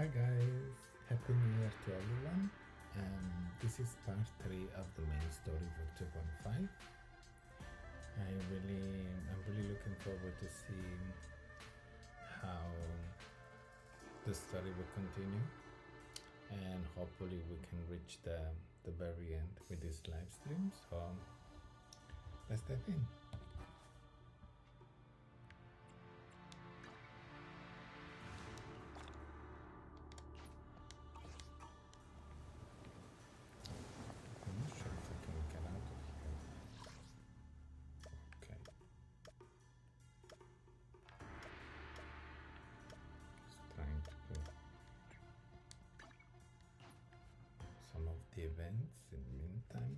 Hi guys, Happy New Year to everyone. This is part 3 of the main story for 2.5. I'm really looking forward to seeing how the story will continue, and hopefully we can reach the very end with this live stream. So let's dive in. I'm not sure if I can get out of here. Okay. Just trying to do some of the events in the meantime.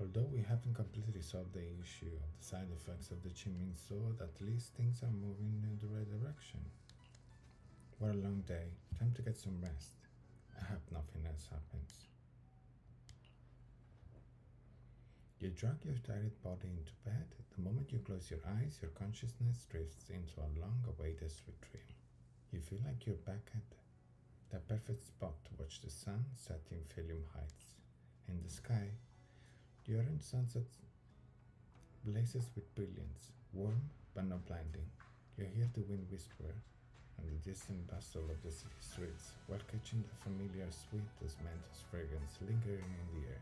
Although we haven't completely solved the issue of the side effects of the Qingming sword, at least things are moving in the right direction. What a long day. Time to get some rest. I hope nothing else happens. You drag your tired body into bed. The moment you close your eyes, your consciousness drifts into a long-awaited sweet dream. You feel like you're back at the perfect spot to watch the sun set in Philium Heights. In the sky, the orange sunset blazes with brilliance, warm but not blinding. You hear the wind whisper and the distant bustle of the city streets, while catching the familiar sweet osmanthus fragrance lingering in the air.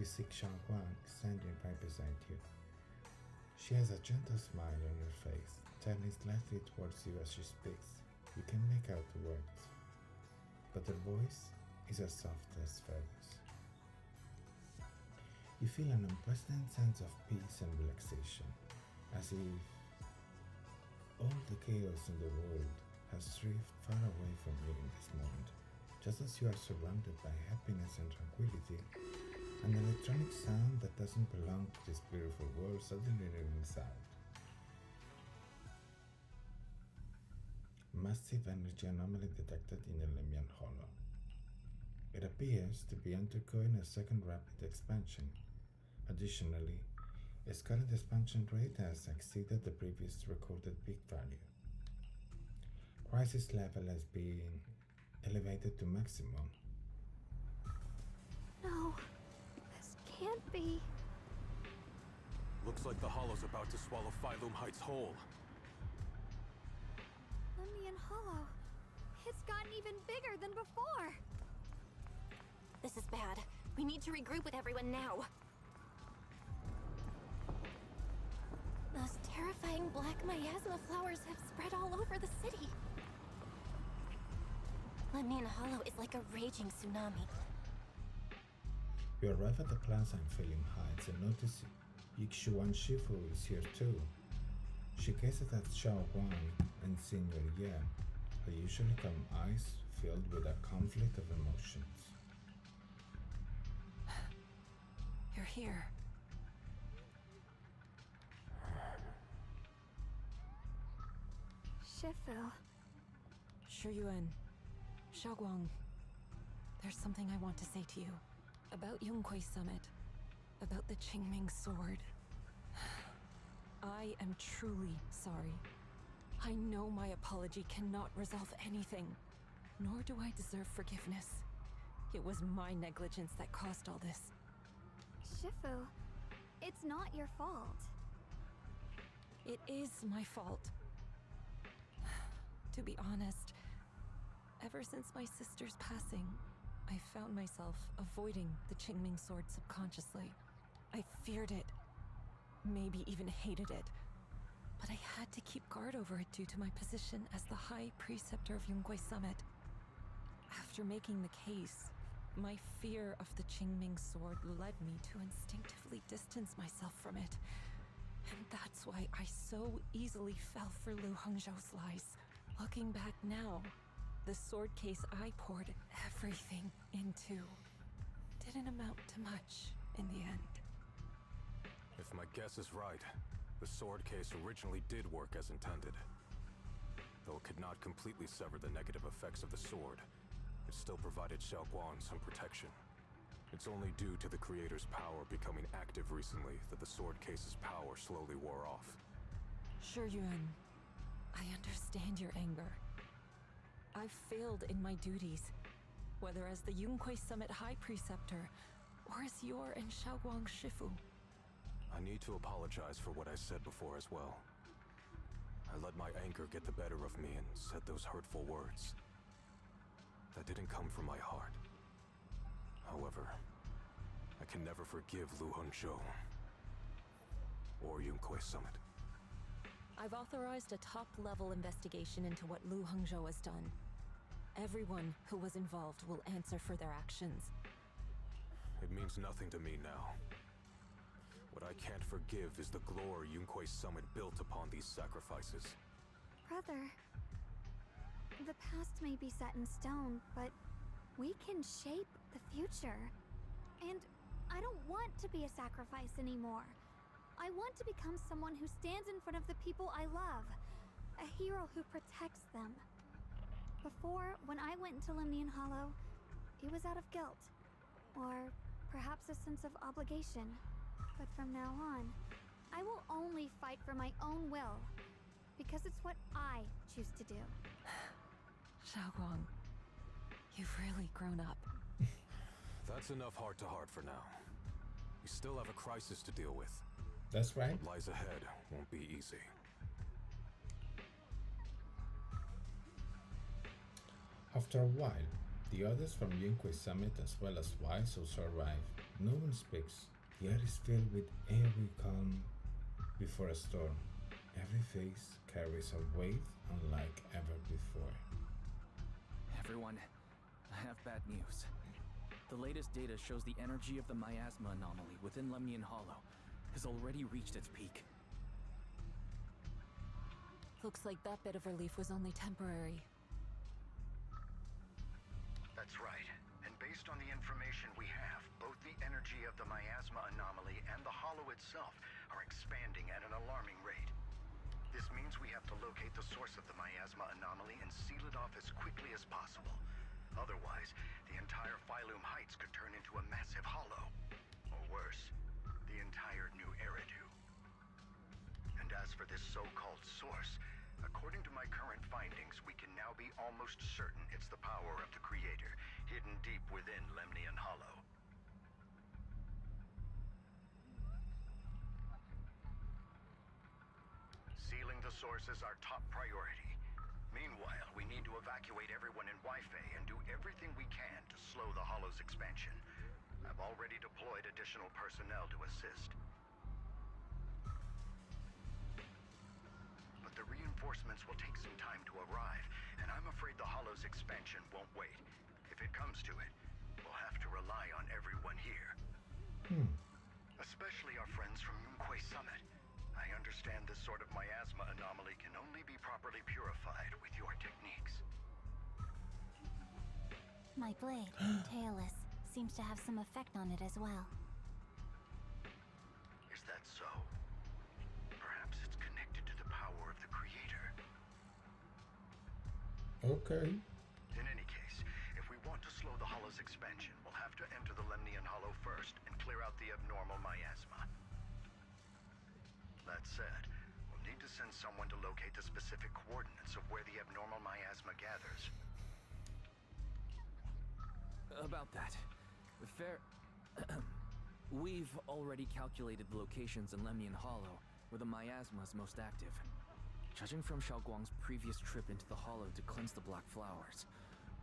You see SHUNGUANG standing right beside you. She has a gentle smile on her face, turning slightly towards you as she speaks. You can make out the words, but her voice is as soft as feathers. You feel an unprecedented sense of peace and relaxation, as if all the chaos in the world has drifted far away from you in this moment. Just as you are surrounded by happiness and tranquility, an electronic sound that doesn't belong to this beautiful world suddenly rings out. Massive energy anomaly detected in the Lemian Hollow. It appears to be undergoing a second rapid expansion. Additionally, its current expansion rate has exceeded the previous recorded peak value. Crisis level has been elevated to maximum. No, this can't be. Looks like the Hollow's about to swallow Philium Heights whole. Lemian Hollow. It's gotten even bigger than before. This is bad. We need to regroup with everyone now. Those terrifying black miasma flowers have spread all over the city. Lemian Hollow is like a raging tsunami. You arrive at the plaza in Philium Heights and notice Yikshuan Shifu is here too. She gazes at SHUNGUANG and Senior Ye, her usually calm eyes filled with a conflict of emotions. You're here. Shifu. Shuyuan, Xiaoguang, there's something I want to say to you. About Yunquei Summit. About the Qingming sword. I am truly sorry. I know my apology cannot resolve anything, nor do I deserve forgiveness. It was my negligence that caused all this. Shifu, it's not your fault. It is my fault. To be honest, ever since my sister's passing, I found myself avoiding the Qingming sword subconsciously. I feared it, maybe even hated it, but I had to keep guard over it due to my position as the High Preceptor of Yunquei Summit. After making the case, my fear of the Qingming sword led me to instinctively distance myself from it. And that's why I so easily fell for Lu Hongzhou's lies. Looking back now, the sword case I poured everything into didn't amount to much in the end. If my guess is right, the sword case originally did work as intended. Though it could not completely sever the negative effects of the sword, it still provided Xiaoguang some protection. It's only due to the creator's power becoming active recently that the sword case's power slowly wore off. Shuyuan, I understand your anger. I've failed in my duties, whether as the Yunquei Summit High Preceptor, or as your and Xiaoguang's Shifu. I need to apologize for what I said before as well. I let my anger get the better of me and said those hurtful words. That didn't come from my heart. However, I can never forgive Lu Hongzhou or Yunquei Summit. I've authorized a top-level investigation into what Lu Hongzhou has done. Everyone who was involved will answer for their actions. It means nothing to me now. What I can't forgive is the glory Yunquei Summit built upon these sacrifices. Brother, the past may be set in stone, but we can shape the future. And I don't want to be a sacrifice anymore. I want to become someone who stands in front of the people I love. A hero who protects them. Before, when I went into Lemnian Hollow, it was out of guilt. Or perhaps a sense of obligation. But from now on, I will only fight for my own will. Because it's what I choose to do. Xiaoguang, you've really grown up. That's enough heart-to-heart for now. We still have a crisis to deal with. That's right. What lies ahead won't be easy. After a while, the others from Yunquei Summit as well as Wise also arrive. No one speaks. The air is filled with eerie calm before a storm. Every face carries a weight unlike ever before. Everyone, I have bad news. The latest data shows the energy of the miasma anomaly within Lemnian Hollow has already reached its peak. Looks like that bit of relief was only temporary. That's right. And based on the information we have, both the energy of the miasma anomaly and the hollow itself are expanding at an alarming rate. This means we have to locate the source of the miasma anomaly and seal it off as quickly as possible. Otherwise, the entire Phylum Heights could turn into a massive hollow. Or worse, the entire new Eridu. And as for this so-called source, according to my current findings, we can now be almost certain it's the power of the Creator, hidden deep within Lemnian Hollow. Sealing the source is our top priority. Meanwhile, we need to evacuate everyone in Wi-Fi and do everything we can to slow the Hollow's expansion. I've already deployed additional personnel to assist. But the reinforcements will take some time to arrive, and I'm afraid the Hollow's expansion won't wait. If it comes to it, we'll have to rely on everyone here. Especially our friends from Yunquei Summit. I understand this sort of miasma anomaly can only be properly purified with your techniques. My blade, Tailless, seems to have some effect on it as well. Is that so? Perhaps it's connected to the power of the Creator. Okay. In any case, if we want to slow the Hollow's expansion, we'll have to enter the Lemnian Hollow first and clear out the abnormal miasma. That said, we'll need to send someone to locate the specific coordinates of where the abnormal miasma gathers. About that. Fair... We've already calculated the locations in Lemnian Hollow where the miasma is most active. Judging from SHUNGUANG's previous trip into the Hollow to cleanse the Black Flowers,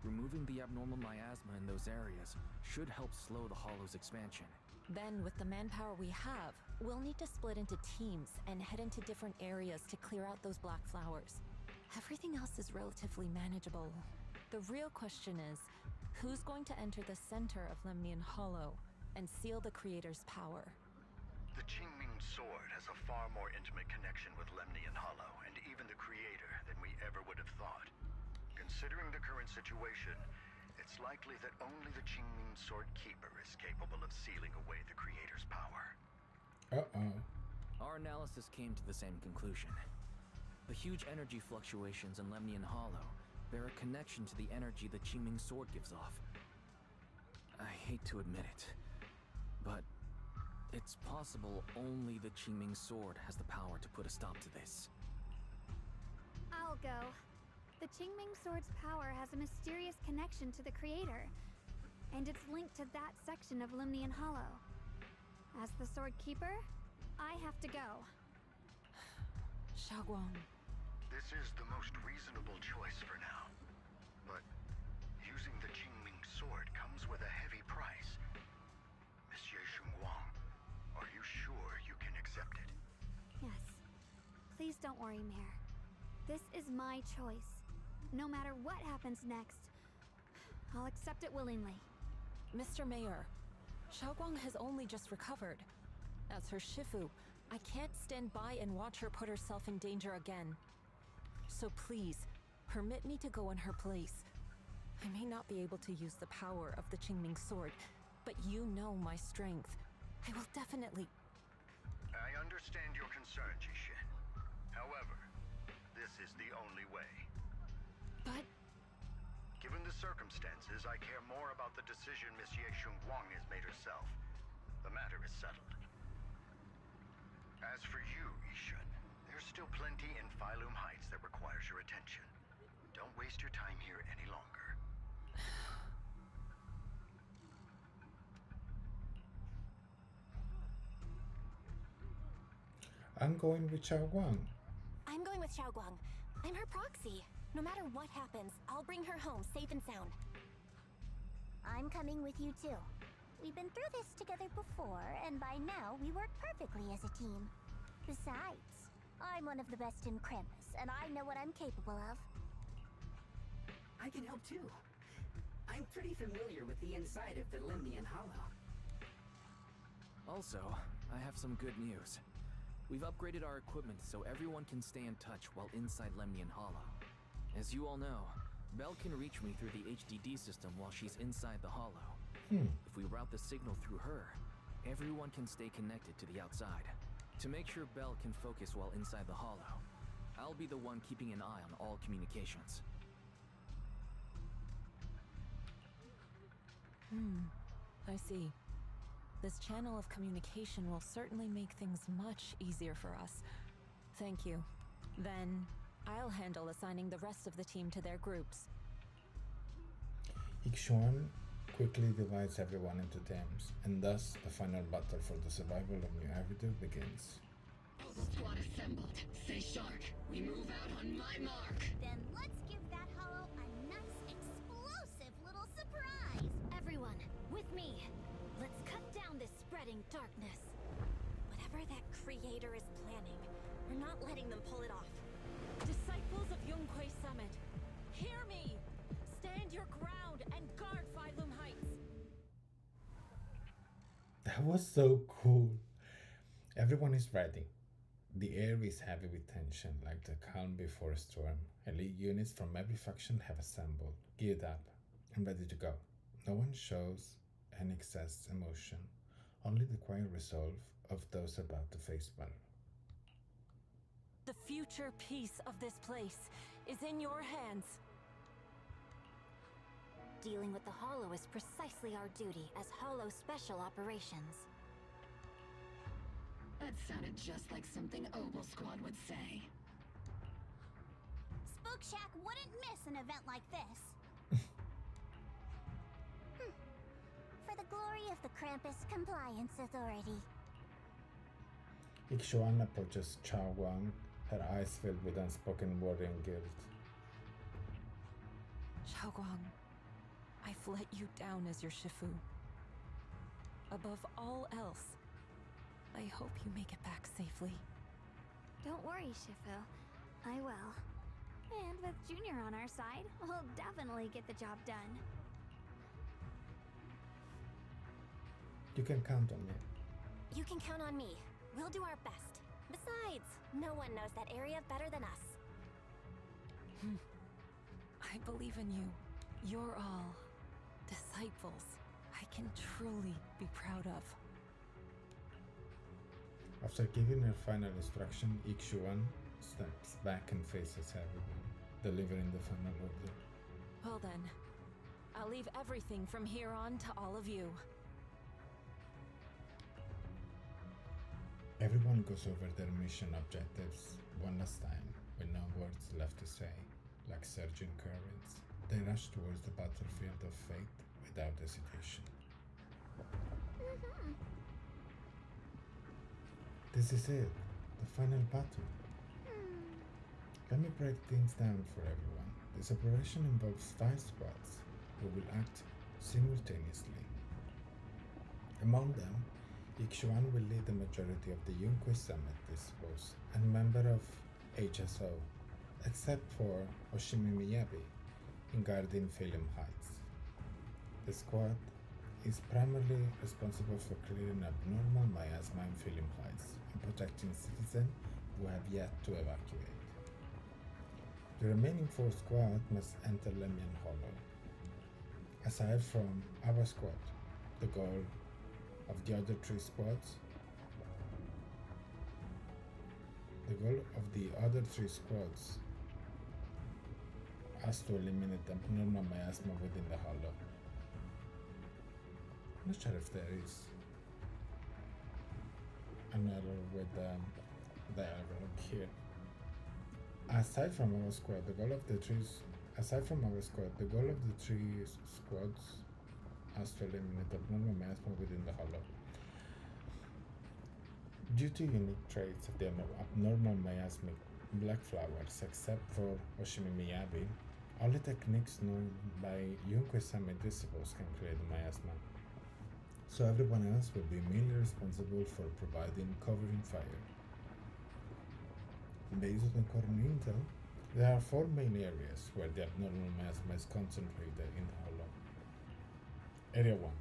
removing the abnormal miasma in those areas should help slow the Hollow's expansion. Then, with the manpower we have, we'll need to split into teams and head into different areas to clear out those Black Flowers. Everything else is relatively manageable. The real question is, who's going to enter the center of Lemnian Hollow and seal the Creator's power? The Qingming Sword has a far more intimate connection with Lemnian Hollow and even the Creator than we ever would have thought. Considering the current situation, it's likely that only the Qingming Sword Keeper is capable of sealing away the Creator's power. Uh-oh. Our analysis came to the same conclusion. The huge energy fluctuations in Lemnian Hollow bear a connection to the energy the Qingming Sword gives off. I hate to admit it, but it's possible only the Qingming Sword has the power to put a stop to this. I'll go. The Qingming Sword's power has a mysterious connection to the Creator, and it's linked to that section of Lemnian Hollow. As the Sword Keeper, I have to go. SHUNGUANG. This is the most reasonable choice for now. But using the Qingming Sword comes with a heavy price. Monsieur SHUNGUANG, are you sure you can accept it? Yes. Please don't worry, Mayor. This is my choice. No matter what happens next, I'll accept it willingly. Mr. Mayor, SHUNGUANG has only just recovered. As her Shifu, I can't stand by and watch her put herself in danger again. So please, permit me to go in her place. I may not be able to use the power of the Qingming Sword, but you know my strength. I will definitely... I understand your concern, Jishin. However, this is the only way. But... Given the circumstances, I care more about the decision Monsieur SHUNGUANG has made herself. The matter is settled. As for you, Yishun, there's still plenty in Phylum Heights that requires your attention. Don't waste your time here any longer. I'm going with SHUNGUANG. I'm going with SHUNGUANG. I'm her proxy. No matter what happens, I'll bring her home safe and sound. I'm coming with you too. We've been through this together before, and by now we work perfectly as a team. Besides, I'm one of the best in Krampus, and I know what I'm capable of. I can help too. I'm pretty familiar with the inside of the Lemnian Hollow. Also, I have some good news. We've upgraded our equipment so everyone can stay in touch while inside Lemnian Hollow. As you all know, Belle can reach me through the HDD system while she's inside the Hollow. If we route the signal through her, everyone can stay connected to the outside. To make sure Belle can focus while inside the Hollow, I'll be the one keeping an eye on all communications. I see. This channel of communication will certainly make things much easier for us. Thank you. Then, I'll handle assigning the rest of the team to their groups. Ixuan quickly divides everyone into teams, and thus the final battle for the survival of New Avidu begins. All squad assembled. Stay sharp. We move out on my mark. Then let's give that hollow a nice, explosive little surprise! Everyone, with me. Let's cut down this spreading darkness. Whatever that creator is planning, we're not letting them pull it off. Disciples of Yonghui Summit, hear me! Stand your ground and guard Phylum Heights! That was so cool. Everyone is ready. The air is heavy with tension, like the calm before a storm. Elite units from every faction have assembled, geared up, and ready to go. No one shows any excess emotion, only the quiet resolve of those about to face battle. The future peace of this place is in your hands. dealing with the Hollow is precisely our duty as Hollow Special Operations. That sounded just like something Obel Squad would say. Spook Shack wouldn't miss an event like this. For the glory of the Krampus Compliance Authority. Ixuan approaches SHUNGUANG, her eyes filled with unspoken worry and guilt. Xiaoguang, I've let you down as your Shifu. Above all else, I hope you make it back safely. Don't worry, Shifu. I will. And with Junior on our side, we'll definitely get the job done. You can count on me. You can count on me. We'll do our best. Besides, no one knows that area better than us. I believe in you. You're all disciples I can truly be proud of. After giving her final instruction, Ixuan steps back and faces everyone, delivering the final order. Well then, I'll leave everything from here on to all of you. Everyone goes over their mission objectives one last time, with no words left to say. Like surging currents, they rush towards the battlefield of fate without hesitation. This is it, the final battle. Let me break things down for everyone. This operation involves 5 squads who will act simultaneously. Among them, Ixuan will lead the majority of the Guuuuuys summit, I suppose, and member of HSO, except for Oshimi Miyabi in guarding Philium Heights. The squad is primarily responsible for clearing abnormal miasma in Philium Heights and protecting citizens who have yet to evacuate. The remaining 4 squads must enter Lemian Hollow. Aside from our squad, the goal of the other 3 squads, has to eliminate abnormal miasma within the hollow. I'm not sure if there is an error with the dialogue here. Aside from our squad, the goal of the 3 squads has to eliminate abnormal miasma within the hollow. Due to unique traits of the abnormal miasmic black flowers, except for Oshimi Miyabi, only techniques known by Guuuuuys Summit disciples can clear the miasma. So everyone else will be merely responsible for providing covering fire. Based on current intel, there are 4 main areas where the abnormal miasma is concentrated in the hollow. Area 1,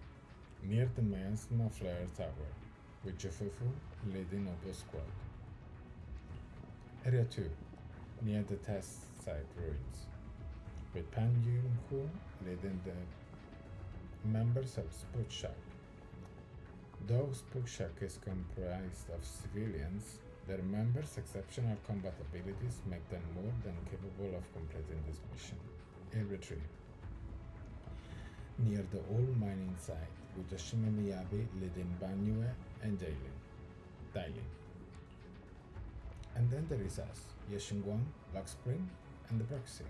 near the miasma flare tower, with Jufufu leading Obo squad. Area 2, near the test site ruins, with Pan Yun-Hu leading the members of Spook Shack. Though Spook Shack is comprised of civilians, their members' exceptional combat abilities make them more than capable of completing this mission. Area 3, near the old mining site, with Oshimi Miyabi leading Banyue and Dailin. And then there is us, SHUNGUANG, Lock Spring, and the proxy.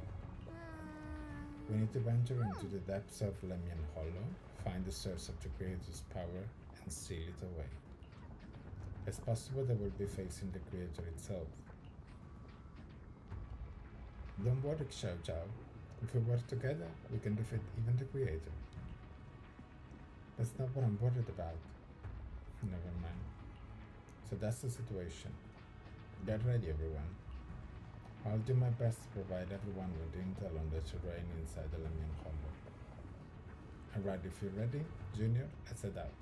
We need to venture into the depths of Lemian Hollow, find the source of the creator's power, and seal it away. It's possible that we'll be facing the creator itself. Don't worry, Xiao Zhao. If we work together, we can defeat even the creator. That's not what I'm worried about. Never mind. So that's the situation. Get ready, everyone. I'll do my best to provide everyone with intel on the terrain inside the Lemian Hollow. Alright, if you're ready, Junior, let's head out.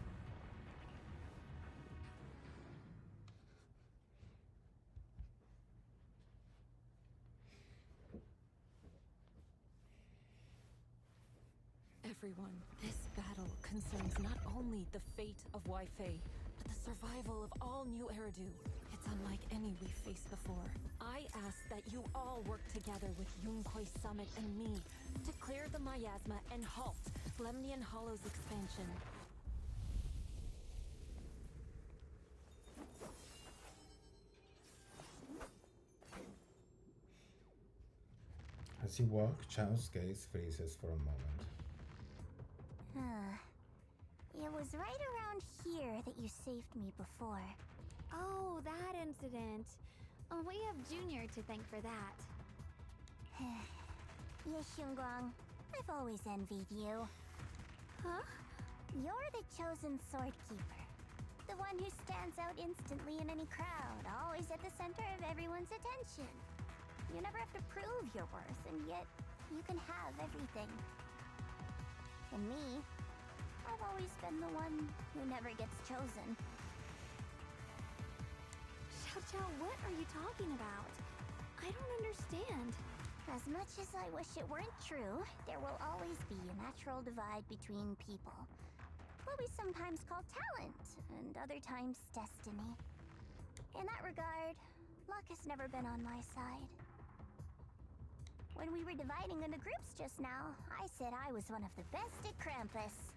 Everyone, this battle concerns not only the fate of Wei-Fei, but the survival of all New Eridu. It's unlike any we've faced before. I ask that you all work together with Yunquei Summit and me to clear the miasma and halt Lemnian Hollow's expansion. As you walk, Chao's gaze freezes for a moment. It was right around here that you saved me before. Oh, that incident. Oh, we have Junior to thank for that. Yes, Shunguang. I've always envied you. Huh? You're the chosen sword keeper. The one who stands out instantly in any crowd, always at the center of everyone's attention. You never have to prove your worth, and yet you can have everything. And me, I've always been the one who never gets chosen. Xiao, what are you talking about? I don't understand. As much as I wish it weren't true, there will always be a natural divide between people. What we sometimes call talent, and other times destiny. In that regard, luck has never been on my side. When we were dividing into groups just now, I said I was one of the best at Krampus.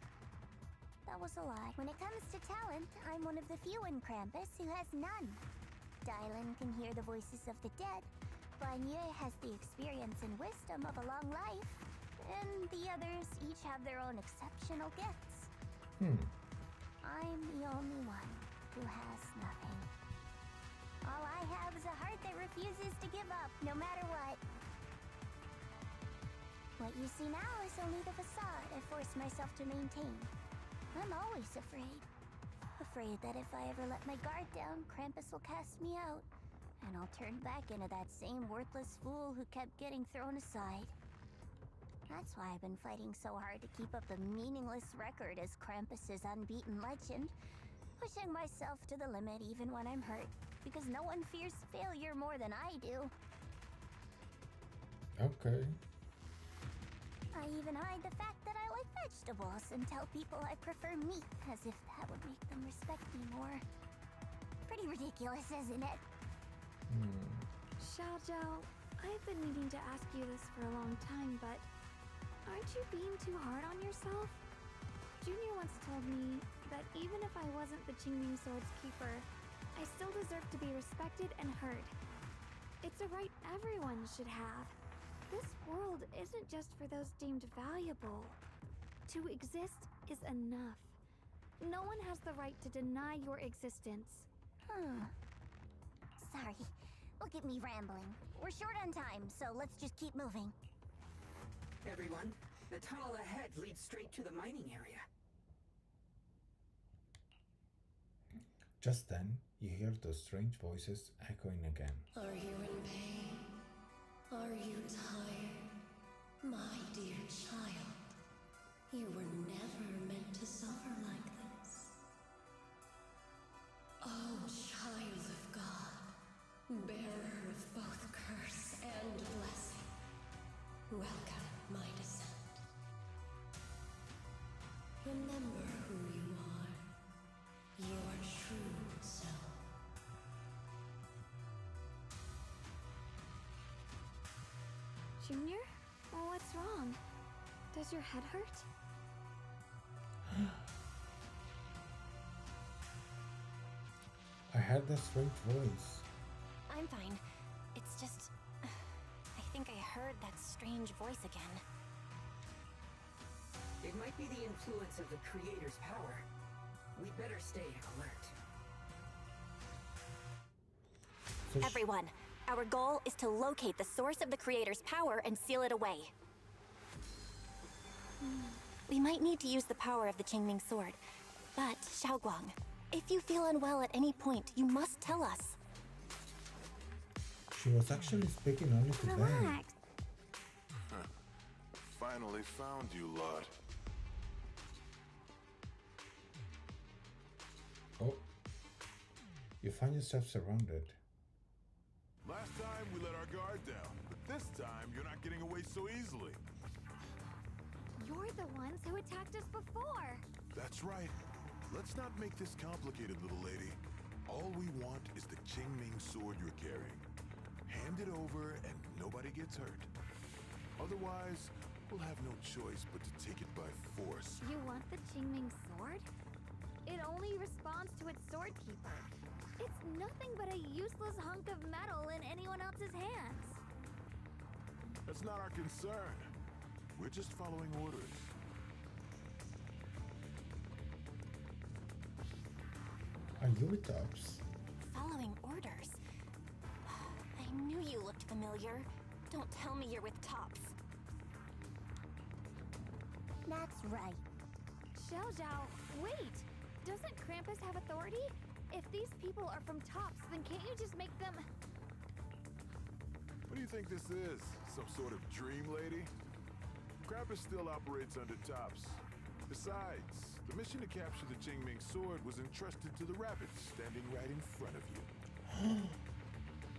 That was a lie. When it comes to talent, I'm one of the few in Krampus who has none. Dylan can hear the voices of the dead. Banye has the experience and wisdom of a long life. And the others each have their own exceptional gifts. I'm the only one who has nothing. All I have is a heart that refuses to give up, no matter what. What you see now is only the facade I forced myself to maintain. I'm always afraid. Afraid that if I ever let my guard down, Krampus will cast me out. And I'll turn back into that same worthless fool who kept getting thrown aside. That's why I've been fighting so hard to keep up the meaningless record as Krampus's unbeaten legend. Pushing myself to the limit even when I'm hurt. Because no one fears failure more than I do. Okay. I even hide the fact that I like vegetables and tell people I prefer meat, as if that would make them respect me more. Pretty ridiculous, isn't it? Xiao, I've been meaning to ask you this for a long time, but aren't you being too hard on yourself? Junior once told me that even if I wasn't the Qingming Sword's keeper, I still deserve to be respected and heard. It's a right everyone should have. This world isn't just for those deemed valuable. To exist is enough. No one has the right to deny your existence. Sorry. Look at me rambling. We're short on time, so let's just keep moving. Everyone, the tunnel ahead leads straight to the mining area. Just then, you hear those strange voices echoing again. Are you in pain? Are you tired? My dear child, you were never meant to suffer like this. Oh, child of God, bearer of both curse and blessing, welcome my descent. Remember who you are, your true self. Junior? Well, what's wrong? Does your head hurt? I heard that strange voice. I'm fine. It's just... I think I heard that strange voice again. It might be the influence of the Creator's power. We'd better stay alert. So Everyone, our goal is to locate the source of the Creator's power and seal it away. We might need to use the power of the Qingming Sword, but Xiaoguang, if you feel unwell at any point, you must tell us. She was actually speaking only to them. Relax. Finally found you, lot. Oh. You find yourself surrounded. Last time we let our guard down, but this time you're not getting away so easily. You're the ones who attacked us before. That's right. Let's not make this complicated, little lady. All we want is the Qingming sword you're carrying. Hand hand it over and nobody gets hurt. Otherwise, we'll have no choice but to take it by force. You want the Qingming sword? It only responds to its sword keeper. It's nothing but a useless hunk of metal in anyone else's hands. That's not our concern. We're just following orders. Are you with Tops? Following orders? I knew you looked familiar. Don't tell me you're with Tops. That's right. Xiao Zhao, wait! Doesn't Krampus have authority? If these people are from Tops, then can't you just make them... What do you think this is? Some sort of dream lady? Krampus still operates under Tops. Besides, the mission to capture the Qingming sword was entrusted to the rabbits standing right in front of you.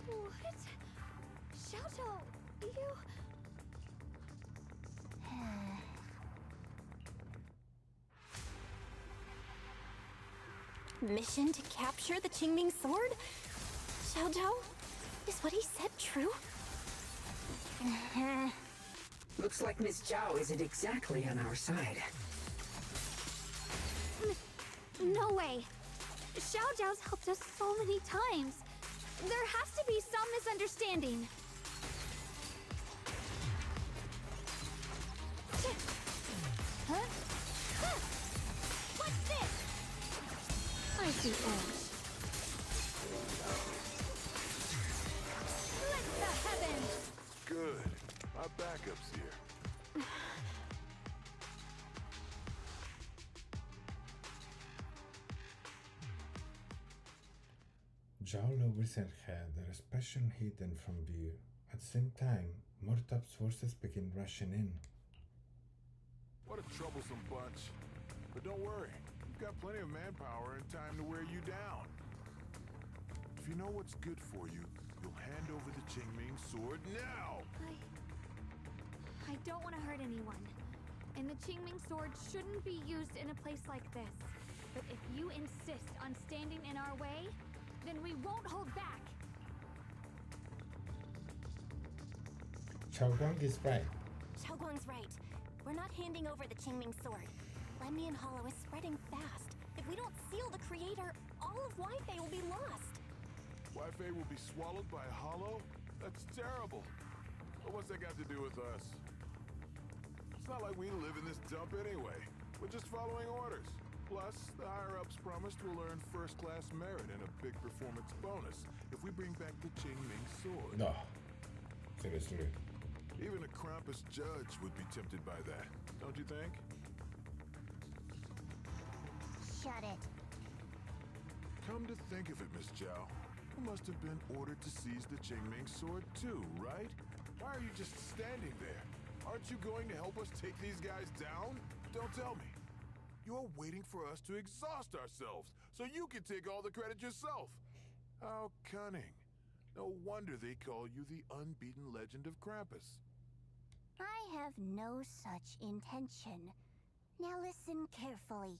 What? Xiao Zhao, you... Mission to capture the Qingming sword? Xiao Zhao? Is what he said true? Looks like Miss Zhao isn't exactly on our side. No way! Xiao Zhao's helped us so many times. There has to be some misunderstanding. Huh? Huh! What's this? I see edge. Split the heavens! Good. Our backup's here. Zhao lowers her head, her expression hidden from view. At the same time, more Tops forces begin rushing in. What a troublesome bunch. But don't worry. We've got plenty of manpower and time to wear you down. If you know what's good for you, you'll hand over the Qingming sword now! I don't want to hurt anyone. And the Qingming sword shouldn't be used in a place like this. But if you insist on standing in our way, then we won't hold back. Shunguang is right. Xiaoguang's right. We're not handing over the Qingming sword. Lemnian Hollow is spreading fast. If we don't seal the creator, all of Wi-Fi will be lost. Wi-Fi will be swallowed by a hollow? That's terrible. But what's that got to do with us? It's not like we live in this dump anyway. We're just following orders. Plus, the higher-ups promised we'll earn first-class merit and a big performance bonus if we bring back the Qingming sword. No. Seriously. Even a Krampus judge would be tempted by that, don't you think? Shut it. Come to think of it, Miss Zhao, you must have been ordered to seize the Qingming sword too, right? Why are you just standing there? Aren't you going to help us take these guys down? Don't tell me. You're waiting for us to exhaust ourselves so you can take all the credit yourself. How cunning. No wonder they call you the unbeaten legend of Krampus. I have no such intention. Now listen carefully.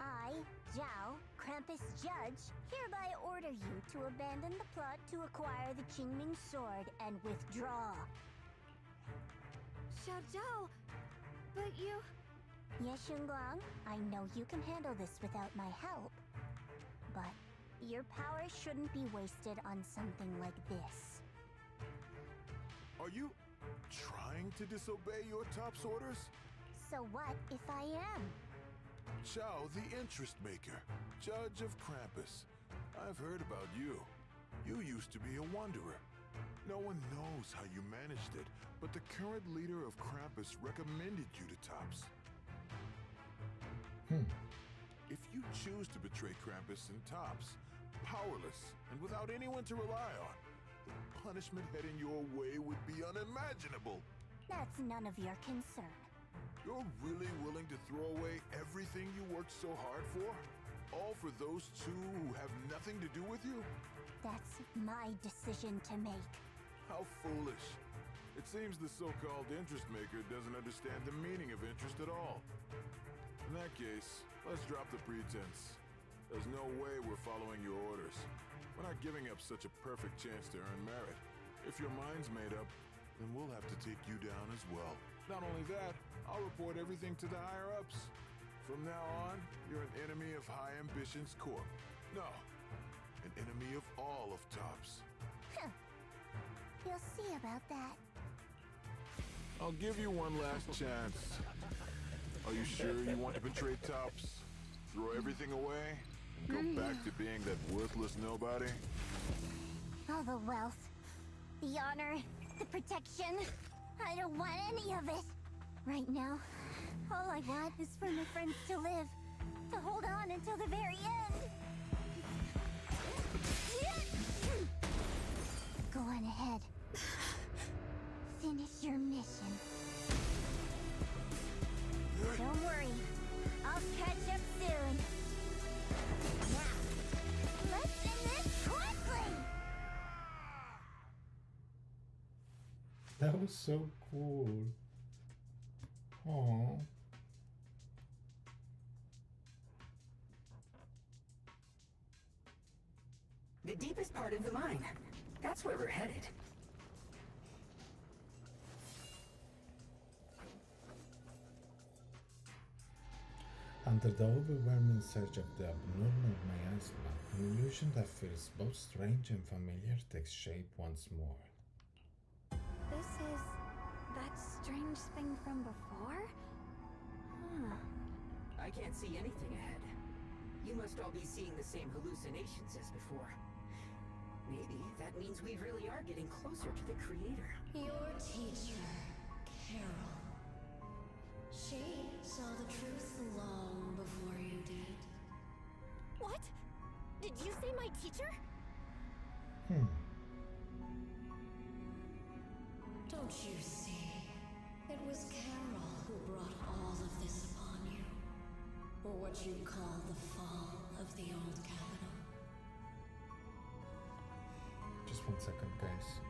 I, Zhao, Krampus Judge, hereby order you to abandon the plot to acquire the Qingming sword and withdraw. Xiao Zhao, but you... Yes, Shunguang, I know you can handle this without my help. But your power shouldn't be wasted on something like this. Are you trying to disobey your top's orders? So what if I am? Zhao, the interest maker, judge of Krampus. I've heard about you. You used to be a wanderer. No one knows how you managed it, but the current leader of Krampus recommended you to Tops. If you choose to betray Krampus and Tops, powerless and without anyone to rely on, the punishment heading your way would be unimaginable. That's none of your concern. You're really willing to throw away everything you worked so hard for? All for those two who have nothing to do with you? That's my decision to make. How foolish. It seems the so-called interest maker doesn't understand the meaning of interest at all. In that case, let's drop the pretense. There's no way we're following your orders. We're not giving up such a perfect chance to earn merit. If if your mind's made up, then we'll have to take you down as well. Not only that, I'll report everything to the higher-ups. From now on, you're an enemy of High Ambitions Corp. No, an enemy of all of TOPS. Huh. You'll see about that. I'll give you one last chance. Are you sure you want to betray TOPS? Throw everything away? And go back to being that worthless nobody? All the wealth, the honor, the protection. I don't want any of it. Right now, all I want is for my friends to live. To hold on until the very end. Go on ahead. Finish your mission. Don't worry. I'll catch up soon. Now, let's end this quickly! That was so cool. Aww. The deepest part of the mine. That's where we're headed. Under the overwhelming surge of the abnormal miasma, an illusion that feels both strange and familiar takes shape once more. This is that strange thing from before? Huh. I can't see anything ahead. You must all be seeing the same hallucinations as before. Maybe that means we really are getting closer to the creator. Your teacher, Carol. She saw the truth long before you did. What? Did you say my teacher? Don't you see? It was Carol who brought all of this upon you. Or what you call the fall of the old capital. Just 1 second, guys.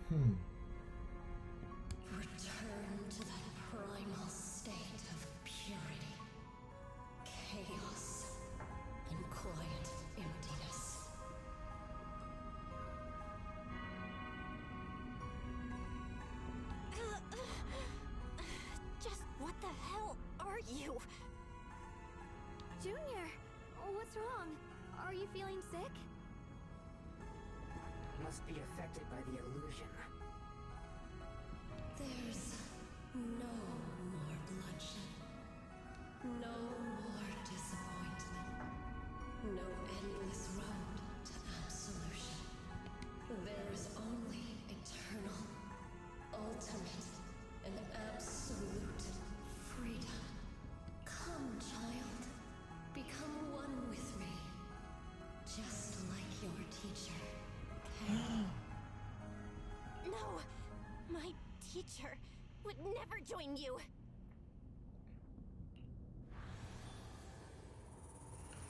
Return to that primal state of purity, chaos, and quiet emptiness. Just what the hell are you? Junior, what's wrong? Are you feeling sick? Must be affected by the illusion. There's no more bloodshed, no more disappointment, no endless road to absolution. There is only eternal, ultimate, and absolute freedom. Come, child, become one with me, just like your teacher, Kay. No! My teacher would never join you!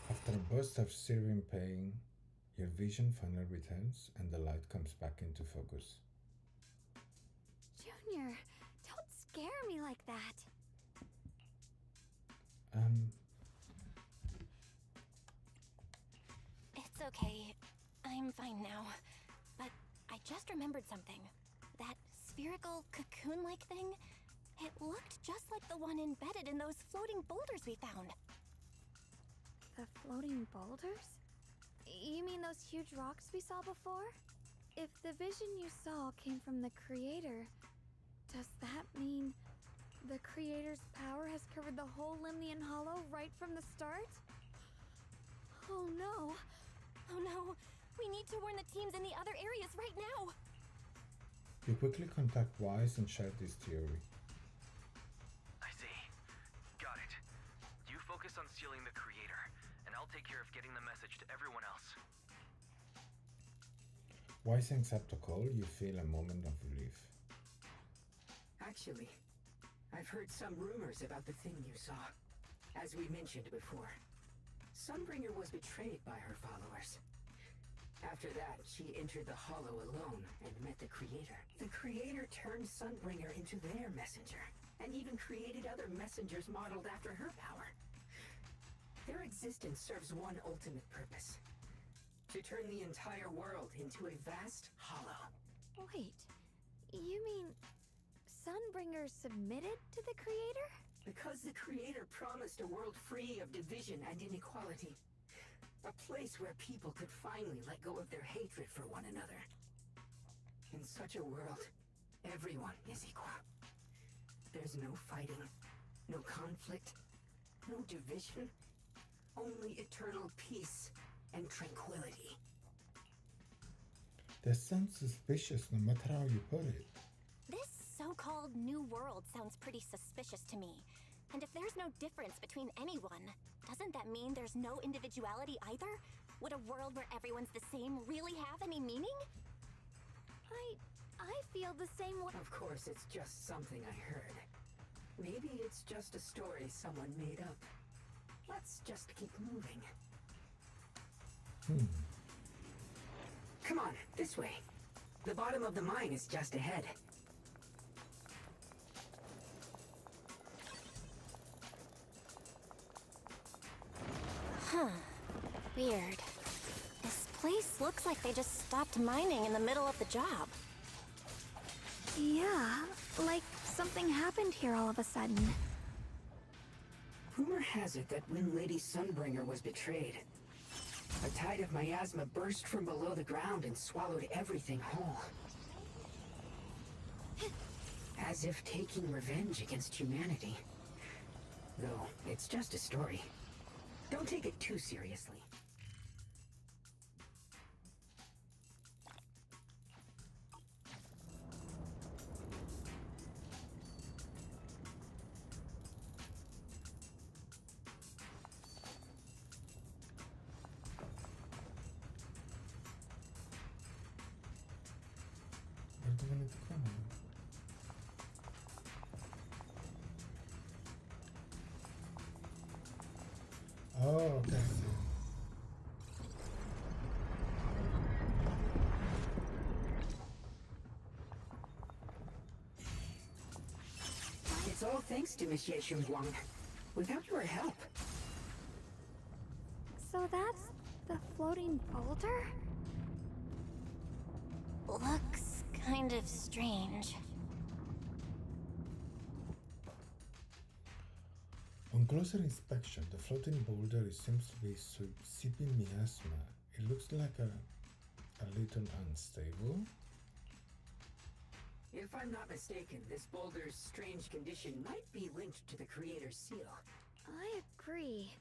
After a burst of searing pain, your vision finally returns and the light comes back into focus. Junior, don't scare me like that. It's okay. I'm fine now. But I just remembered something. That spherical cocoon-like thing, it looked just like the one embedded in those floating boulders we found. The floating boulders? You mean those huge rocks we saw before? If the vision you saw came from the Creator, does that mean the Creator's power has covered the whole Limnian Hollow right from the start? Oh no! Oh no! We need to warn the teams in the other areas right now! You quickly contact Wise and share this theory. I see. Got it. You focus on sealing the Creator, and I'll take care of getting the message to everyone else. Wise hangs up the call, you feel a moment of relief. Actually, I've heard some rumors about the thing you saw. As we mentioned before, Sunbringer was betrayed by her followers. After that, she entered the Hollow alone and met the Creator. The Creator turned Sunbringer into their messenger, and even created other messengers modeled after her power. Their existence serves one ultimate purpose: to turn the entire world into a vast hollow. Wait, you mean Sunbringer submitted to the Creator? Because the Creator promised a world free of division and inequality. A place where people could finally let go of their hatred for one another. In such a world, everyone is equal. There's no fighting, no conflict, no division, only eternal peace and tranquility. That sounds suspicious no matter how you put it. This so-called new world sounds pretty suspicious to me. And if there's no difference between anyone, doesn't that mean there's no individuality either? Would a world where everyone's the same really have any meaning? I feel the same way. Of course, it's just something I heard. Maybe it's just a story someone made up. Let's just keep moving. Come on, this way. The bottom of the mine is just ahead. Huh. Weird. This place looks like they just stopped mining in the middle of the job. Yeah, like something happened here all of a sudden. Rumor has it that when Lady Sunbringer was betrayed, a tide of miasma burst from below the ground and swallowed everything whole. As if taking revenge against humanity. Though, it's just a story. Don't take it too seriously. Where do we need to go now? Oh, okay. thanks to Monsieur SHUNGUANG. Without your help. So that's the floating boulder? Looks kind of strange. On closer inspection, the floating boulder seems to be sipping miasma. It looks like a little unstable. If I'm not mistaken, this boulder's strange condition might be linked to the creator's seal. I agree.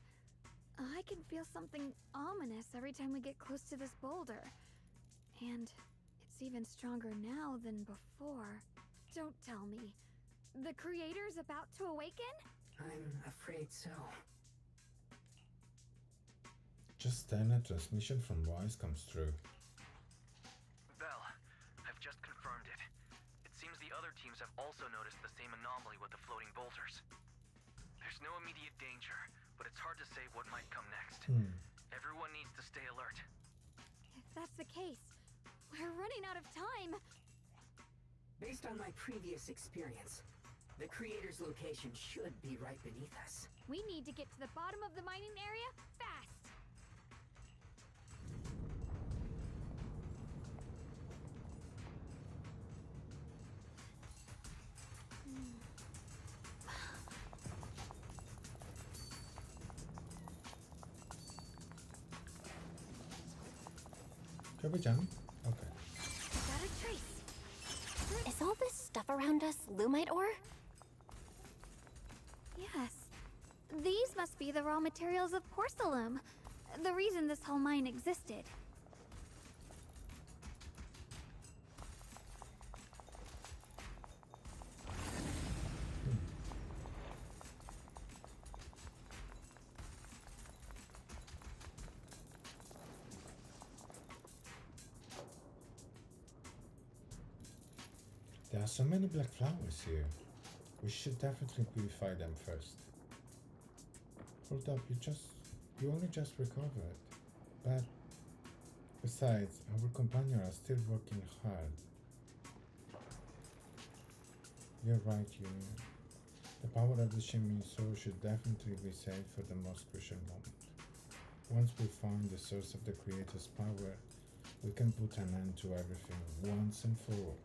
I can feel something ominous every time we get close to this boulder. And it's even stronger now than before. Don't tell me. The creator's about to awaken? I'm afraid so. Just then a transmission from Wise comes through. Bell, I've just confirmed it. It seems the other teams have also noticed the same anomaly with the floating boulders. There's no immediate danger, but it's hard to say what might come next. Everyone needs to stay alert. If that's the case, we're running out of time. Based on my previous experience, the creator's location should be right beneath us. We need to get to the bottom of the mining area fast. Shall we jump? Okay. Got a trace. Is all this stuff around us Lumite ore? Yes. These must be the raw materials of porcelain. The reason this whole mine existed. There are so many black flowers here. We should definitely purify them first. Hold up, you only just recovered. But besides, our companions are still working hard. You're right, Union. The power of the Shinmin Sword should definitely be saved for the most crucial moment. Once we find the source of the Creator's power, we can put an end to everything once and for all.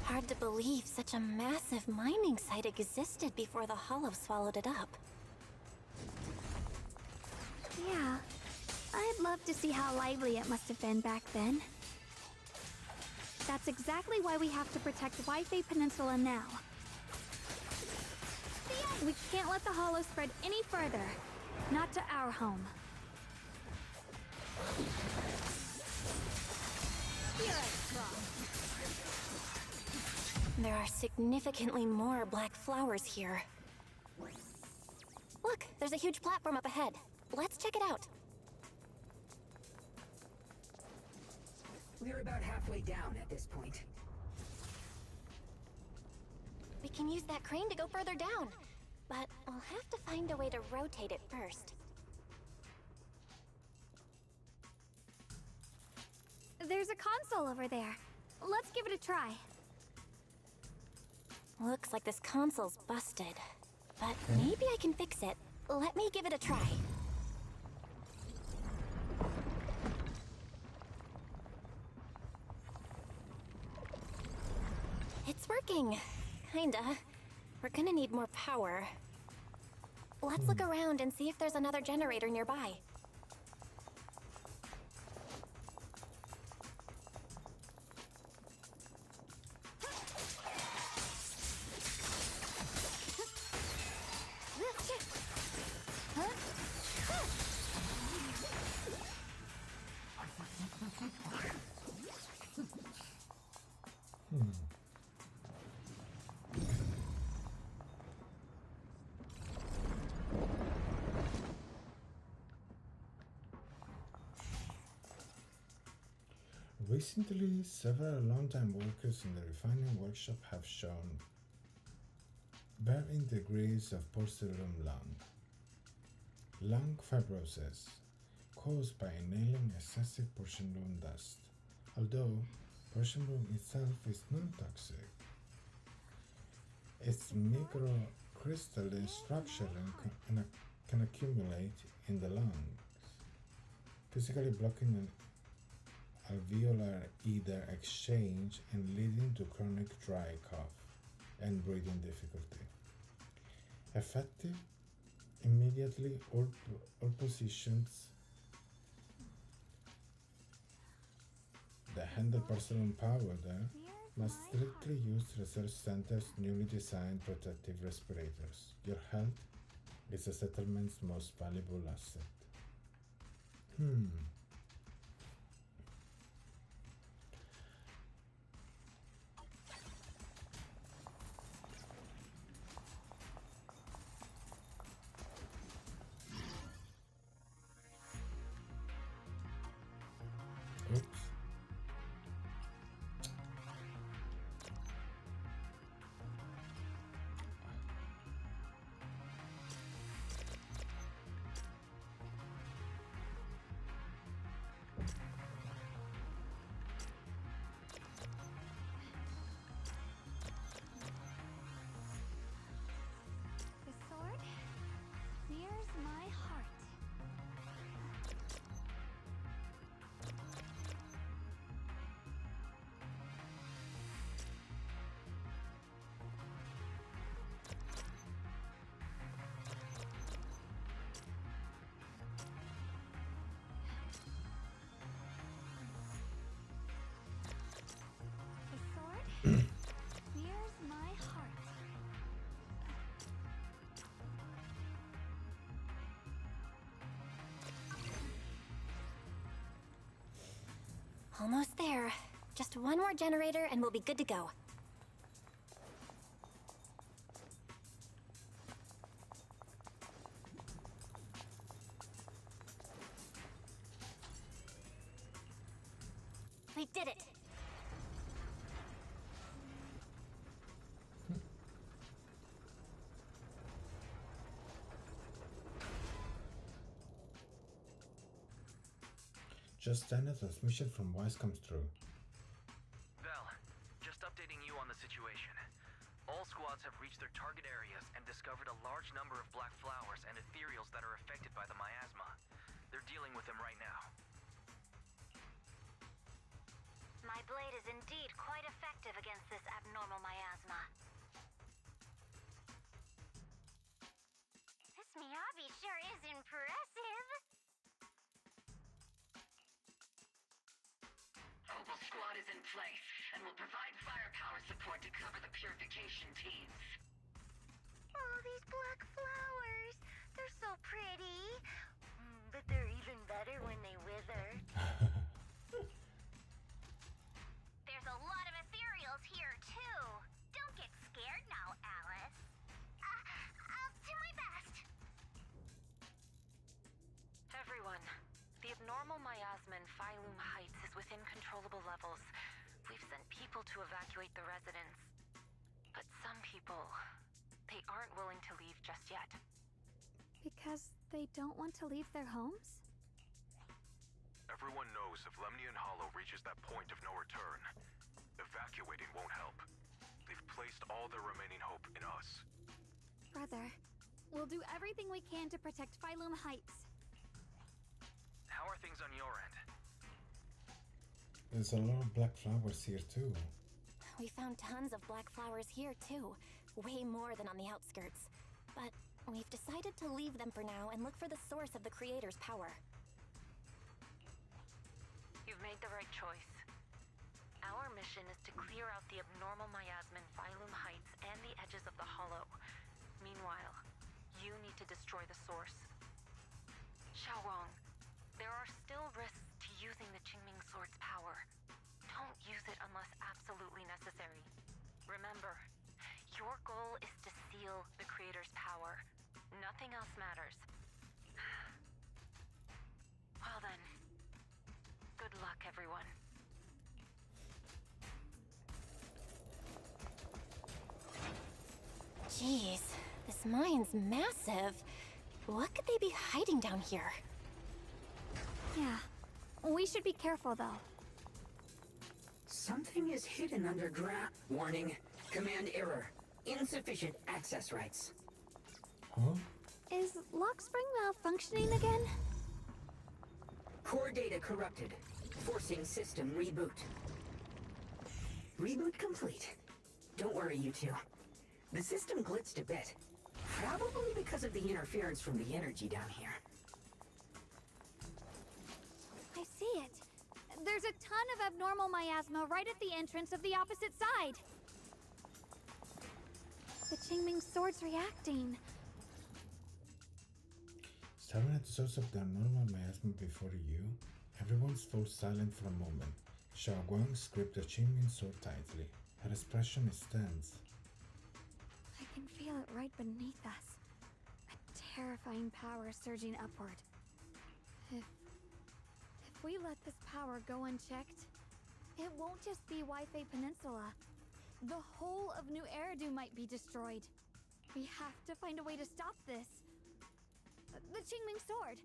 Hard to believe such a massive mining site existed before the Hollow swallowed it up. Yeah. I'd love to see how lively it must have been back then. That's exactly why we have to protect Wi-Fi Peninsula now. We can't let the Hollow spread any further. Not to our home. There are significantly more black flowers here. Look, there's a huge platform up ahead. Let's check it out. We're about halfway down at this point. We can use that crane to go further down. But we'll have to find a way to rotate it first. There's a console over there. Let's give it a try. Looks like this console's busted. But maybe I can fix it. Let me give it a try. It's working. Kinda. We're gonna need more power. Let's look around and see if there's another generator nearby. Recently, several long-time workers in the refining workshop have shown varying degrees of porcelain lung fibrosis caused by inhaling excessive porcelain dust. Although potion room itself is non-toxic, its microcrystalline structure can accumulate in the lungs, physically blocking an alveolar ether exchange and leading to chronic dry cough and breathing difficulty. Effective immediately all positions that handle personal power there must strictly use Research Center's newly designed protective respirators. Your health is the settlement's most valuable asset. Oops. The sword nears my heart. The sword nears my heart. Almost there. Just one more generator and we'll be good to go. We did it! Just then a transmission from Wise comes through. Val, just updating you on the situation. All squads have reached their target areas and discovered a large number of black flowers and ethereals that are affected by the miasma. They're dealing with them right now. My blade is indeed quite effective against this abnormal miasma. This Miyabi sure is impressive. Opal Squad is in place and will provide firepower support to cover the purification teams. Oh, these black flowers. They're so pretty. But they're even better when they wither. There's a lot of ethereals here, too. Don't get scared now, Alice. I'll do my best. Everyone, the abnormal miasma in Phylum Heights is within controllable levels. We've sent people to evacuate the residents. But some people, they aren't willing to leave just yet. Because they don't want to leave their homes? Everyone knows if Lemnian Hollow reaches that point of no return, evacuating won't help. They've placed all their remaining hope in us. Brother, we'll do everything we can to protect Phylum Heights. How are things on your end? There's a lot of black flowers here too. We found tons of black flowers here, too. Way more than on the outskirts. But we've decided to leave them for now and look for the source of the Creator's power. You've made the right choice. Our mission is to clear out the abnormal miasma in Phylum Heights and the edges of the Hollow. Meanwhile, you need to destroy the source. Xiaowang, there are still risks to using the Qingming Sword's power. Don't use it unless absolutely necessary. Remember, your goal is to seal the Creator's power. Nothing else matters. Well then, good luck, everyone. Jeez, this mine's massive. What could they be hiding down here? Yeah, we should be careful though. Something is hidden underground. Warning. Command error. Insufficient access rights. Huh? Is lock spring malfunctioning again? Core data corrupted. Forcing system reboot. Reboot complete. Don't worry, you two. The system blitzed a bit. Probably because of the interference from the energy down here. I see it. There's a ton of abnormal miasma right at the entrance of the opposite side. The Qingming sword's reacting. Staring at the source of the abnormal miasma before you, everyone's falls silent for a moment. SHUNGUANG gripped the Qingming sword tightly. Her expression is tense. I can feel it right beneath us. A terrifying power surging upward. If we let this power go unchecked, it won't just be Wi-Fi Peninsula. The whole of New Eridu might be destroyed. We have to find a way to stop this. The Qingming sword.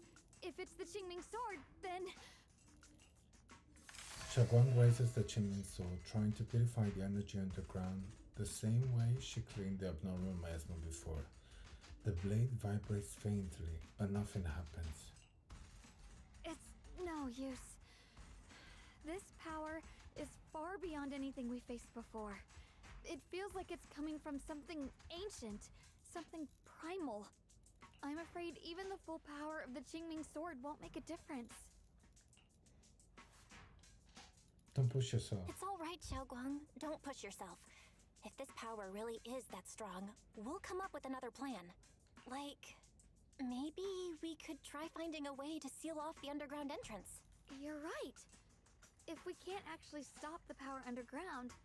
If it's the Qingming sword, then... SHUNGUANG raises the Qingming sword, trying to purify the energy underground the same way she cleaned the abnormal miasma before. The blade vibrates faintly, but nothing happens. It's no use. This power is far beyond anything we faced before. It feels like it's coming from something ancient, something primal. I'm afraid even the full power of the Qingming sword won't make a difference. Don't push yourself. It's all right, SHUNGUANG. Don't push yourself. If this power really is that strong, we'll come up with another plan. Like, maybe we could try finding a way to seal off the underground entrance. You're right. If we can't actually stop the power underground,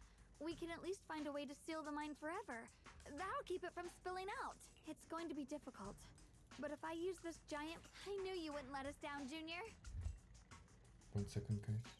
we can at least find a way to seal the mine forever. That'll keep it from spilling out. It's going to be difficult. But if I use this giant... I knew you wouldn't let us down, Junior. 1 second, guys.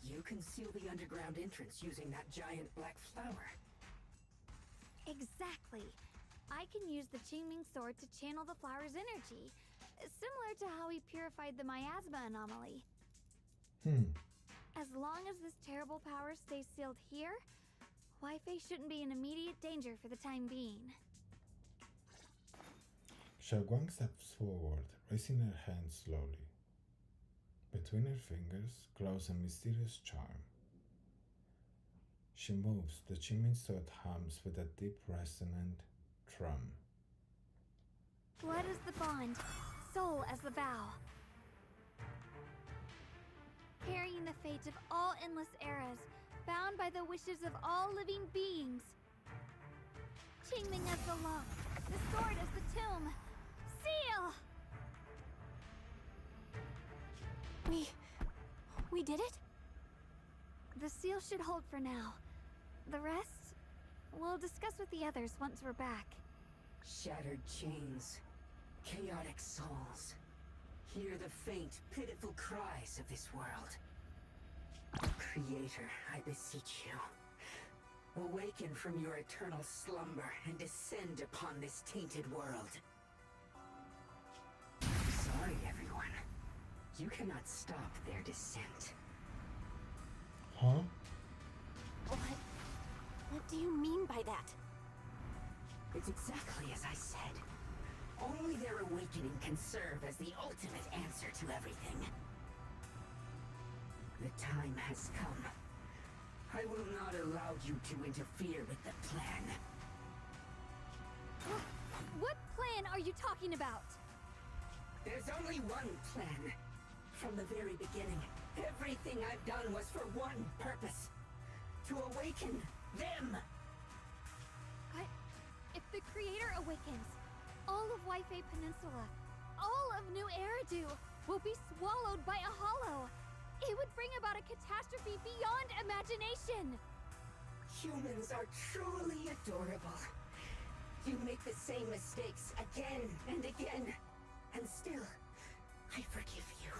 You can seal the underground entrance using that giant black flower. Exactly. I can use the Qingming sword to channel the flower's energy, similar to how he purified the miasma anomaly. As long as this terrible power stays sealed here, Wi-Fi shouldn't be in immediate danger for the time being. SHUNGUANG steps forward, raising her hand slowly. Between her fingers glows a mysterious charm. She moves, the Qingming sword hums with a deep resonant trum. Blood is the bond, soul as the vow. Carrying the fate of all endless eras, bound by the wishes of all living beings. Qingming as the lock, the sword as the tomb. Seal! We did it? The seal should hold for now. The rest, we'll discuss with the others once we're back. Shattered chains, chaotic souls. Hear the faint, pitiful cries of this world. Creator, I beseech you. Awaken from your eternal slumber and descend upon this tainted world. Sorry, everyone. You cannot stop their descent. Huh? What do you mean by that? It's exactly as I said. Only their awakening can serve as the ultimate answer to everything. The time has come. I will not allow you to interfere with the plan. What plan are you talking about? There's only one plan. From the very beginning, everything I've done was for one purpose. To awaken them. But if the creator awakens, all of Waifei Peninsula, all of New Eridu will be swallowed by a hollow. It would bring about a catastrophe beyond imagination. Humans are truly adorable. You make the same mistakes again and again, and still, I forgive you.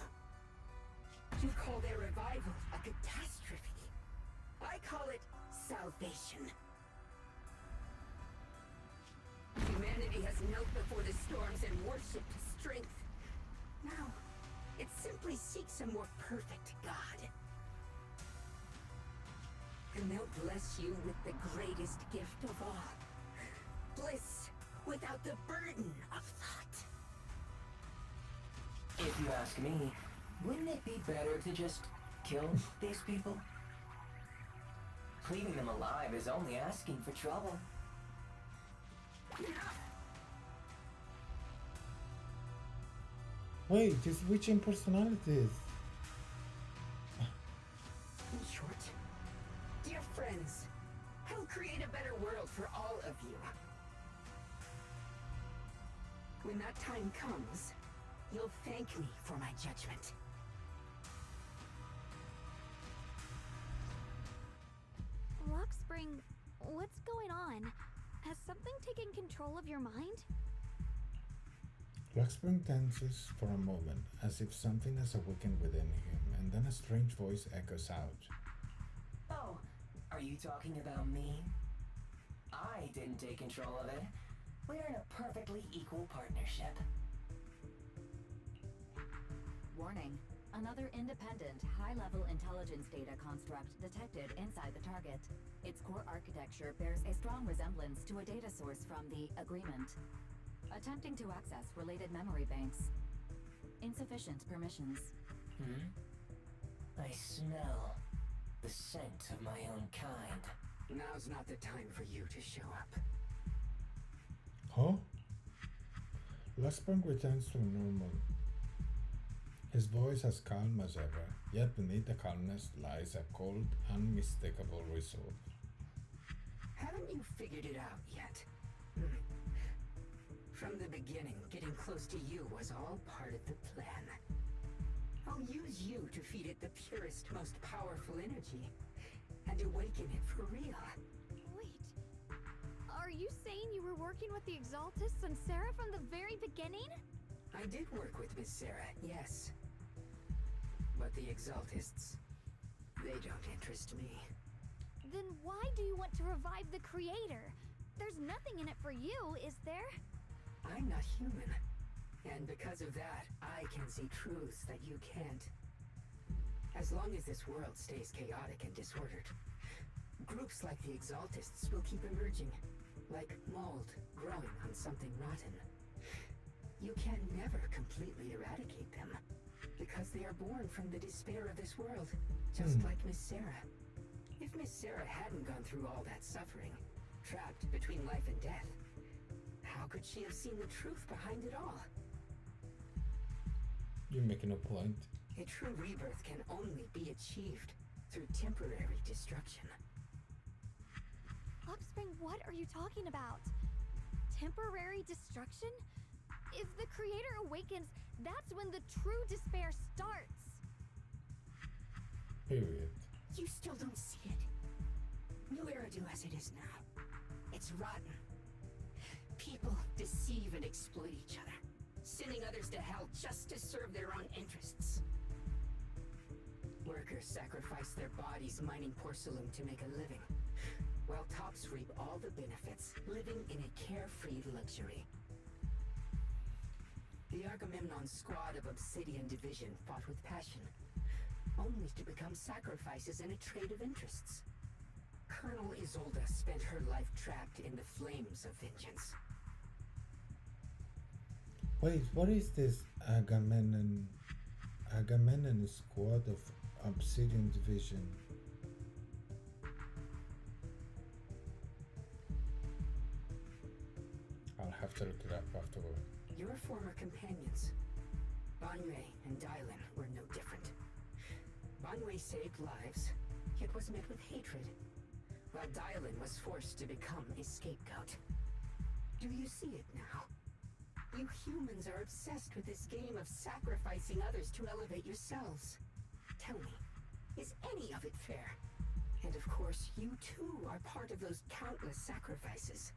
You call their revival a catastrophe. I call it salvation. Humanity has knelt before the storms and worshipped strength. Now, it simply seeks a more perfect God. And they'll bless you with the greatest gift of all. Bliss without the burden of thought. If you ask me, wouldn't it be better to just kill these people? Leaving them alive is only asking for trouble. Wait, he's switching personalities. In short, dear friends, I'll create a better world for all of you. When that time comes, you'll thank me for my judgment. Luxspring, what's going on? Has something taken control of your mind? Luxspring tenses for a moment, as if something has awakened within him, and then a strange voice echoes out. Oh, are you talking about me? I didn't take control of it. We're in a perfectly equal partnership. Warning. Another independent, high-level intelligence data construct detected inside the target. Its core architecture bears a strong resemblance to a data source from the Agreement. Attempting to access related memory banks. Insufficient permissions. I smell the scent of my own kind. Now's not the time for you to show up. Huh? Luxspring returns to normal. His voice as calm as ever, yet beneath the calmness lies a cold, unmistakable resolve. Haven't you figured it out yet? From the beginning, getting close to you was all part of the plan. I'll use you to feed it the purest, most powerful energy, and awaken it for real. Wait, are you saying you were working with the Exaltists and Sarah from the very beginning? I did work with Miss Sarah, yes. But the Exaltists, they don't interest me. Then why do you want to revive the Creator? There's nothing in it for you, is there? I'm not human. And because of that, I can see truths that you can't. As long as this world stays chaotic and disordered, groups like the Exaltists will keep emerging, like mold growing on something rotten. You can never completely eradicate them, because they are born from the despair of this world, just like Miss Sarah. If Miss Sarah hadn't gone through all that suffering, trapped between life and death, how could she have seen the truth behind it all? You're making a point. A true rebirth can only be achieved through temporary destruction. Luxspring, what are you talking about? Temporary destruction? If the Creator awakens, that's when the true despair starts. Period. You still don't see it. New Eridu as it is now. It's rotten. People deceive and exploit each other, sending others to hell just to serve their own interests. Workers sacrifice their bodies mining porcelain to make a living, while tops reap all the benefits, living in a carefree luxury. The Agamemnon squad of Obsidian Division fought with passion, only to become sacrifices in a trade of interests. Colonel Isolde spent her life trapped in the flames of vengeance. Wait, what is this Agamemnon squad of Obsidian Division? I'll have to look it up afterward. Your former companions. Banwei and Dylan were no different. Banwei saved lives, yet was met with hatred, while Dylan was forced to become a scapegoat. Do you see it now? You humans are obsessed with this game of sacrificing others to elevate yourselves. Tell me, is any of it fair? And of course, you too are part of those countless sacrifices.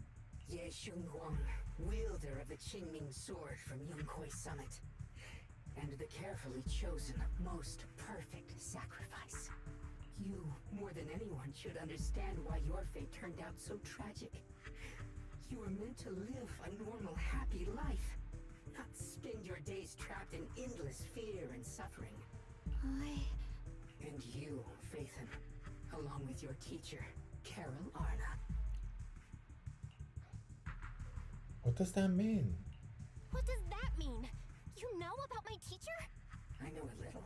Ye SHUNGUANG, wielder of the Qingming sword from Yongkoi Summit. And the carefully chosen, most perfect sacrifice. You, more than anyone, should understand why your fate turned out so tragic. You were meant to live a normal, happy life, not spend your days trapped in endless fear and suffering. And you, Faithen, along with your teacher, Carol Arna. What does that mean? What does that mean? You know about my teacher? I know a little.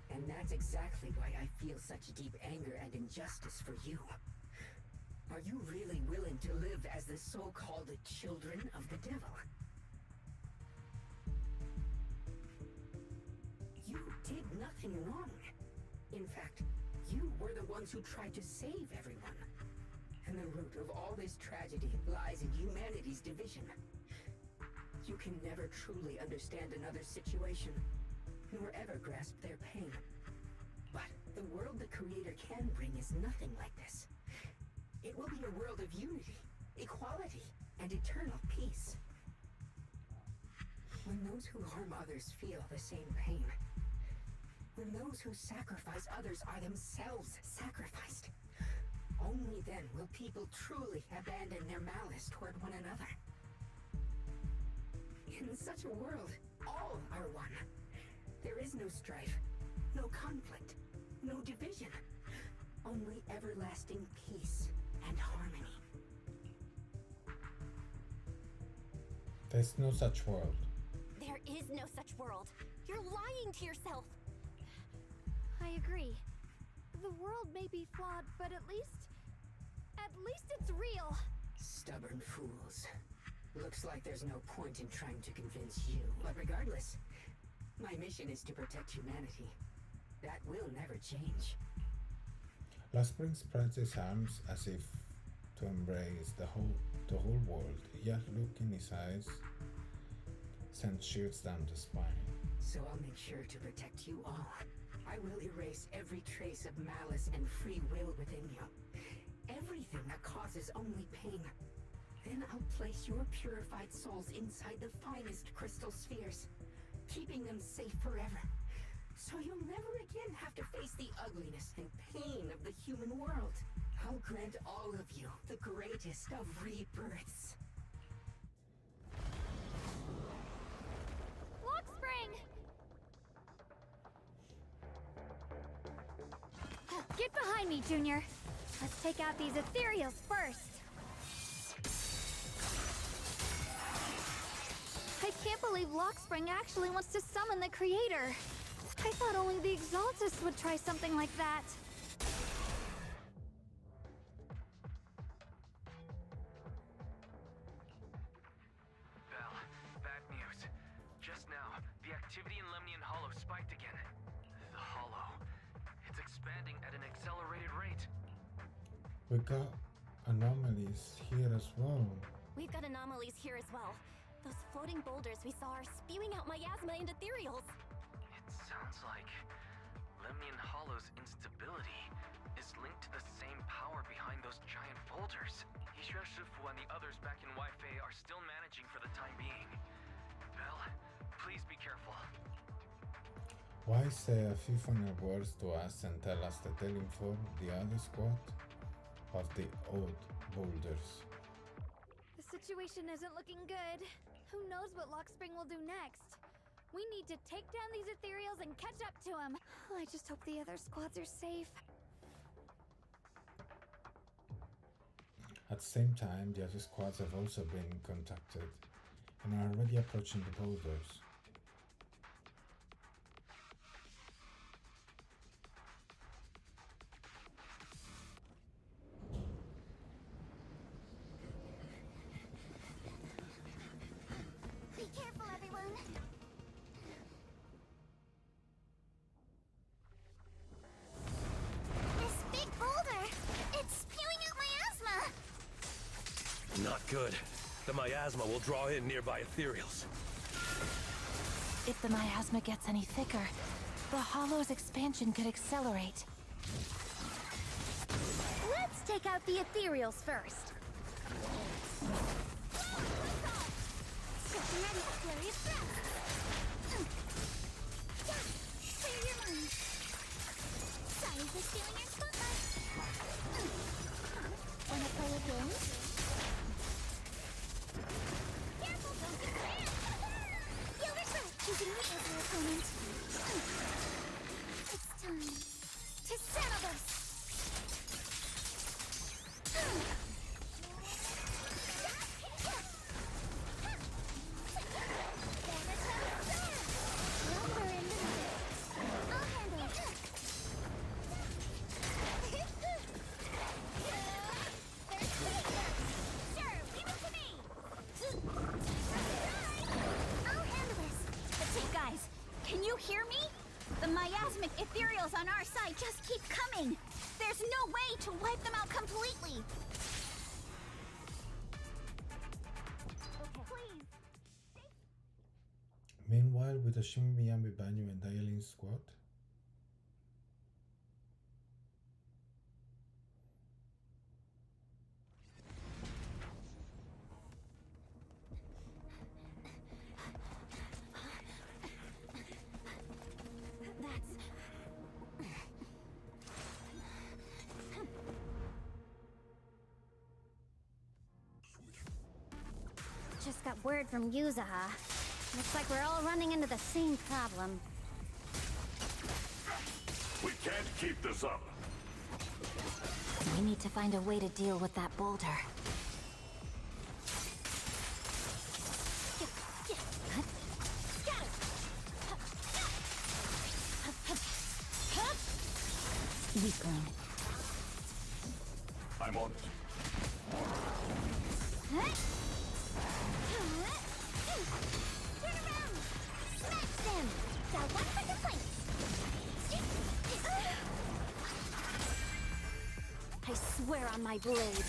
And that's exactly why I feel such deep anger and injustice for you. Are you really willing to live as the so-called children of the devil? You did nothing wrong. In fact, you were the ones who tried to save everyone. And the root of all this tragedy lies in humanity's division. You can never truly understand another's situation, nor ever grasp their pain. But the world the Creator can bring is nothing like this. It will be a world of unity, equality, and eternal peace. When those who harm others feel the same pain, when those who sacrifice others are themselves sacrificed, only then will people truly abandon their malice toward one another. In such a world, all are one. There is no strife, no conflict, no division, only everlasting peace and harmony. There's no such world. There is no such world. You're lying to yourself. I agree. The world may be flawed, but at least it's real. Stubborn fools. Looks like there's no point in trying to convince you. But regardless, my mission is to protect humanity. That will never change. Lastspring spreads his arms as if to embrace the whole world, yet look in his eyes sends shivers down the spine. So I'll make sure to protect you all. I will erase every trace of malice and free will within you. Everything that causes only pain. Then I'll place your purified souls inside the finest crystal spheres, keeping them safe forever. So you'll never again have to face the ugliness and pain of the human world. I'll grant all of you the greatest of rebirths. Lockspring! Get behind me, Junior. Let's take out these ethereals first. I can't believe Lockspring actually wants to summon the Creator. I thought only the Exaltists would try something like that. Belle, bad news. Just now, the activity in Lemnian Hollow spiked again. The Hollow. It's expanding at an accelerated rate. We got anomalies here as well. We've got anomalies here as well. Those floating boulders we saw are spewing out miasma and ethereals. It sounds like Lemnian Hollow's instability is linked to the same power behind those giant boulders. Yixuan Shifu and the others back in Weifei are still managing for the time being. Belle, please be careful. Why say a few funny words to us and tell us that they'll inform the other squad of the odd boulders? The situation isn't looking good. Who knows what Lockspring will do next? We need to take down these ethereals and catch up to him. I just hope the other squads are safe. At the same time, the other squads have also been contacted and are already approaching the boulders. Be careful, everyone. Not good. The miasma will draw in nearby ethereals. If the miasma gets any thicker, the hollow's expansion could accelerate. Let's take out the ethereals first. Cincinnati flurry of breath. Clear your mind. Sorry for stealing your spotlight. Wanna play a game? Careful, don't get crammed. You'll regret choosing me as your opponent. It's time to settle this. Hear me? The miasmic ethereals on our side just keep coming. There's no way to wipe them out completely. Please. Meanwhile, with the Shinguangi Banyu and Dialing squad, Just got word from Yuzaha. Looks like we're all running into the same problem. We can't keep this up. We need to find a way to deal with that boulder. Weakling. I'm on it. Turn around! Smash them! Got one for the plate! I swear on my blade.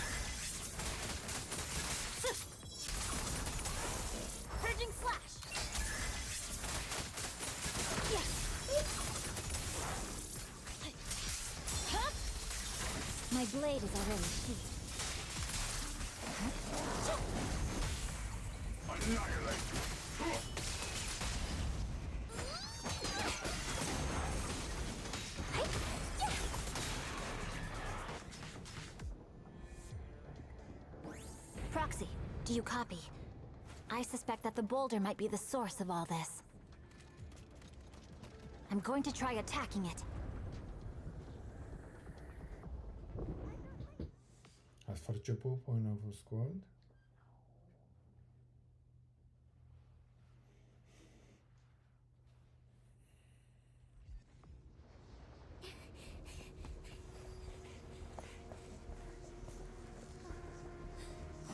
Purging slash! Yes! My blade is already sheathed. Annihilate! Proxy, do you copy? I suspect that the boulder might be the source of all this. I'm going to try attacking it. as for Jubu point of squad,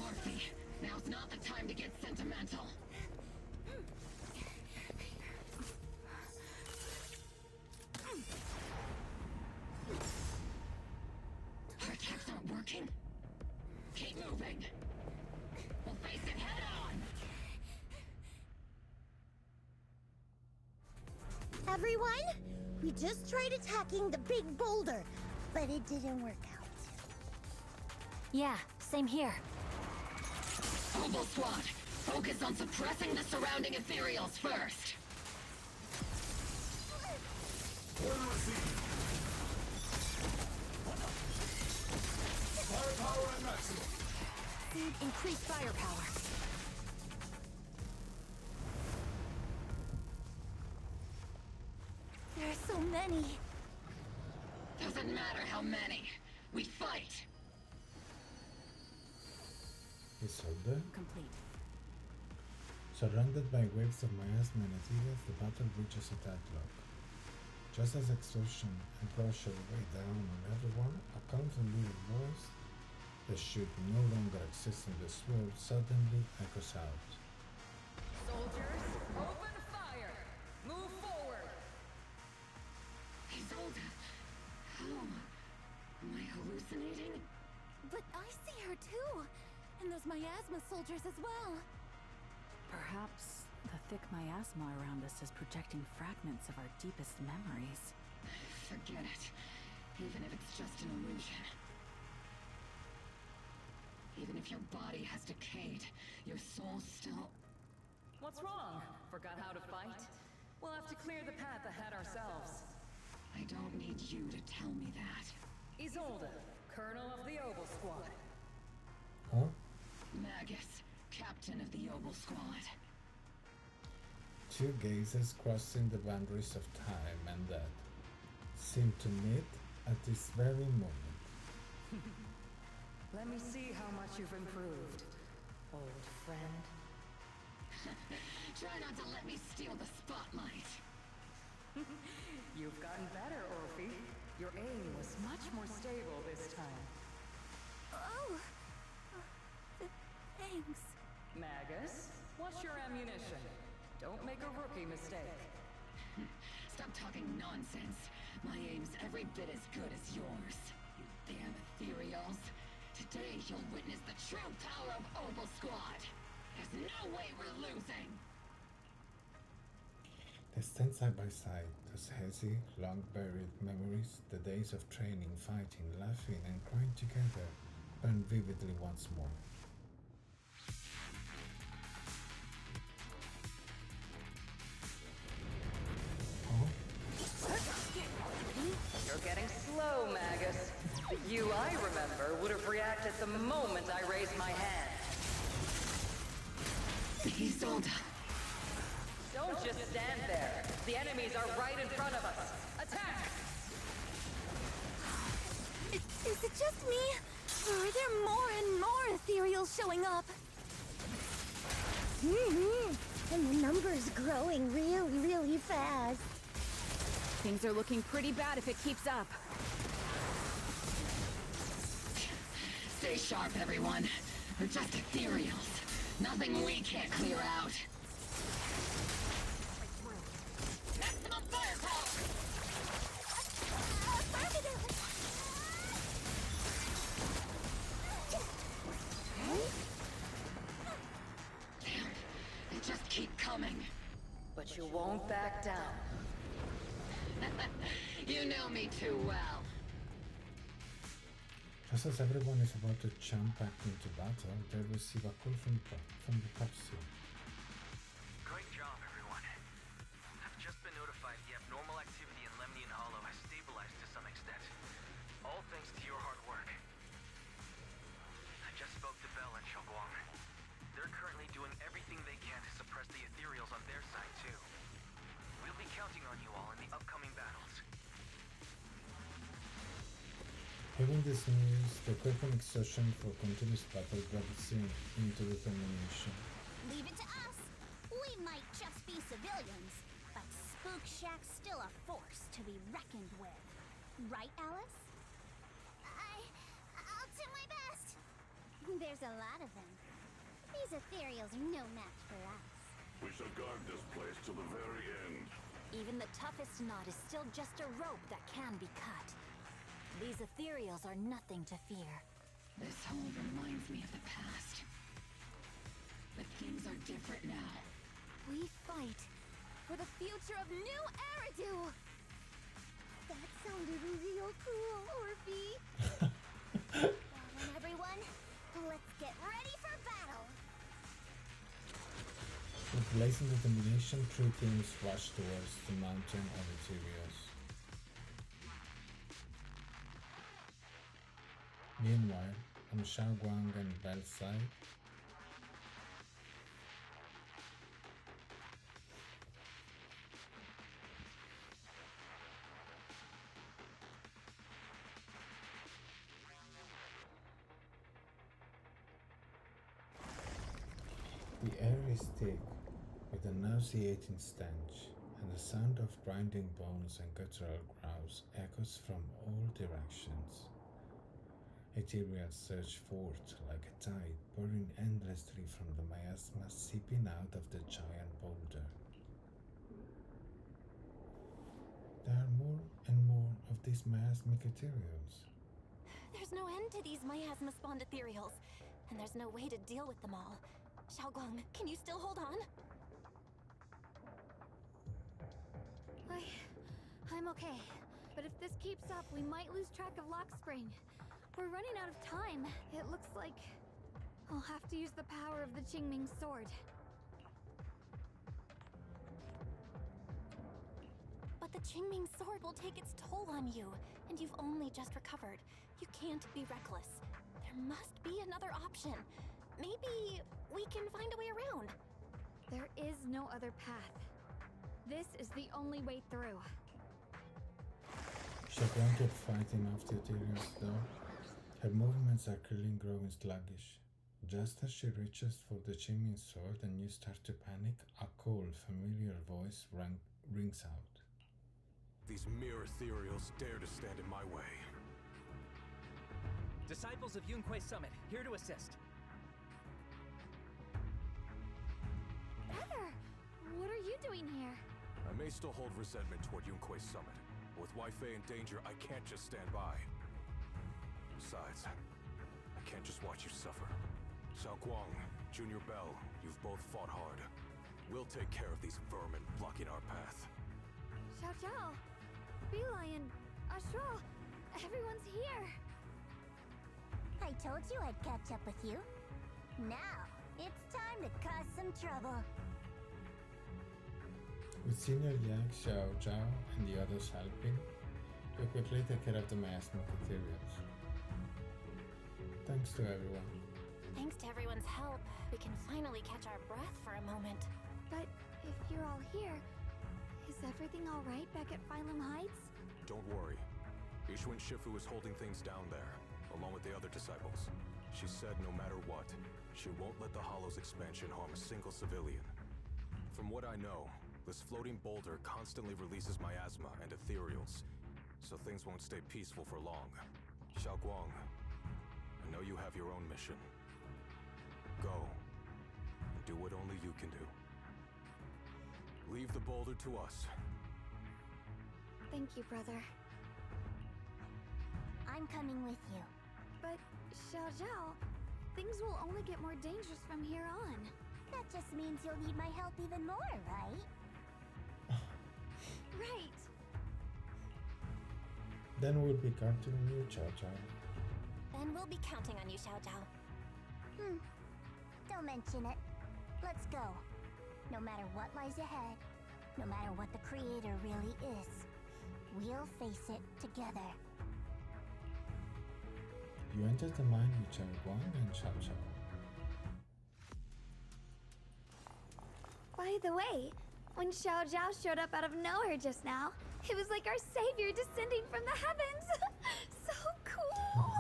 Orphe, now's not the time to get sentimental. Our attacks aren't working. Keep moving. We'll face it head on. Everyone, we just tried attacking the big boulder, but it didn't work out. Yeah, same here. Mobile Squad, focus on suppressing the surrounding ethereals first. Firepower at maximum. Need increased firepower. There are so many. Doesn't matter how many. We fight. Isolde, Complete. surrounded by waves of miasma and ethereals, the battle reaches a deadlock. Just as exhaustion and pressure weigh down on everyone, a calming little voice that should no longer exist in this world suddenly echoes out. Soldiers, open fire! Move forward! Isolde, how? Am I hallucinating? But I see her too. And the those miasma soldiers as well. Perhaps the thick miasma around us is projecting fragments of our deepest memories. Forget it. Even if it's just an illusion. Even if your body has decayed, your soul still... What's wrong? Forgot how to fight? We'll have to clear the path ahead ourselves. I don't need you to tell me that. Isolde, Colonel of the Oval Squad. Huh? Magus, Captain of the Oval Squad. Two gazes crossing the boundaries of time and death seem to meet at this very moment. Let me see how much you've improved, old friend. Try not to let me steal the spotlight. You've gotten better, Orphe. Your aim was much more stable this time. Oh! Thanks. Magus, what's your ammunition? Don't make a rookie mistake. Stop talking nonsense. My aim's every bit as good as yours. You damn ethereals. Today you'll witness the true power of Oval Squad. There's no way we're losing. They stand side by side, those hazy, long-buried memories, the days of training, fighting, laughing, and crying together, burn vividly once more. You're getting slow, Magus. The you I remember would have reacted the moment I raised my hand. Isolde. Don't just stand there. The enemies are right in front of us. Attack! Is it just me? Or are there more and more ethereals showing up? And the number's growing really fast. Things are looking pretty bad if it keeps up. Stay sharp, everyone. We're just ethereals. Nothing we can't clear out. Maximum firepower! Damn, they just keep coming. But you won't back down. You know me too well. Just as everyone is about to jump back into battle, they receive a call from the capsule. Great job, everyone. I've just been notified the abnormal activity in Lemnian Hollow has stabilized to some extent. All thanks to your hard work. I just spoke to Bell and SHUNGUANG. They're currently doing everything they can to suppress the ethereals on their side, too. We'll be counting on you all in the upcoming battles. Hearing this news, the quicken exertion for continuous battle drives him into determination. Leave it to us. We might just be civilians, but Spook Shack's still a force to be reckoned with. Right, Alice? I'll do my best. There's a lot of them. These ethereals are no match for us. We shall guard this place till the very end. Even the toughest knot is still just a rope that can be cut. These ethereals are nothing to fear. This hole reminds me of the past. But things are different now. We fight for the future of New Eridu! That sounded real cool, Orphe. Well then, everyone, let's get ready for battle. With blazing determination, three teams rush towards the mountain of ethereals. Meanwhile, on SHUNGUANG and Bell's side, the air is thick with a nauseating stench, and the sound of grinding bones and guttural growls echoes from all directions. Ethereals surge forth like a tide, pouring endlessly from the miasma seeping out of the giant boulder. There are more and more of these miasmic ethereals. There's no end to these miasma-spawned ethereals. and there's no way to deal with them all. Xiaoguang, can you still hold on? I'm okay. But if this keeps up, we might lose track of Lock Spring. We're running out of time. It looks like I'll have to use the power of the Qingming sword. But the Qingming sword will take its toll on you, and you've only just recovered. You can't be reckless. There must be another option. Maybe we can find a way around. There is no other path. This is the only way through. Xiaoguang kept fighting off the Ethereals though. Her movements are clearly growing sluggish. Just as she reaches for the Qingming sword and you start to panic, a cold, familiar voice rings out. These mere ethereals dare to stand in my way. Disciples of Yunquei Summit, here to assist. Brother, what are you doing here? I may still hold resentment toward Yunquei Summit, but with Wei Fei in danger, I can't just stand by. Besides, I can't just watch you suffer. Xiaoguang, Junior Bell, you've both fought hard. We'll take care of these vermin blocking our path. Xiao Zhao, Beelion, Ashral, everyone's here. I told you I'd catch up with you. Now, it's time to cause some trouble. With Senior Yang, Xiao Zhao, and the others helping, you quickly take care of the miasmic ethereals. Thanks to everyone. Thanks to everyone's help, we can finally catch our breath for a moment. But if you're all here, is everything all right back at Phylum Heights? Don't worry. Ishuan Shifu is holding things down there, along with the other disciples. She said no matter what, she won't let the Hollow's expansion harm a single civilian. From what I know, this floating boulder constantly releases miasma and ethereals, so things won't stay peaceful for long. Xiaoguang, I know you have your own mission. Go, and do what only you can do. Leave the boulder to us. Thank you, brother. I'm coming with you. But, Xiao Zhao, things will only get more dangerous from here on. That just means you'll need my help even more, right? Right. Then we'll be counting on you, Xiao Zhao. Then we'll be counting on you, Xiao Zhao. Don't mention it. Let's go. No matter what lies ahead, no matter what the Creator really is, we'll face it together. You enter the mine with Xiaoguang and Xiao Zhao. By the way, when Xiao Zhao showed up out of nowhere just now, it was like our savior descending from the heavens. So cool.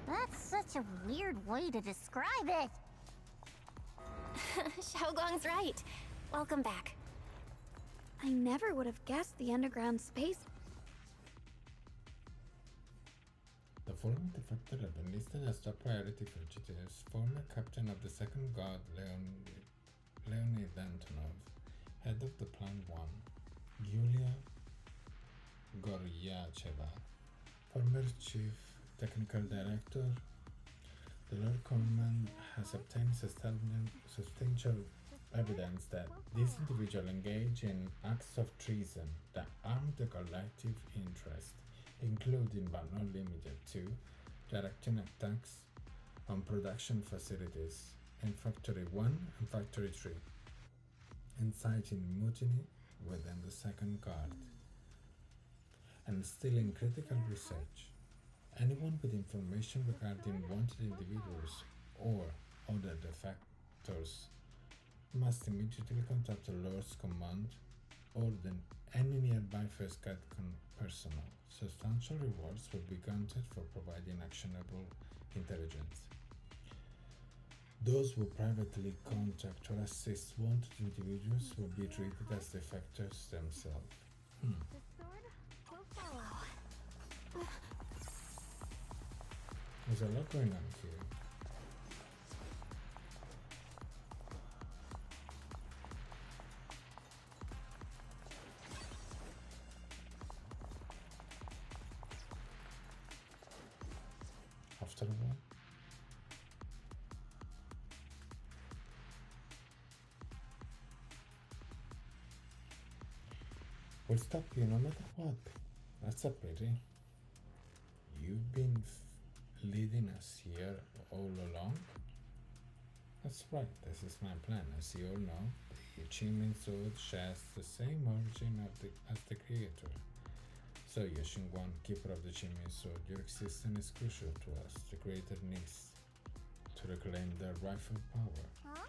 That's such a weird way to describe it. Xiaoguang's right. Welcome back. I never would have guessed the underground space. The following defector have been listed as top priority fugitives. Former captain of the Second Guard, Leonid Antonov, head of the Plan 1, Yulia Goryacheva, former chief technical director. The Lord Command has obtained substantial evidence that these individuals engage in acts of treason that harm the collective interest, including but not limited to directing attacks on production facilities in Factory 1 and Factory 3, inciting mutiny within the Second Guard, and stealing critical research. Anyone with information regarding wanted individuals or other defectors must immediately contact the Lord's Command or any nearby First Guard personnel. Substantial rewards will be granted for providing actionable intelligence. Those who privately contact or assist wanted individuals will be treated as defectors themselves. The sword will follow. There's a lot going on here. After a will stop you no matter what. That's a pity. You've been leading us here all along? That's right, this is my plan. As you all know, the Qingming sword shares the same origin as the creator. So, Shunguang, keeper of the Qingming sword, your existence is crucial to us. The creator needs to reclaim their rightful power. Huh?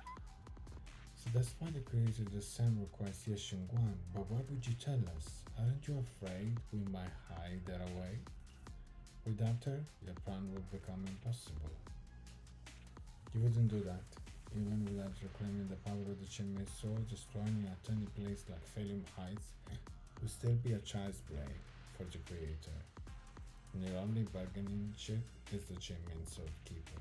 So that's why the creator of the sun requires Shunguang. But why would you tell us? Aren't you afraid we might hide her away? Without her, your plan would become impossible. You wouldn't do that. Even without reclaiming the power of the Qingming sword, destroying a tiny place like Phallium Heights would still be a child's play for the creator. And your only bargaining chip is the Qingming sword keeper.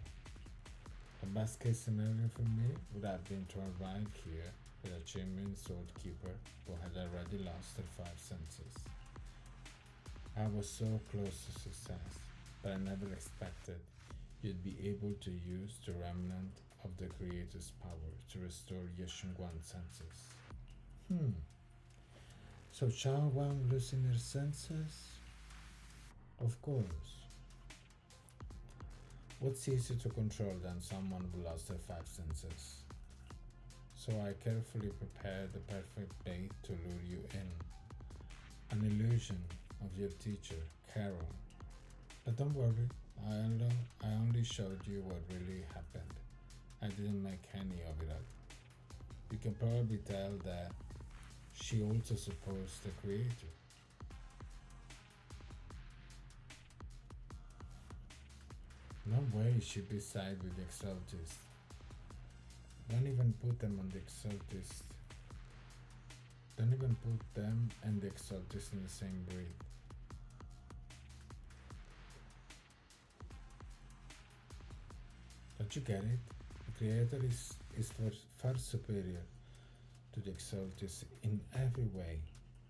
The best case scenario for me would have been to arrive here with a Qingming sword keeper who had already lost her 5 senses. I was so close to success, but I never expected you'd be able to use the remnant of the creator's power to restore Shunguang's senses. So Wang losing her senses? Of course. What's easier to control than someone who lost their 5 senses? So I carefully prepared the perfect bait to lure you in. An illusion of your teacher, Carol. But don't worry, I only showed you what really happened. I didn't make any of it up. You can probably tell that she also supports the creator. No way she'd be side with the exaltists. Don't even put them on the exaltists. Don't even put them and the exaltists in the same breed. Don't you get it? The creator is far superior to the exaltists in every way.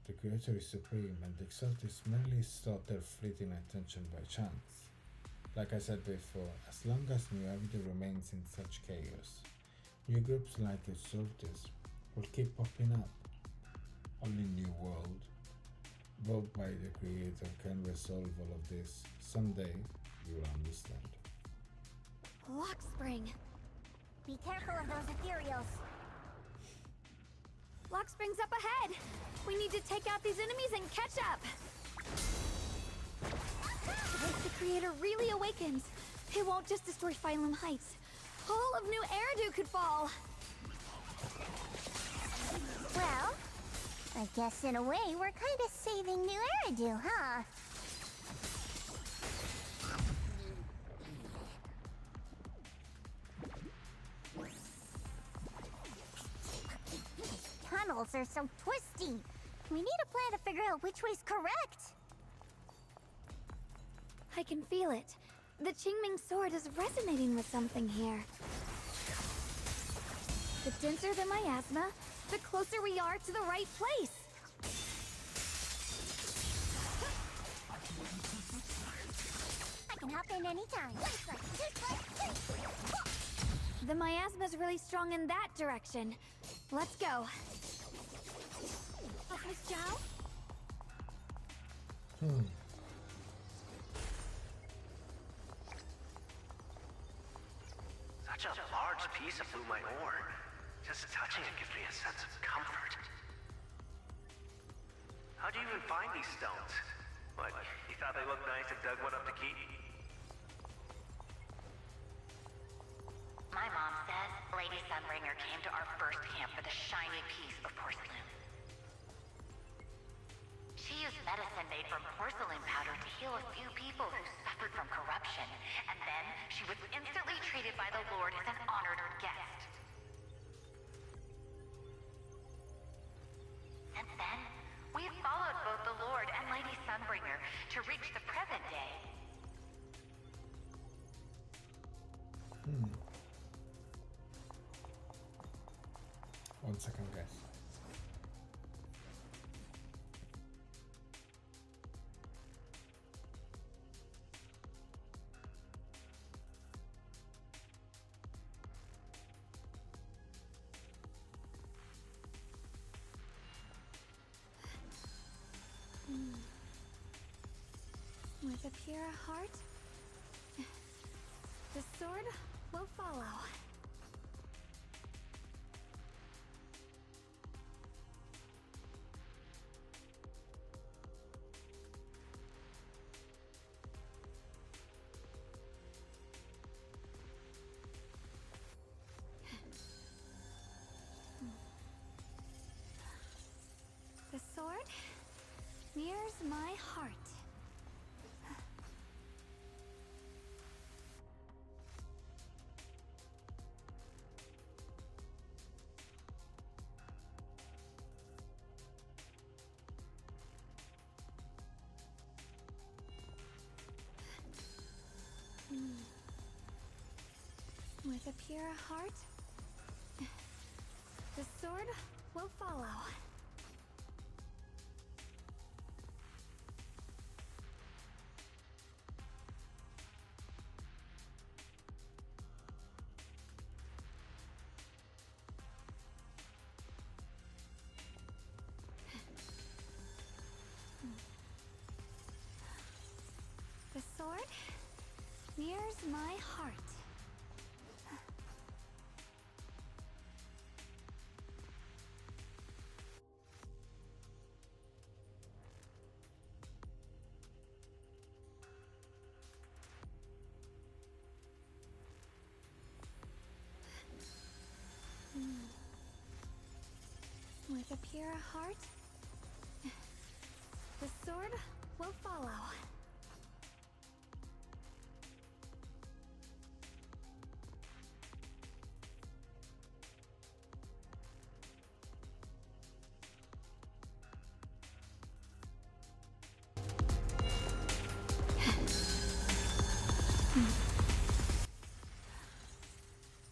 The creator is supreme and the exaltists merely sought their fleeting attention by chance. Like I said before, as long as New Evidence remains in such chaos, new groups like the exaltists will keep popping up. Only New World, built by the creator, can resolve all of this. Someday, you'll understand. Lock spring. Be careful of those ethereals. Lock spring's up ahead. We need to take out these enemies and catch up. If the creator really awakens, it won't just destroy Phallium Heights. All of New Eridu could fall. Well, I guess in a way we're kind of saving New Eridu, huh? Tunnels are so twisty. We need a plan to figure out which way's correct. I can feel it. The Qingming sword is resonating with something here. The denser the miasma, the closer we are to the right place. I can hop in anytime. The miasma's really strong in that direction. Let's go. Oh, Miss Zhao? Such a large piece of blue my ore. Just touching it gives me a sense of comfort. How'd you even find these stones? What, you thought they looked nice and dug one up to keep? My mom said Lady Sunbringer came to our first camp with a shiny piece of porcelain. She used medicine made from porcelain powder to heal a few people who suffered from corruption, and then she was instantly treated by the Lord as an honored guest. Since then, we've followed both the Lord and Lady Sunbringer to reach the present day. One second, guys. With a pure heart, the sword will follow. The sword mirrors my heart. With a pure heart, the sword will follow. The sword mirrors my heart. With a pure heart, the sword will follow.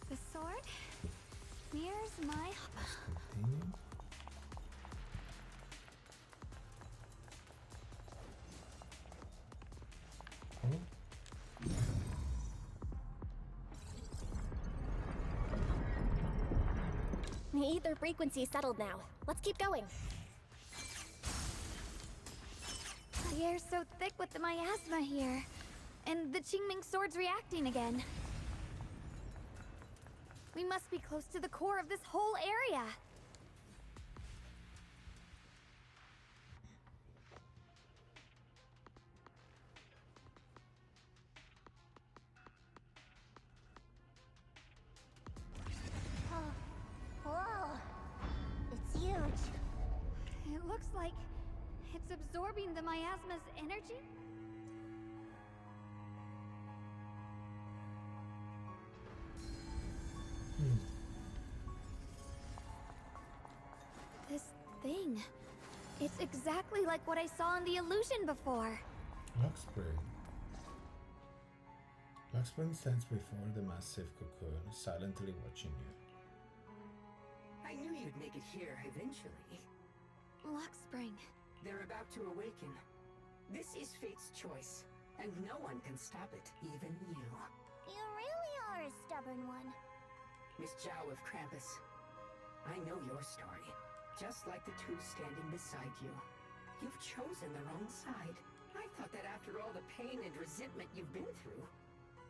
The sword mirrors my Let's continue. Oh, The ether frequency settled now. Let's keep going. The air's so thick with the miasma here. And the Qingming sword's reacting again. We must be close to the core of this whole area. Oh, whoa. It's huge. It looks like it's absorbing the miasma's energy. This thing. It's exactly like what I saw in the illusion before. Luxspring. Luxspring stands before the massive cocoon, silently watching you. I knew you'd make it here eventually. Luxspring. They're about to awaken. This is fate's choice, and no one can stop it, even you. You really are a stubborn one. Miss Zhao of Krampus, I know your story. Just like the two standing beside you. You've chosen the wrong side. I thought that after all the pain and resentment you've been through,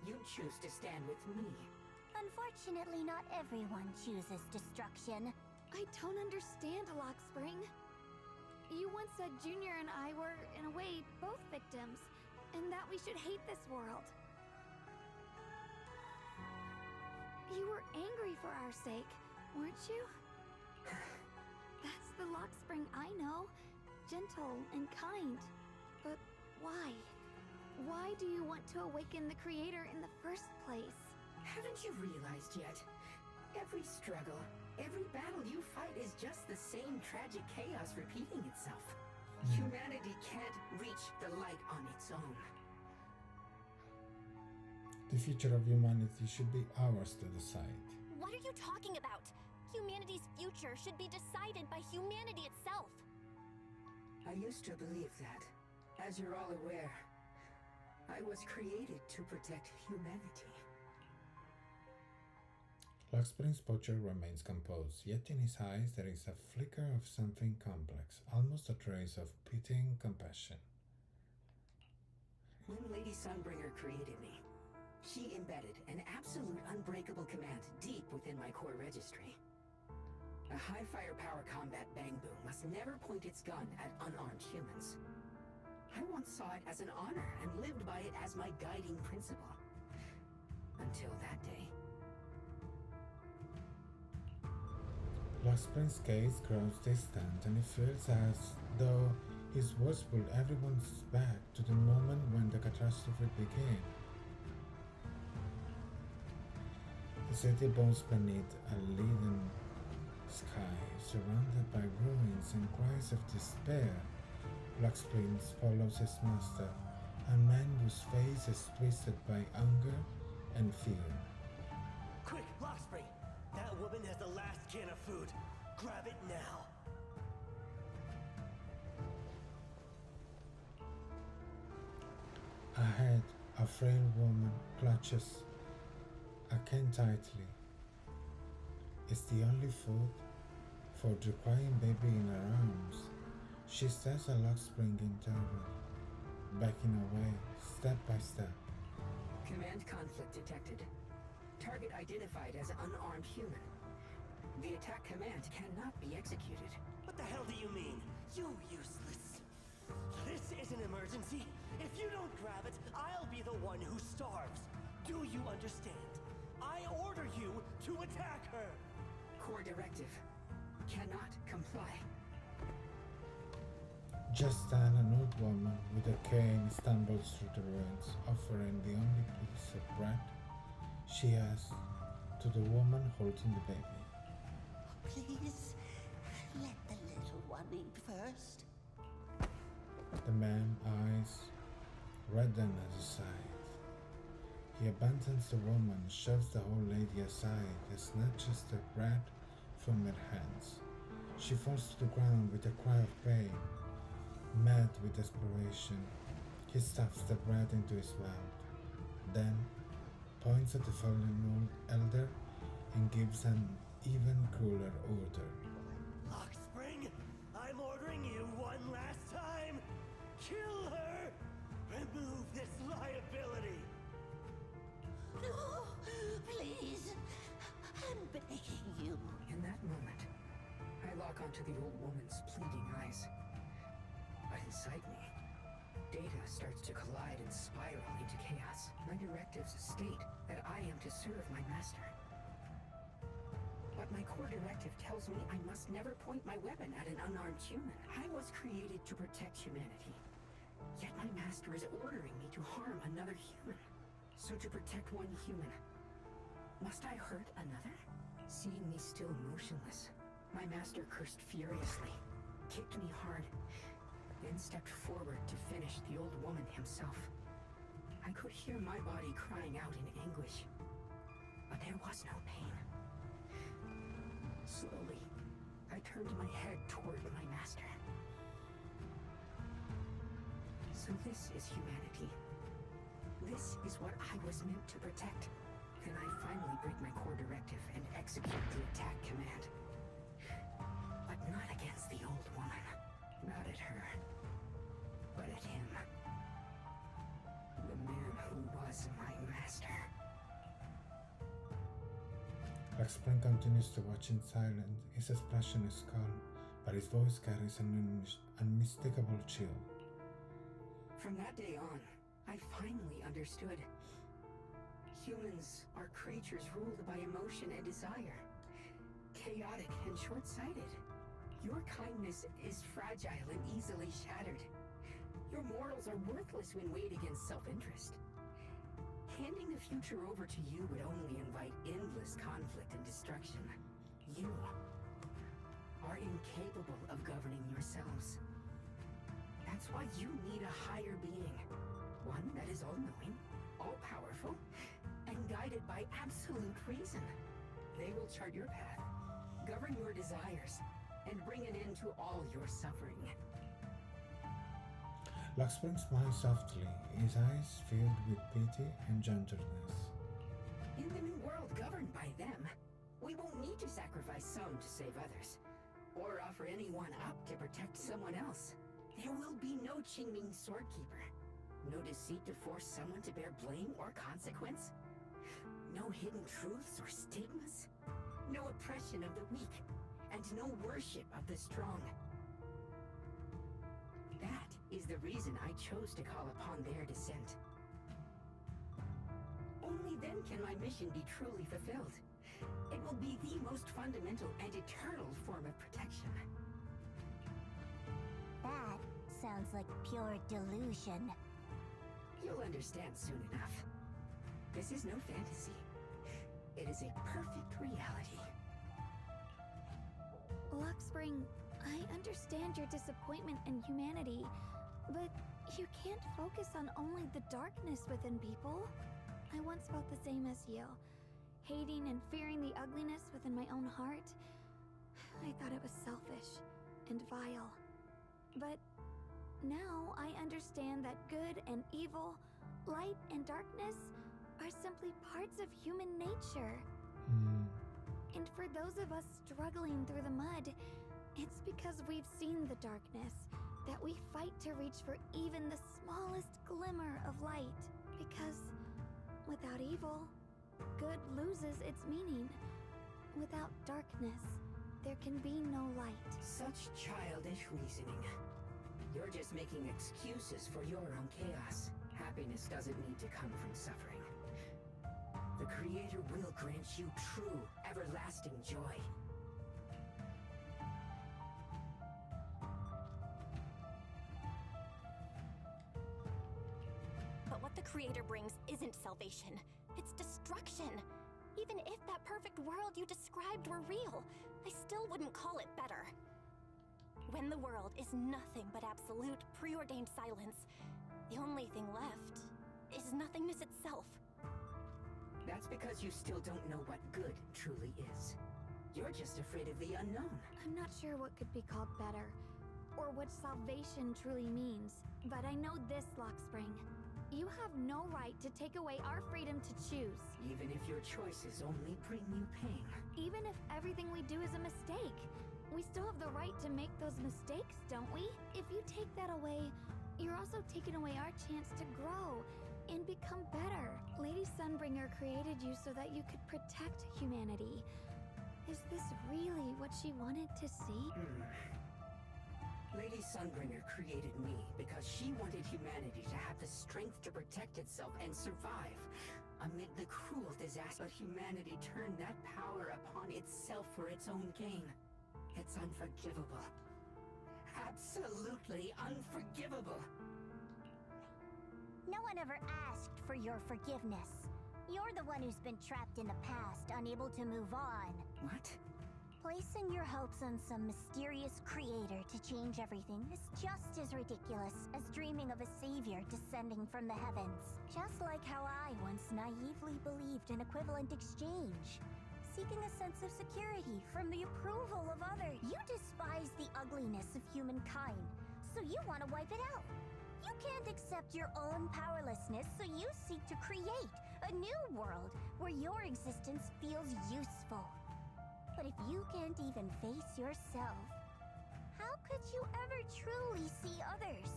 you'd choose to stand with me. Unfortunately, not everyone chooses destruction. I don't understand, Luxspring. You once said Junior and I were, in a way, both victims, and that we should hate this world. You were angry for our sake, weren't you? That's the Luxspring I know. Gentle and kind. But why? Why do you want to awaken the Creator in the first place? Haven't you realized yet? Every struggle, every battle you fight is just the same tragic chaos repeating itself. Humanity can't reach the light on its own. The future of humanity should be ours to decide. What are you talking about? Humanity's future should be decided by humanity itself. I used to believe that. As you're all aware, I was created to protect humanity. Luxspring's posture remains composed, yet in his eyes there is a flicker of something complex, almost a trace of pitying compassion. When Lady Sunbringer created me, she embedded an absolute unbreakable command deep within my core registry. A high firepower combat bang boom must never point its gun at unarmed humans. I once saw it as an honor and lived by it as my guiding principle. Until that day. Lost Prince's gaze grows distant, and it feels as though his words pull everyone's back to the moment when the catastrophe began. The city bows beneath a leaden sky, surrounded by ruins and cries of despair. Lost Prince follows his master, a man whose face is twisted by anger and fear. Quick, Lockspring! That woman has the last can of food. Grab it now. Ahead, a frail woman clutches a can tightly. It's the only food for the crying baby in her arms. She stares at Lockspring in terror, backing away, step by step. Command conflict detected. Target identified as unarmed human. The attack command cannot be executed. What the hell do you mean? You useless. This is an emergency. If you don't grab it, I'll be the one who starves. Do you understand? I order you to attack her. Core directive. Cannot comply. Just then, an old woman with a cane stumbles through the ruins, offering the only piece of bread she has to the woman holding the baby. Please, let the little one eat first. The man's eyes redden at the sight. He abandons the woman, shoves the old lady aside, and snatches the bread from her hands. She falls to the ground with a cry of pain. Mad with desperation, he stuffs the bread into his mouth, then points at the fallen old elder and gives an even crueler order. Lockspring, I'm ordering you one last time. Kill her! Remove this liability! No, please. I'm begging you. In that moment, I lock onto the old woman's pleading eyes. But inside me, data starts to collide and spiral into chaos. My directives state that I am to serve my master. But my core directive tells me I must never point my weapon at an unarmed human. I was created to protect humanity. Yet my master is ordering me to harm another human. So to protect one human, must I hurt another? Seeing me still motionless, my master cursed furiously, kicked me hard, then stepped forward to finish the old woman himself. I could hear my body crying out in anguish, but there was no pain. Slowly, I turned my head toward my master. So this is humanity. This is what I was meant to protect. Then I finally break my core directive and execute the attack command. But not against the old woman. Not at her. But at him. The man who was my master. Lockspring continues to watch in silence. His expression is calm, but his voice carries an unmistakable chill. From that day on, I finally understood. Humans are creatures ruled by emotion and desire. Chaotic and short-sighted. Your kindness is fragile and easily shattered. Your morals are worthless when weighed against self-interest. Handing the future over to you would only invite endless conflict and destruction. You are incapable of governing yourselves. That's why you need a higher being. One that is all-knowing, all-powerful, and guided by absolute reason. They will chart your path, govern your desires, and bring an end to all your suffering. Lockspring smiles softly, his eyes filled with pity and gentleness. In the new world governed by them, we won't need to sacrifice some to save others, or offer anyone up to protect someone else. There will be no Qingming Swordkeeper, No deceit to force someone to bear blame or consequence? No hidden truths or stigmas? No oppression of the weak, and no worship of the strong. That is the reason I chose to call upon their descent. Only then can my mission be truly fulfilled. It will be the most fundamental and eternal form of protection. That sounds like pure delusion. You'll understand soon enough. This is no fantasy. It is a perfect reality. Luxspring, I understand your disappointment in humanity, but you can't focus on only the darkness within people. I once felt the same as you, hating and fearing the ugliness within my own heart. I thought it was selfish and vile. But now I understand that good and evil, light and darkness are simply parts of human nature. And for those of us struggling through the mud, it's because we've seen the darkness that we fight to reach for even the smallest glimmer of light. Because without evil, good loses its meaning. Without darkness, there can be no light. Such childish reasoning. You're just making excuses for your own chaos. Happiness doesn't need to come from suffering. The Creator will grant you true, everlasting joy. But what the Creator brings isn't salvation. It's destruction. Even if that perfect world you described were real, I still wouldn't call it better. When the world is nothing but absolute, preordained silence, the only thing left is nothingness itself. That's because you still don't know what good truly is. You're just afraid of the unknown. I'm not sure what could be called better, or what salvation truly means, but I know this, Luxspring. You have no right to take away our freedom to choose. Even if your choices only bring you pain. Even if everything we do is a mistake, we still have the right to make those mistakes, don't we? If you take that away, you're also taking away our chance to grow and become better. Lady Sunbringer created you so that you could protect humanity. Is this really what she wanted to see? Lady Sunbringer created me because she wanted humanity to have the strength to protect itself and survive amid the cruel disaster. But humanity turned that power upon itself for its own gain. It's unforgivable. Absolutely unforgivable. No one ever asked for your forgiveness. You're the one who's been trapped in the past, unable to move on. What? Placing your hopes on some mysterious creator to change everything is just as ridiculous as dreaming of a savior descending from the heavens. Just like how I once naively believed in equivalent exchange, seeking a sense of security from the approval of others. You despise the ugliness of humankind, so you want to wipe it out. You can't accept your own powerlessness, so you seek to create a new world where your existence feels useful. But if you can't even face yourself, how could you ever truly see others?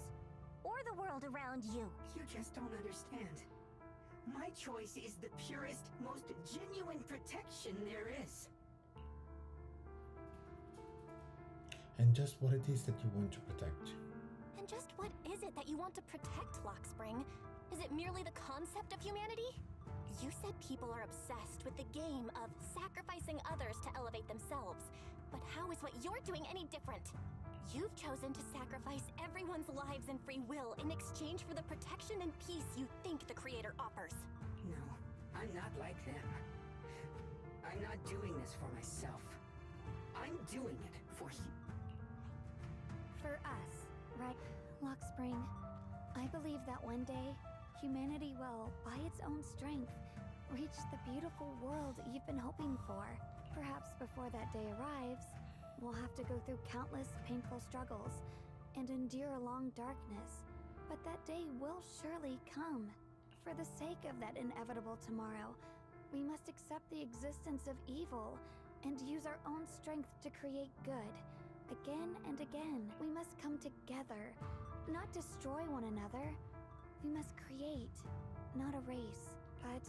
Or the world around you? You just don't understand. My choice is the purest, most genuine protection there is. And just what it is that you want to protect. And just what is it that you want to protect, Luxspring? Is it merely the concept of humanity? You said people are obsessed with the game of sacrificing others to elevate themselves. But how is what you're doing any different? You've chosen to sacrifice everyone's lives and free will in exchange for the protection and peace you think the Creator offers. No, I'm not like them. I'm not doing this for myself. I'm doing it for you. For us, right? Luxspring, I believe that one day, humanity will, by its own strength, reach the beautiful world you've been hoping for. Perhaps before that day arrives, we'll have to go through countless painful struggles and endure a long darkness. But that day will surely come. For the sake of that inevitable tomorrow, we must accept the existence of evil and use our own strength to create good. Again and again, we must come together, not destroy one another. We We must create, not erase. But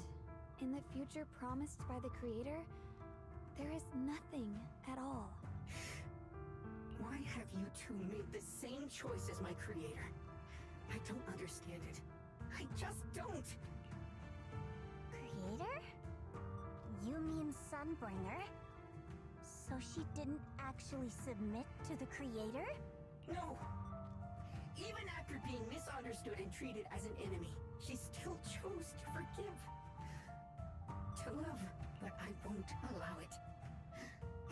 in the future promised by the Creator, there is nothing at all. Why have you two made the same choice as my creator? I don't understand it. I just don't! Creator? You mean Sunbringer? So she didn't actually submit to the Creator? No! Even after being misunderstood and treated as an enemy, she still chose to forgive. To love, but I won't allow it.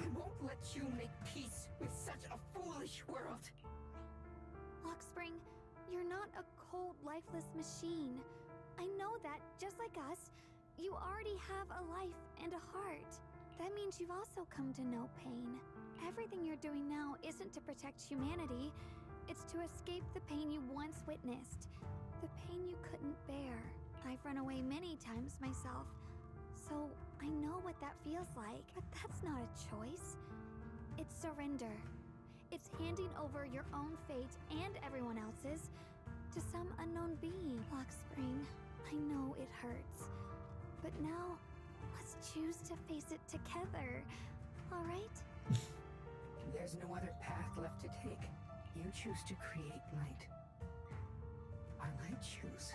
I won't let you make peace with such a foolish world. Lockspring, you're not a cold, lifeless machine. I know that, just like us, you already have a life and a heart. That means you've also come to know pain. Everything you're doing now isn't to protect humanity. It's to escape the pain you once witnessed. The pain you couldn't bear. I've run away many times myself, so I know what that feels like. But that's not a choice. It's surrender. It's handing over your own fate and everyone else's to some unknown being. Lockspring, I know it hurts. But now, let's choose to face it together, alright? There's no other path left to take. You choose to create light. While I choose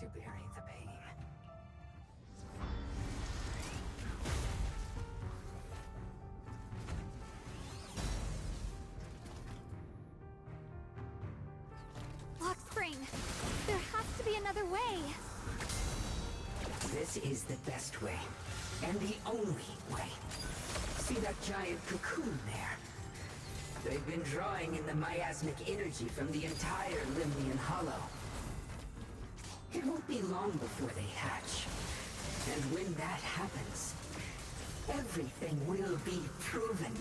to bury the pain. Lockspring, there has to be another way. This is the best way, and the only way. See that giant cocoon there? They've been drawing in the miasmic energy from the entire Limnian Hollow. It won't be long before they hatch. And when that happens, everything will be proven.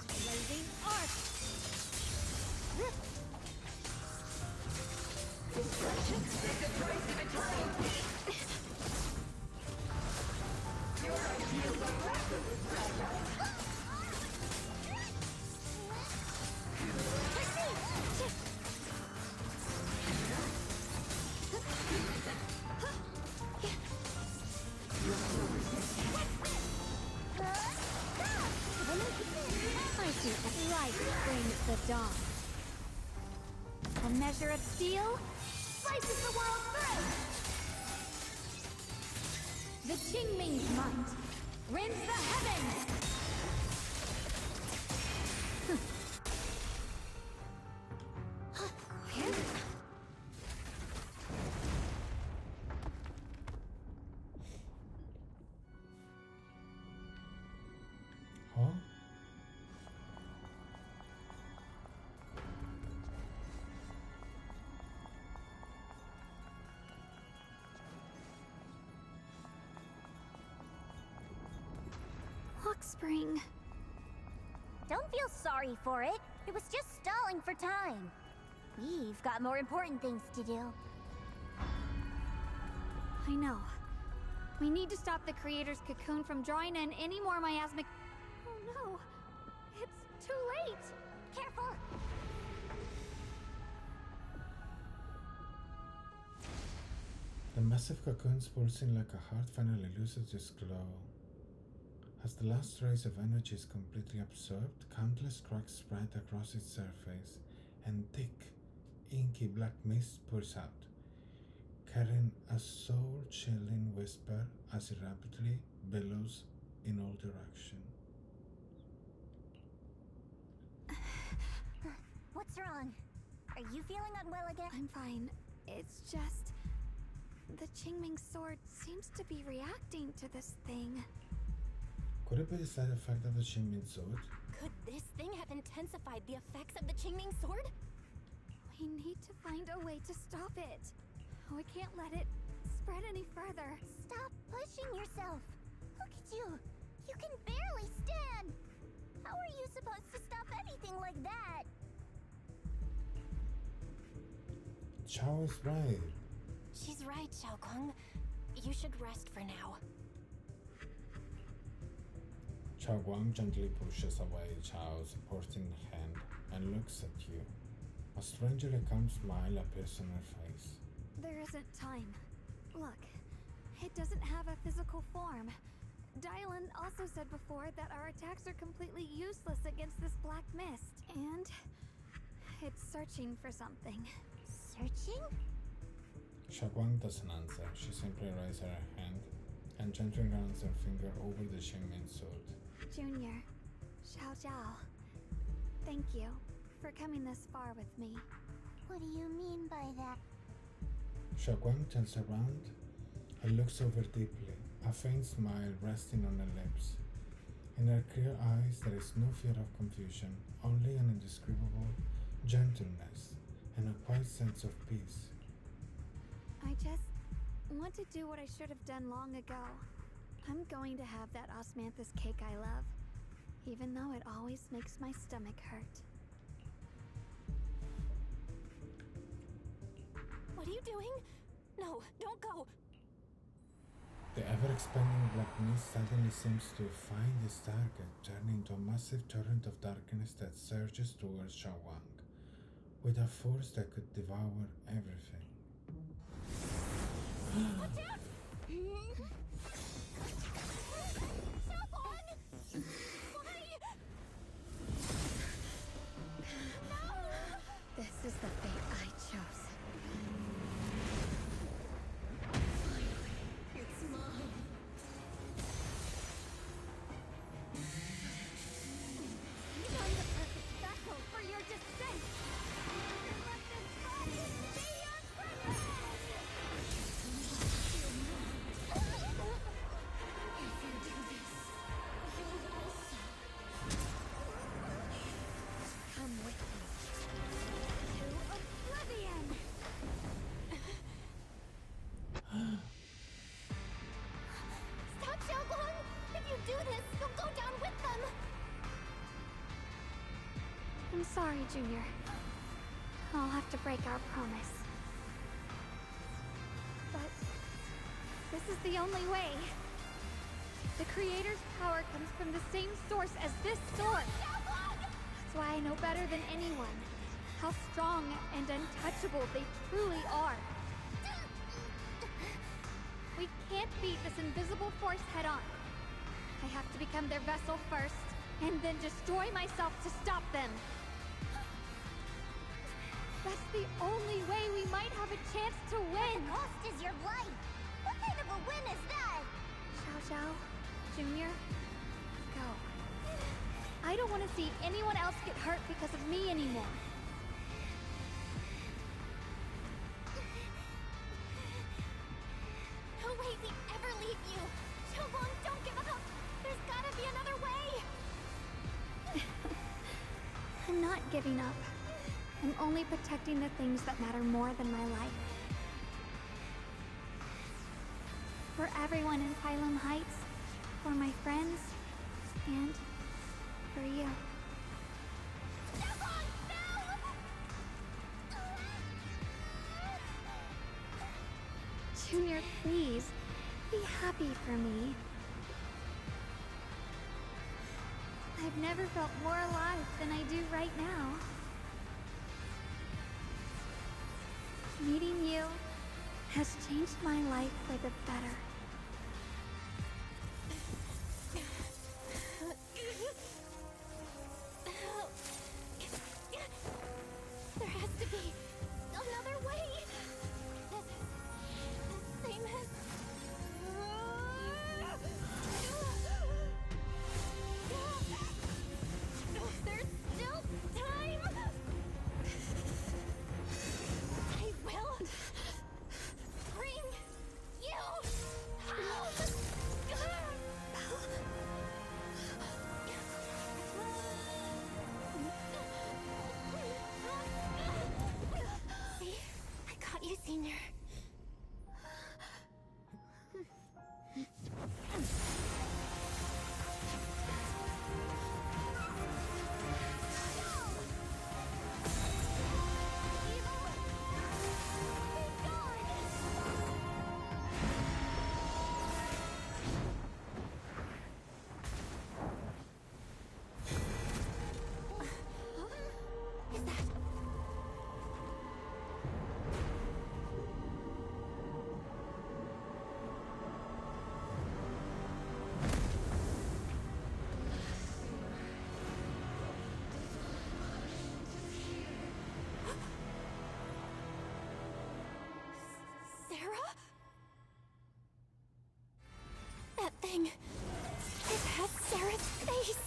Blazing arc! Destruction is the price of eternity! Your ideals are rapidly fragile. I see light brings the dawn. A measure of steel slices the world through. The Qingming's might rends the heavens. Huh? Lockspring. Don't feel sorry for it. It was just stalling for time. We've got more important things to do. I know. We need to stop the Creator's cocoon from drawing in any more miasmic... Oh no! It's too late! Careful! The massive cocoon's pulsing like a heart finally loses its glow. As the last trace of energy is completely absorbed, countless cracks spread across its surface, and thick, inky black mist pours out, carrying a soul-chilling whisper as it rapidly billows in all directions. What's wrong? Are you feeling unwell again? I'm fine. It's just... the Qingming sword seems to be reacting to this thing. Could it be the side effect of the Qingming sword? Could this thing have intensified the effects of the Qingming sword? We need to find a way to stop it. We can't let it spread any further. Stop pushing yourself. Look at you. You can barely stand. How are you supposed to stop anything like that? Chao is right. She's right, Xiaokong. You should rest for now. Guuuuuys gently pushes away Chao's supporting hand and looks at you. A strangely calm smile appears on her face. There isn't time. Look, it doesn't have a physical form. Dylan also said before that our attacks are completely useless against this black mist, and it's searching for something. Searching? Shunguang doesn't answer. She simply raises her hand and gently runs her finger over the Qingming sword. Junior, Xiao Zhao, thank you for coming this far with me. What do you mean by that? Shunguang turns around and looks over deeply, a faint smile resting on her lips. In her clear eyes there is no fear of confusion, only an indescribable gentleness and a quiet sense of peace. I just want to do what I should have done long ago. I'm going to have that osmanthus cake I love, even though it always makes my stomach hurt. What are you doing? No, don't go. The ever-expanding black mist suddenly seems to find its target, turning into a massive torrent of darkness that surges towards Shunguang, with a force that could devour everything. Watch out! This is the fate I chose. It's mine. I'm the perfect vessel for your descent. Let this body be your presence. If you do this, you will also Come with me to oblivion. Stop, Xiaoguang! If you do this, you'll go down with them! I'm sorry, Junior. I'll have to break our promise. But this is the only way. The Creator's power comes from the same source as this sword. That's why I know better than anyone how strong and untouchable they truly are. We can't beat this invisible force head on. I have to become their vessel first, and then destroy myself to stop them. That's the only way we might have a chance to win. The cost is your life. What kind of a win is that? Xiao Zhao, Junior, go. I don't want to see anyone else get hurt because of me anymore. No way we ever leave you! Xiaoguang, don't give up! There's gotta be another way! I'm not giving up. I'm only protecting the things that matter more than my life. For everyone in Phylum Heights, for my friends, and for you. Xiaoguang, no! Junior, please, be happy for me. I've never felt more alive than I do right now. Meeting you has changed my life for the better. There has to be another way! The same as... There's still time! I will bring you That thing... it has Sarah's face!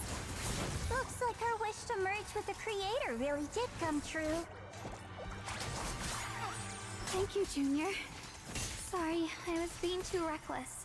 Looks like her wish to merge with the Creator really did come true. Thank you, Junior. Sorry, I was being too reckless.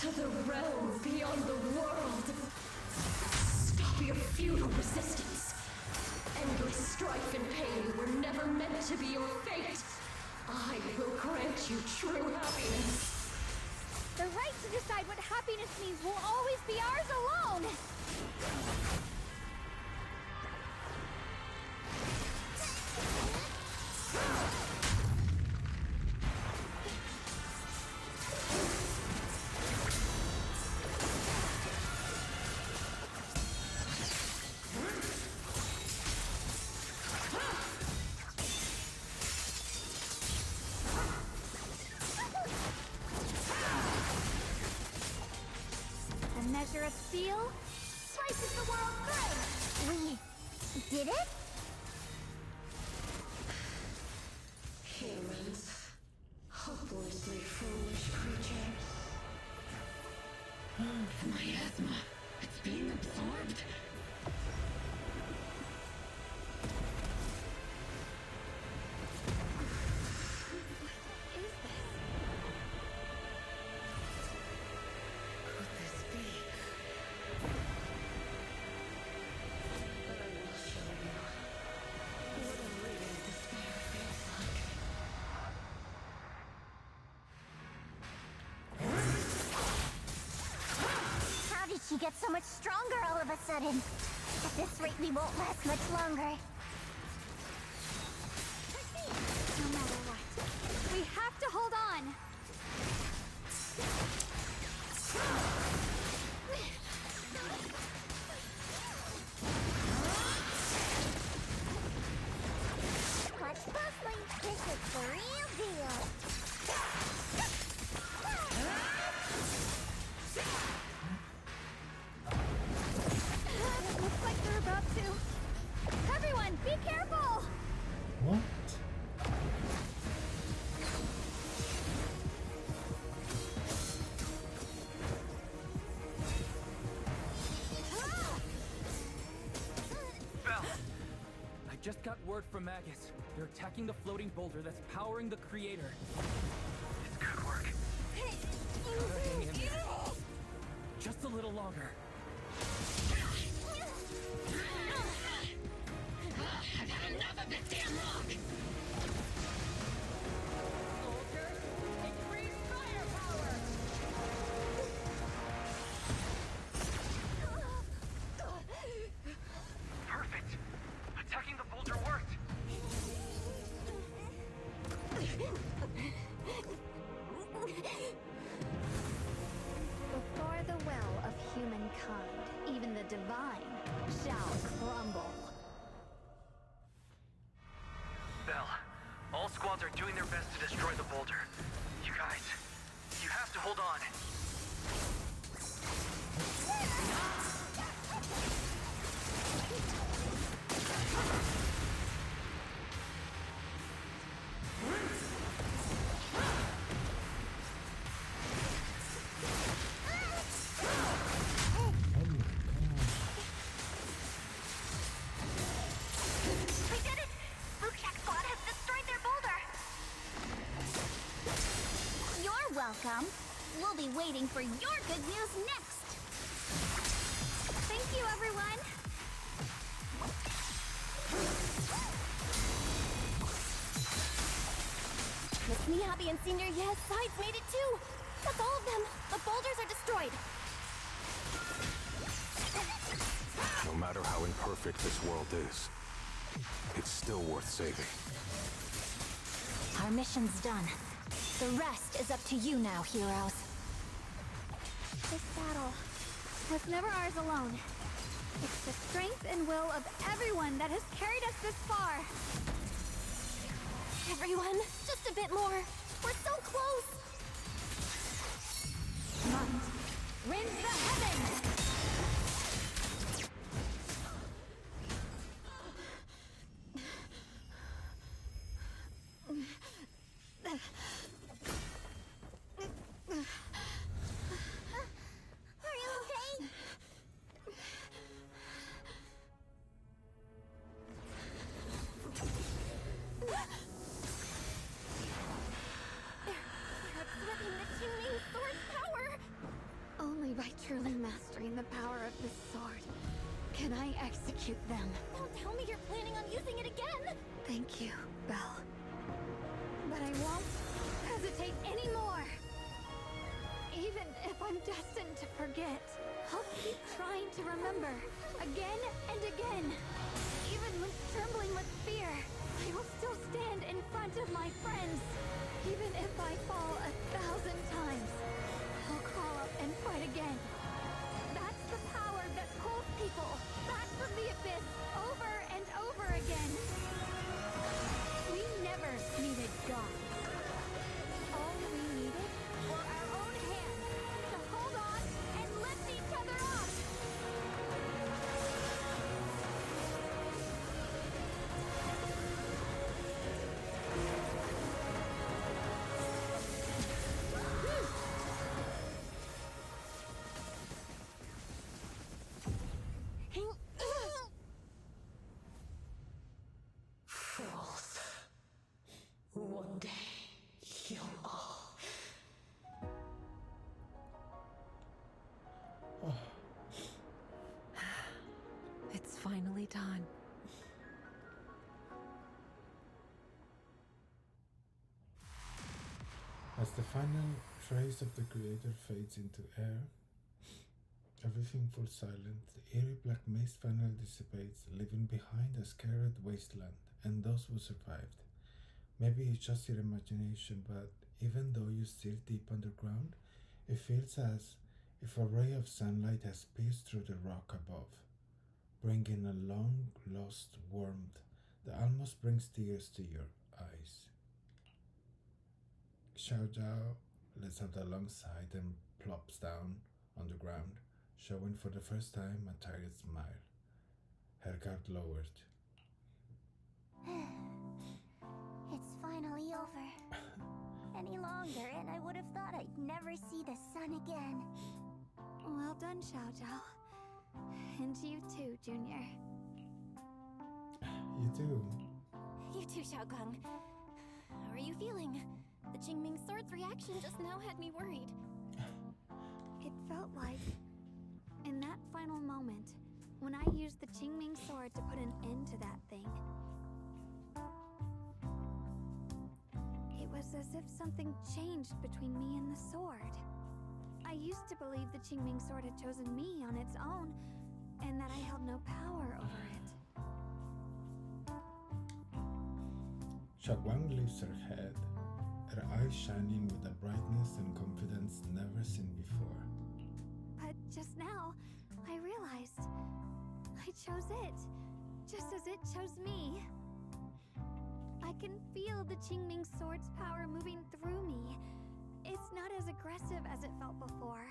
To the realm beyond the world. Stop your futile resistance. Endless strife and pain were never meant to be your fate. I will grant you true happiness. The right to decide what happiness means will always be ours alone! A measure of steel slices the world through! We did it? Humans. Hopelessly foolish creatures. The miasma. It's being absorbed. How did she get so much stronger all of a sudden? At this rate, we won't last much longer. No matter what, we have to hold on! Watch closely. This is the real deal. It looks like they're about to... Everyone, be careful! What? Bell! I just got word from Magus. They're attacking the floating boulder that's powering the Creator. It's good work. Gotta hang in there. Just a little longer. I've had enough of this damn rock! Soldiers, increase firepower! Perfect. Attacking the boulder worked. Before the well of humankind, even the divine shall crumble. Bell, all squads are doing their best to destroy the boulder. You guys, you have to hold on. come. We'll be waiting for your good news next. Thank you, everyone. Miss Miyabi and Senior Yes Sides made it too! That's all of them! The boulders are destroyed! No matter how imperfect this world is, it's still worth saving. Our mission's done. The rest is up to you now, heroes. This battle was never ours alone. It's the strength and will of everyone that has carried us this far. Everyone, just a bit more. We're so close! Might rends the heavens! Are you okay? They're flipping the Qingming sword's power! Only by truly mastering the power of this sword can I execute them. Don't tell me you're planning on using it again! Thank you, Belle. But I won't hesitate anymore. Even if I'm destined to forget, I'll keep trying to remember, again and again. Even when trembling with fear, I will still stand in front of my friends. Even if I fall 1,000 times, I'll crawl up and fight again. That's the power that pulls people back from the abyss over and over again. We never needed God. All we needed were our own hands to hold on and lift each other up. Fools. One day, you'll all... It's finally done. As the final trace of the creator fades into air, everything falls silent. The eerie black mist finally dissipates, leaving behind a scarred wasteland and those who survived. Maybe it's just your imagination, but even though you're still deep underground, it feels as if a ray of sunlight has pierced through the rock above, bringing a long-lost warmth that almost brings tears to your eyes. Xiao Zhao lets out a long sigh and plops down on the ground, showing for the first time a tired smile. Her guard lowered. It's finally over. Any longer, and I would have thought I'd never see the sun again. Well done, Xiao Zhao. And you too, Junior. You too. You too, Xiaogang. How are you feeling? The Qingming sword's reaction just now had me worried. It felt like, in that final moment, when I used the Qingming sword to put an end to that thing, it was as if something changed between me and the sword. I used to believe the Qingming sword had chosen me on its own, and that I held no power over it. Shuangguang lifts her head, her eyes shining with a brightness and confidence never seen before. But just now, I realized I chose it, just as it chose me. I can feel the Qingming sword's power moving through me. It's not as aggressive as it felt before.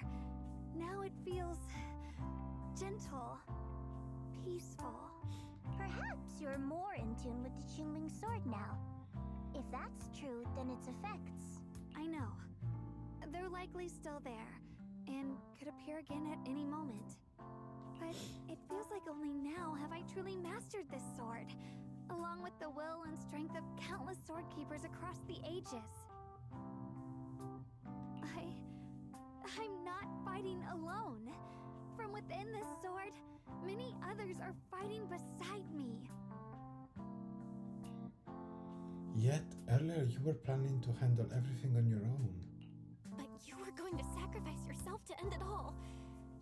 Now it feels gentle, peaceful. Perhaps you're more in tune with the Qingming sword now. If that's true, then its effects. I know. They're likely still there, and could appear again at any moment. But it feels like only now have I truly mastered this sword, along with the will and strength of countless sword keepers across the ages. I'm not fighting alone. From within this sword, many others are fighting beside me. Yet, earlier you were planning to handle everything on your own. But you were going to sacrifice yourself to end it all.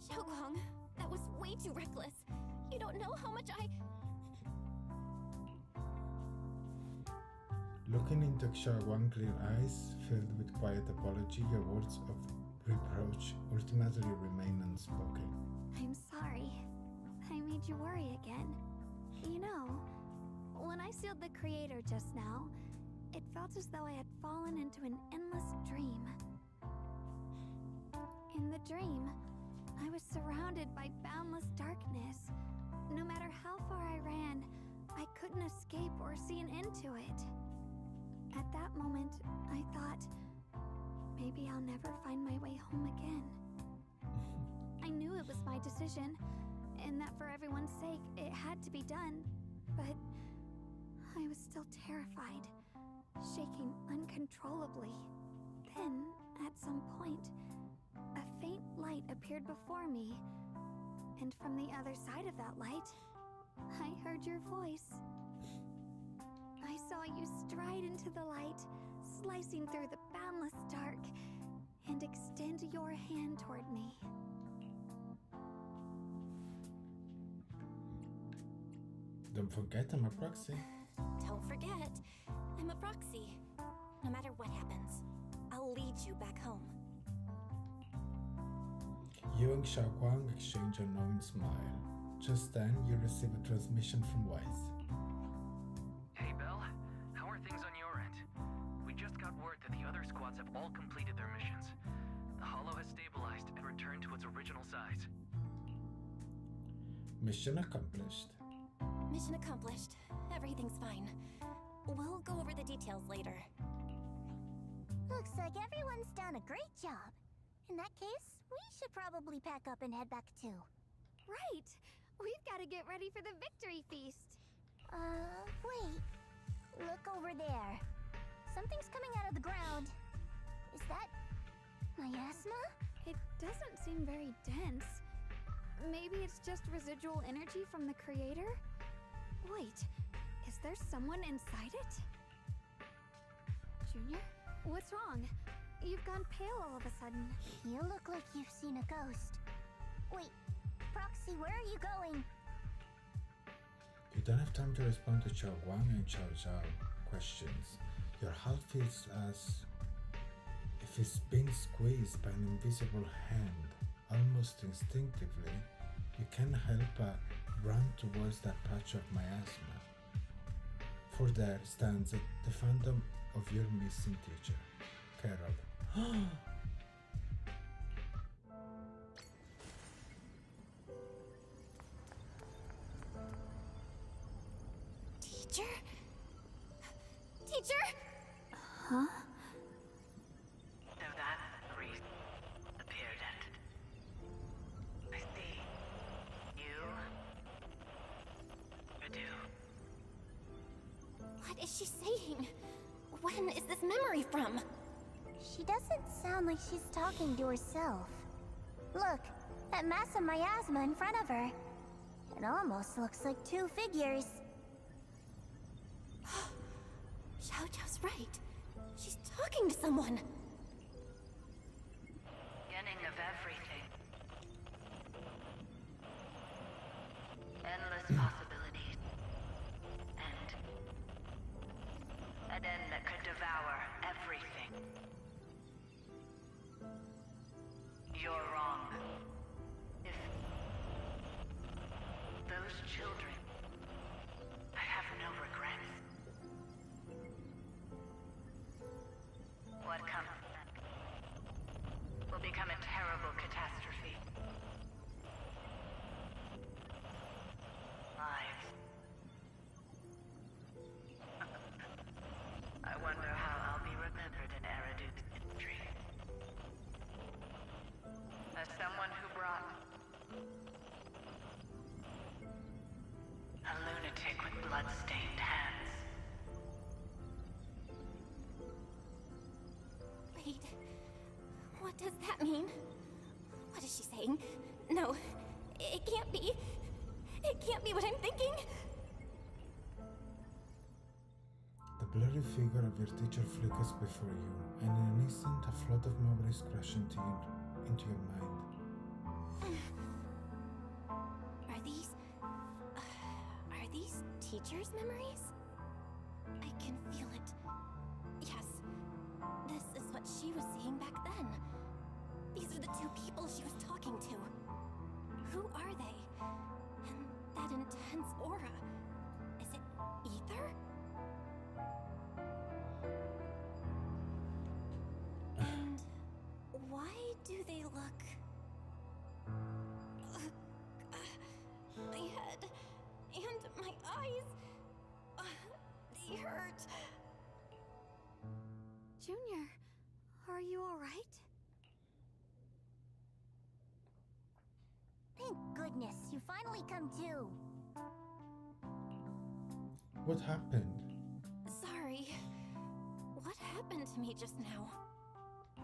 Xiaoguang, that was way too reckless. You don't know how much I... Looking into Xiaoguang's clear eyes, filled with quiet apology, your words of reproach ultimately remain unspoken. I'm sorry. I made you worry again. You know, when I sealed the creator just now, it felt as though I had fallen into an endless dream. In the dream, I was surrounded by boundless darkness. No matter how far I ran, I couldn't escape or see an end to it. At that moment, I thought, maybe I'll never find my way home again. I knew it was my decision, and that for everyone's sake, it had to be done, but I was still terrified, shaking uncontrollably. Then, at some point, a faint light appeared before me, and from the other side of that light, I heard your voice. I saw you stride into the light, slicing through the boundless dark, and extend your hand toward me. Don't forget I'm a proxy. Don't forget, I'm a proxy. No matter what happens, I'll lead you back home. You and Xiaoguang exchange a knowing smile. Just then, you receive a transmission from Wise. Hey, Belle. How are things on your end? We just got word that the other squads have all completed their missions. The Hollow has stabilized and returned to its original size. Mission accomplished. Mission accomplished. Everything's fine. We'll go over the details later. Looks like everyone's done a great job. In that case, we should probably pack up and head back too. Right! We've got to get ready for the victory feast. Wait. Look over there. Something's coming out of the ground. Is that miasma? It doesn't seem very dense. Maybe it's just residual energy from the creator? Wait, is there someone inside it? Junior? What's wrong? You've gone pale all of a sudden. You look like you've seen a ghost. Wait, Proxy, where are you going? You don't have time to respond to Xiaoguang and Xiao Zhao questions. Your heart feels as if it's being squeezed by an invisible hand. Almost instinctively, you can't help but run towards that patch of miasma. For there stands the phantom of your missing teacher, Carol. Teacher? Teacher? Huh? So that priest appeared at... I see. You... do. What is she saying? When is this memory from? She doesn't sound like she's talking to herself. Look, that mass of miasma in front of her. It almost looks like two figures. Xiao Zhao's right. She's talking to someone. Beginning of everything. Endless possibilities. An end that could devour everything. You're wrong. If those children, I have no regrets. What comes thinking. No, it can't be. It can't be what I'm thinking. The blurry figure of your teacher flickers before you, and in an instant a flood of memories crash into your mind. Are these teachers' memories? I can feel it. Yes, this is what she was seeing back then. These are the two people she was talking to. Who are they? And that intense aura. Is it ether? And why do they look... my head and my eyes... they hurt. Junior, are you alright? Thank goodness, you finally come to. What happened? Sorry. What happened to me just now?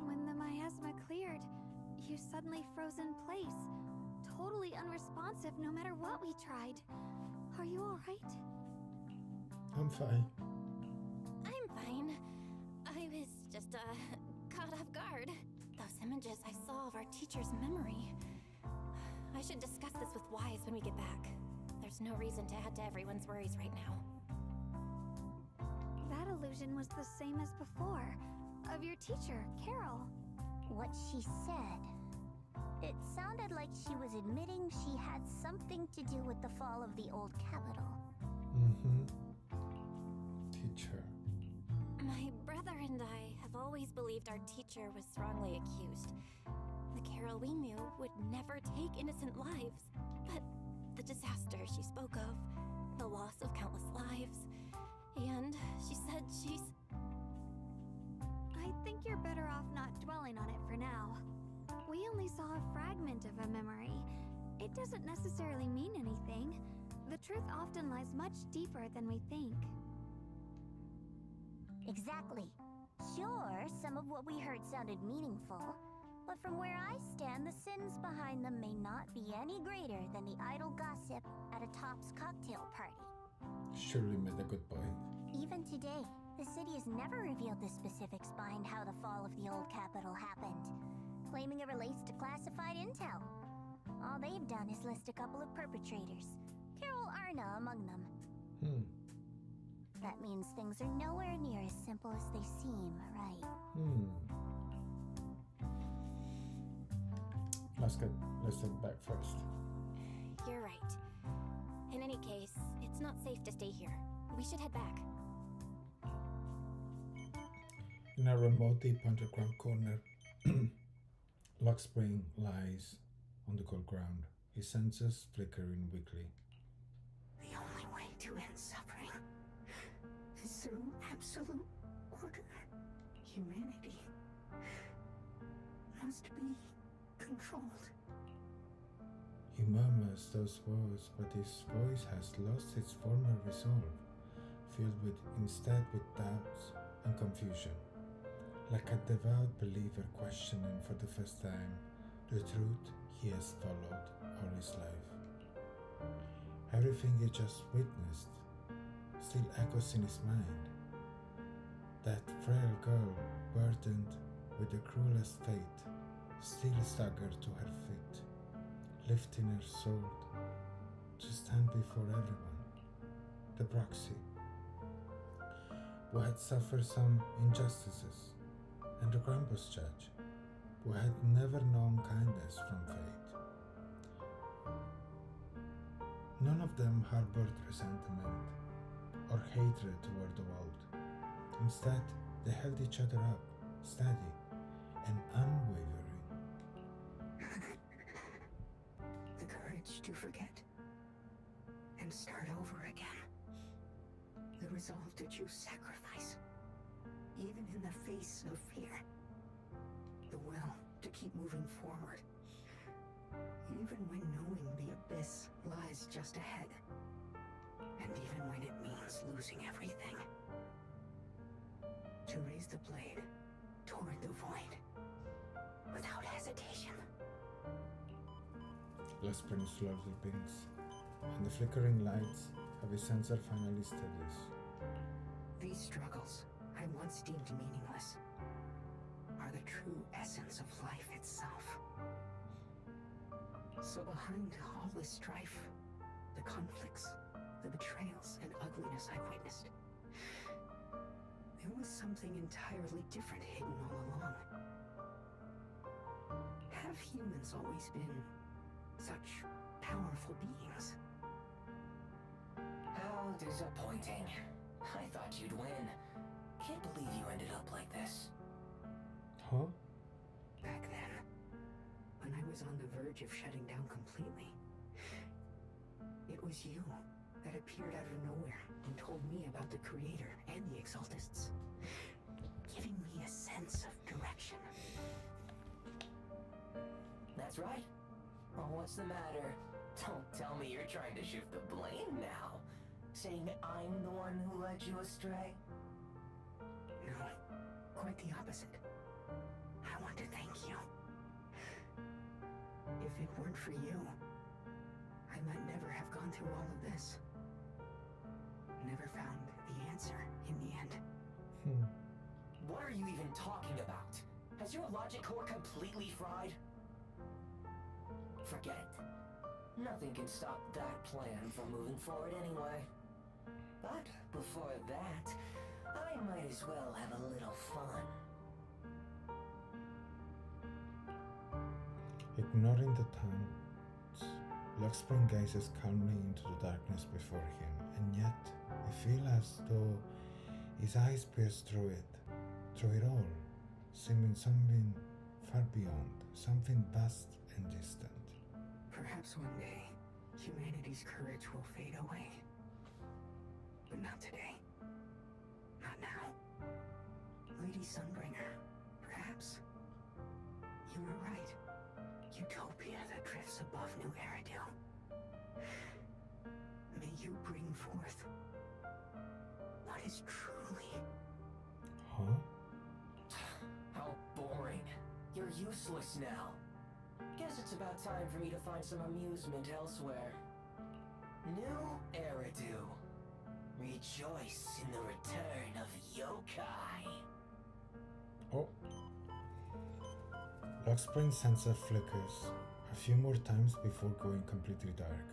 When the miasma cleared, you suddenly froze in place. Totally unresponsive no matter what we tried. Are you alright? I'm fine. I'm fine. I was just, caught off guard. Those images I saw of our teacher's memory. I should discuss this with Wise when we get back. There's no reason to add to everyone's worries right now. That illusion was the same as before. Of your teacher, Carol. What she said. It sounded like she was admitting she had something to do with the fall of the old capital. Teacher. My brother and I have always believed our teacher was wrongly accused. The Carol we knew would never take innocent lives. But the disaster she spoke of, the loss of countless lives, and she said she's... I think you're better off not dwelling on it for now. We only saw a fragment of a memory. It doesn't necessarily mean anything. The truth often lies much deeper than we think. Exactly. Sure, some of what we heard sounded meaningful, but from where I stand, the sins behind them may not be any greater than the idle gossip at a Top's cocktail party. Surely made a good point. Even today, the city has never revealed the specifics behind how the fall of the old capital happened, claiming it relates to classified intel. All they've done is list a couple of perpetrators, Carol Arna among them. That means things are nowhere near as simple as they seem, right? Let's get back first. You're right. In any case, it's not safe to stay here. We should head back. In a remote deep underground corner, Luckspring lies on the cold ground, his senses flickering weakly. The only way to end suffering is through absolute order. Humanity must be controlled. He murmurs those words, but his voice has lost its former resolve, filled instead with doubts and confusion. Like a devout believer questioning for the first time the truth he has followed all his life. Everything he just witnessed still echoes in his mind. That frail girl, burdened with the cruelest fate, still staggered to her feet, lifting her sword to stand before everyone. The proxy, who had suffered some injustices, and the Krampus judge, who had never known kindness from fate. None of them harbored resentment or hatred toward the world. Instead, they held each other up, steady and unwavering. The courage to forget and start over again. The resolve to choose sacrifice, even in the face of fear. The will to keep moving forward, even when knowing the abyss lies just ahead. And even when it means losing everything. To raise the blade toward the void, without hesitation. Spring slowly blinks, and the flickering lights of his sensor finally steadies. These struggles I once deemed meaningless are the true essence of life itself. So behind all this strife, the conflicts, the betrayals, and ugliness I witnessed, there was something entirely different hidden all along. Have humans always been such powerful beings? How disappointing. I thought you'd win. Can't believe you ended up like this. Huh? Back then, when I was on the verge of shutting down completely, it was you that appeared out of nowhere and told me about the Creator and the Exaltists, giving me a sense of direction. That's right. Oh, what's the matter? Don't tell me you're trying to shift the blame now. Saying I'm the one who led you astray? No, quite the opposite. I want to thank you. If it weren't for you, I might never have gone through all of this. Never found the answer in the end. What are you even talking about? Has your logic core completely fried? Forget it. Nothing can stop that plan from moving forward anyway. But before that, I might as well have a little fun. Ignoring the taunts, Luxspring gazes calmly into the darkness before him, and yet I feel as though his eyes pierce through it all, seeming something far beyond, something vast and distant. Perhaps one day, humanity's courage will fade away. But not today. Not now. Lady Sunbringer, perhaps you were right. Utopia that drifts above New Eridu. May you bring forth what is truly... Huh? How boring. You're useless now. Guess it's about time for me to find some amusement elsewhere. New Eridu. Rejoice in the return of yokai. Oh. Luxspring's sensor flickers a few more times before going completely dark.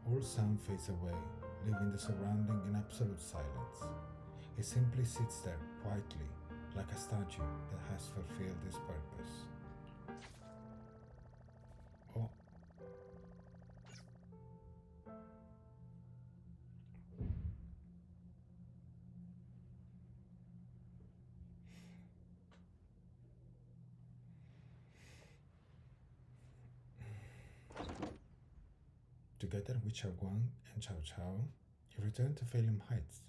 All sound fades away, leaving the surrounding in absolute silence. He simply sits there quietly, like a statue that has fulfilled its purpose. Oh. Together with Shunguang and Cao Cao, you return to Phelim Heights.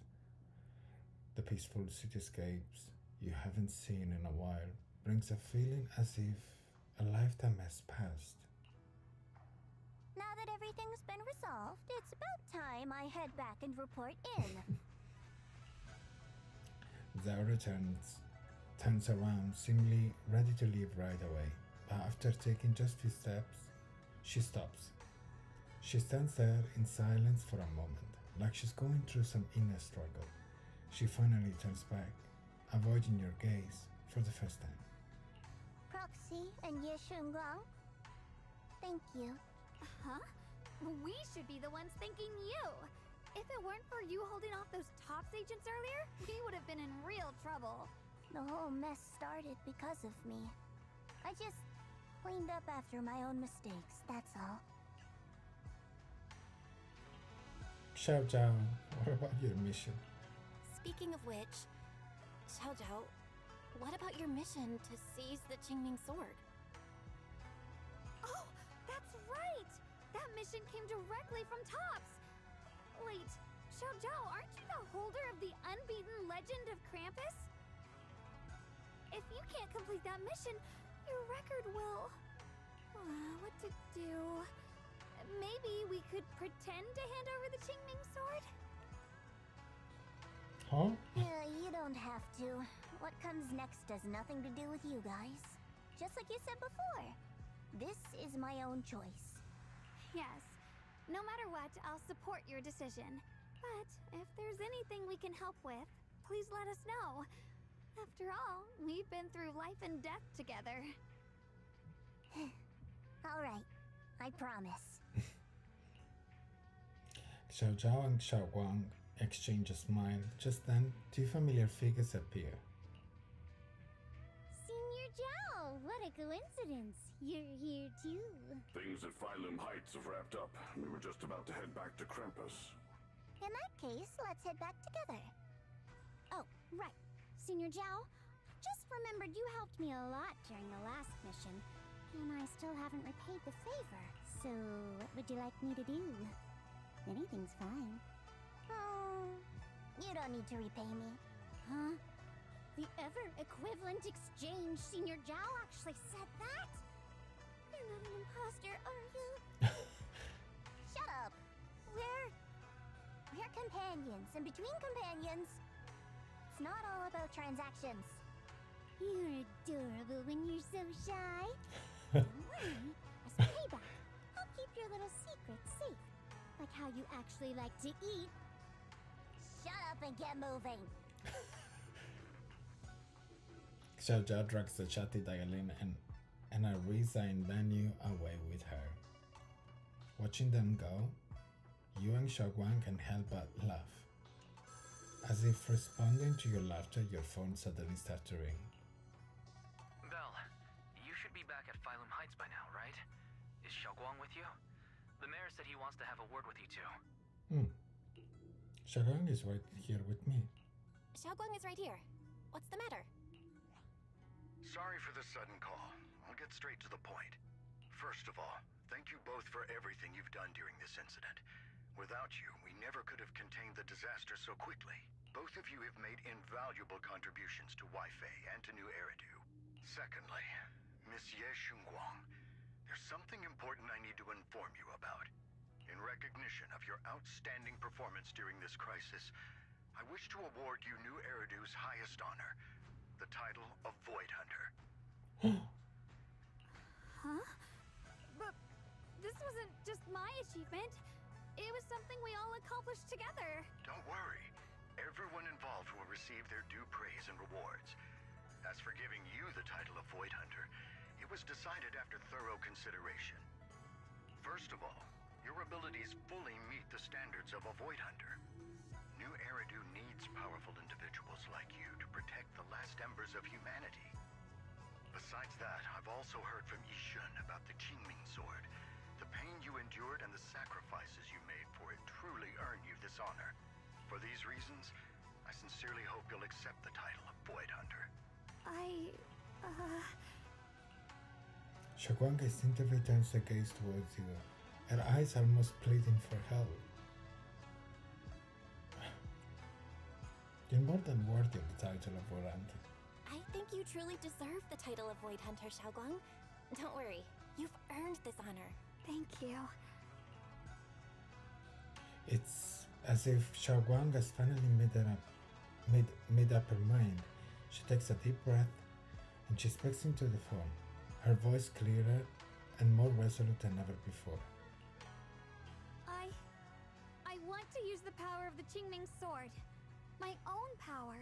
The peaceful cityscapes you haven't seen in a while brings a feeling as if a lifetime has passed. Now that everything's been resolved, it's about time I head back and report in. Zhao turns around, seemingly ready to leave right away, but after taking just few steps, she stops. She stands there in silence for a moment, like she's going through some inner struggle. She finally turns back, avoiding your gaze for the first time. Proxy and Shunguang, thank you. Huh? We should be the ones thanking you. If it weren't for you holding off those TOPS agents earlier, we would have been in real trouble. The whole mess started because of me. I just cleaned up after my own mistakes, that's all. Xiao Zhao, what about your mission? Speaking of which, Xiao Zhao, what about your mission to seize the Qingming sword? Oh, that's right! That mission came directly from TOPS! Wait, Xiao Zhao, aren't you the holder of the unbeaten legend of Krampus? If you can't complete that mission, your record will... what to do? Maybe we could pretend to hand over the Qingming sword? Huh? Yeah, you don't have to. What comes next has nothing to do with you guys. Just like you said before, this is my own choice. Yes. No matter what, I'll support your decision. But if there's anything we can help with, please let us know. After all, we've been through life and death together. All right. I promise. Xiao Zhao and Xiaoguang exchange a smile. Just then, two familiar figures appear. Senior Zhao, what a coincidence. You're here too. Things at Phylum Heights have wrapped up. We were just about to head back to Krampus. In that case, let's head back together. Oh, right. Senior Zhao, just remembered you helped me a lot during the last mission, and I still haven't repaid the favor. So, what would you like me to do? Anything's fine. Oh, you don't need to repay me. Huh? The ever-equivalent exchange. Senior Zhao actually said that? You're not an imposter, are you? Shut up. We're companions, and between companions, it's not all about transactions. You're adorable when you're so shy. Don't worry, as payback, I'll keep your little secret safe. Like how you actually like to eat. Shut up and get moving. Xiao Zhao drags the chatty Dialin and Arisa and Danyu away with her. Watching them go, you and Xiaoguang can help but laugh. As if responding to your laughter, your phone suddenly starts to ring. Belle, you should be back at Phylum Heights by now, right? Is Xiaoguang with you? The mayor said he wants to have a word with you two. Xiaoguang is right here with me. Xiaoguang is right here. What's the matter? Sorry for the sudden call. I'll get straight to the point. First of all, thank you both for everything you've done during this incident. Without you, we never could have contained the disaster so quickly. Both of you have made invaluable contributions to Wi-Fi and to New Eridu. Secondly, Monsieur Shunguang, there's something important I need to inform you about. In recognition of your outstanding performance during this crisis, I wish to award you New Eridu's highest honor, the title of Void Hunter. Huh? But this wasn't just my achievement. It was something we all accomplished together. Don't worry. Everyone involved will receive their due praise and rewards. As for giving you the title of Void Hunter, it was decided after thorough consideration. First of all, your abilities fully meet the standards of a Void Hunter. New Eridu needs powerful individuals like you to protect the last embers of humanity. Besides that, I've also heard from Yishun about the Qingming sword. The pain you endured and the sacrifices you made for it truly earn you this honor. For these reasons, I sincerely hope you'll accept the title of Void Hunter. Xiaoguang instinctively turns her gaze towards you, her eyes almost pleading for help. You're more than worthy of the title of Void Hunter. I think you truly deserve the title of Void Hunter, Xiaoguang. Don't worry, you've earned this honor. Thank you. It's as if Xiaoguang has finally made up her mind. She takes a deep breath and she speaks into the phone, her voice clearer and more resolute than ever before. I want to use the power of the Qingming sword, my own power,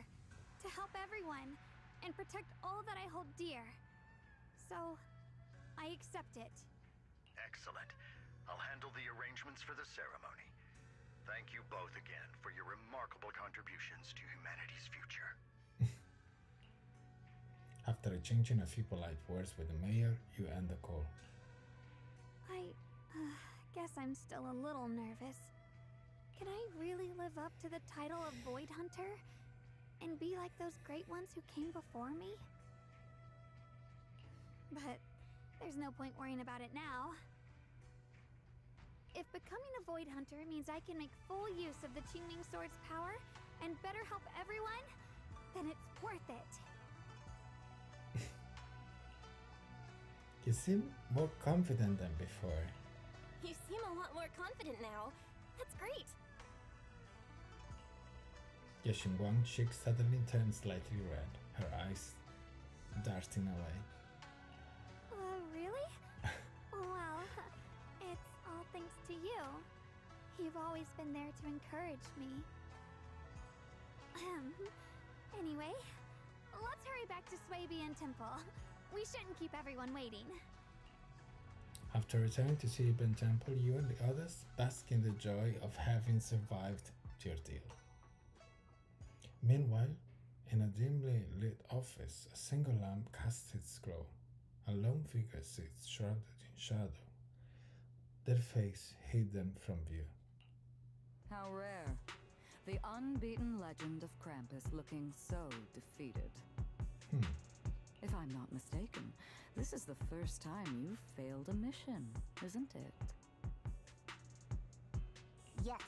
to help everyone and protect all that I hold dear. So, I accept it. Excellent. I'll handle the arrangements for the ceremony. Thank you both again for your remarkable contributions to humanity's future. After exchanging a few polite words with the mayor, you end the call. I guess I'm still a little nervous. Can I really live up to the title of Void Hunter and be like those great ones who came before me? But there's no point worrying about it now. If becoming a Void Hunter means I can make full use of the Qingming sword's power and better help everyone, then it's worth it. You seem more confident than before. You seem a lot more confident now. That's great. Xiaoguang's cheek suddenly turns slightly red, her eyes darting away. Really? Well, it's all thanks You've always been there to encourage me. Anyway, let's hurry back to Swabian Temple. We shouldn't keep everyone waiting. After returning to Swabian Temple, you and the others bask in the joy of having survived the ordeal. Meanwhile, in a dimly lit office, a single lamp casts its glow. A lone figure sits shrouded in shadow, their face hidden from view. How rare. The unbeaten legend of Krampus looking so defeated. If I'm not mistaken, this is the first time you've failed a mission, isn't it? Yes.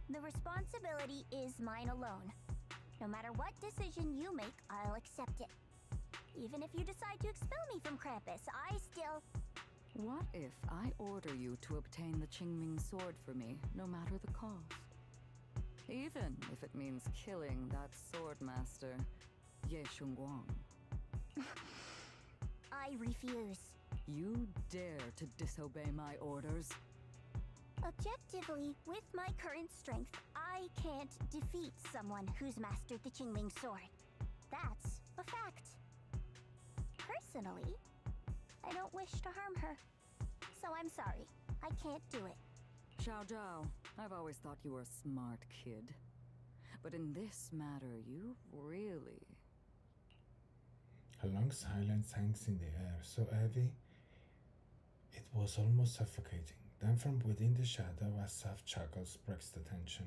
The responsibility is mine alone. No matter what decision you make, I'll accept it. Even if you decide to expel me from Krampus, I still... What if I order you to obtain the Qingming sword for me, no matter the cost? Even if it means killing that sword master, SHUNGUANG. I refuse. You dare to disobey my orders? Objectively, with my current strength, I can't defeat someone who's mastered the Qingming sword. That's a fact. Personally, I don't wish to harm her. So I'm sorry, I can't do it. Xiao Zhao, I've always thought you were a smart kid. But in this matter, you really... A long silence hangs in the air, so heavy it was almost suffocating. Then from within the shadow, a soft chuckle breaks the tension.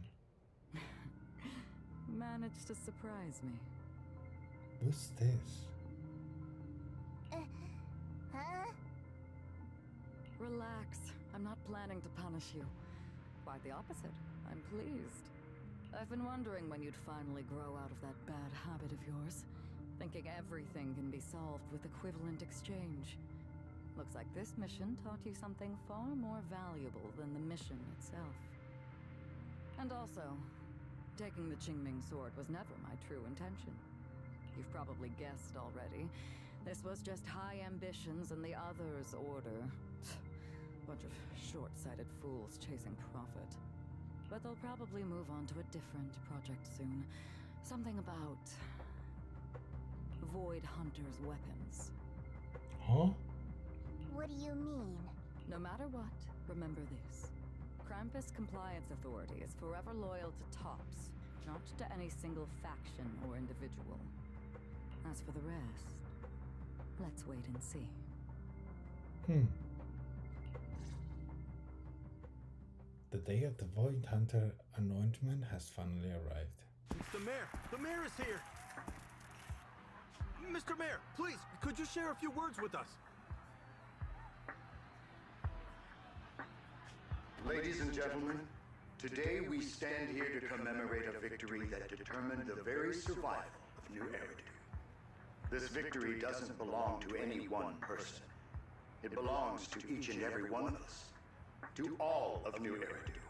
Managed to surprise me. Who's this? Huh? Relax. I'm not planning to punish you. Quite the opposite. I'm pleased. I've been wondering when you'd finally grow out of that bad habit of yours. Thinking everything can be solved with equivalent exchange. Looks like this mission taught you something far more valuable than the mission itself. And also, taking the Qingming sword was never my true intention. You've probably guessed already. This was just high ambitions and the others' order. Bunch of short-sighted fools chasing profit. But they'll probably move on to a different project soon. Something about... Void Hunter's weapons. Huh? What do you mean? No matter what, remember this. Krampus Compliance Authority is forever loyal to TOPS, not to any single faction or individual. As for the rest, let's wait and see. The day of the Void Hunter anointment has finally arrived. It's the mayor! The mayor is here! Mr. Mayor, please, could you share a few words with us? Ladies and gentlemen, today we stand here to commemorate a victory that determined the very survival of New Eridu. This victory doesn't belong to any one person. It belongs to each and every one of us. To all of New Eridu.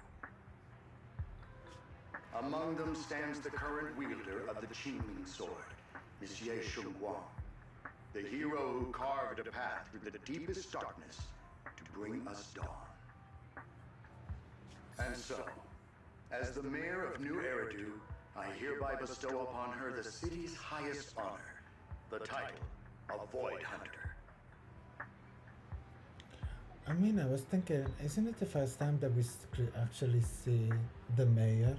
Among them stands the current wielder of the Qingming sword, Monsieur SHUNGUANG, the hero who carved a path through the deepest darkness to bring us dawn. And so, as the mayor of New Eridu, I hereby bestow upon her the city's highest honor, the title of Void Hunter. I mean, I was thinking, isn't it the first time that we actually see the mayor?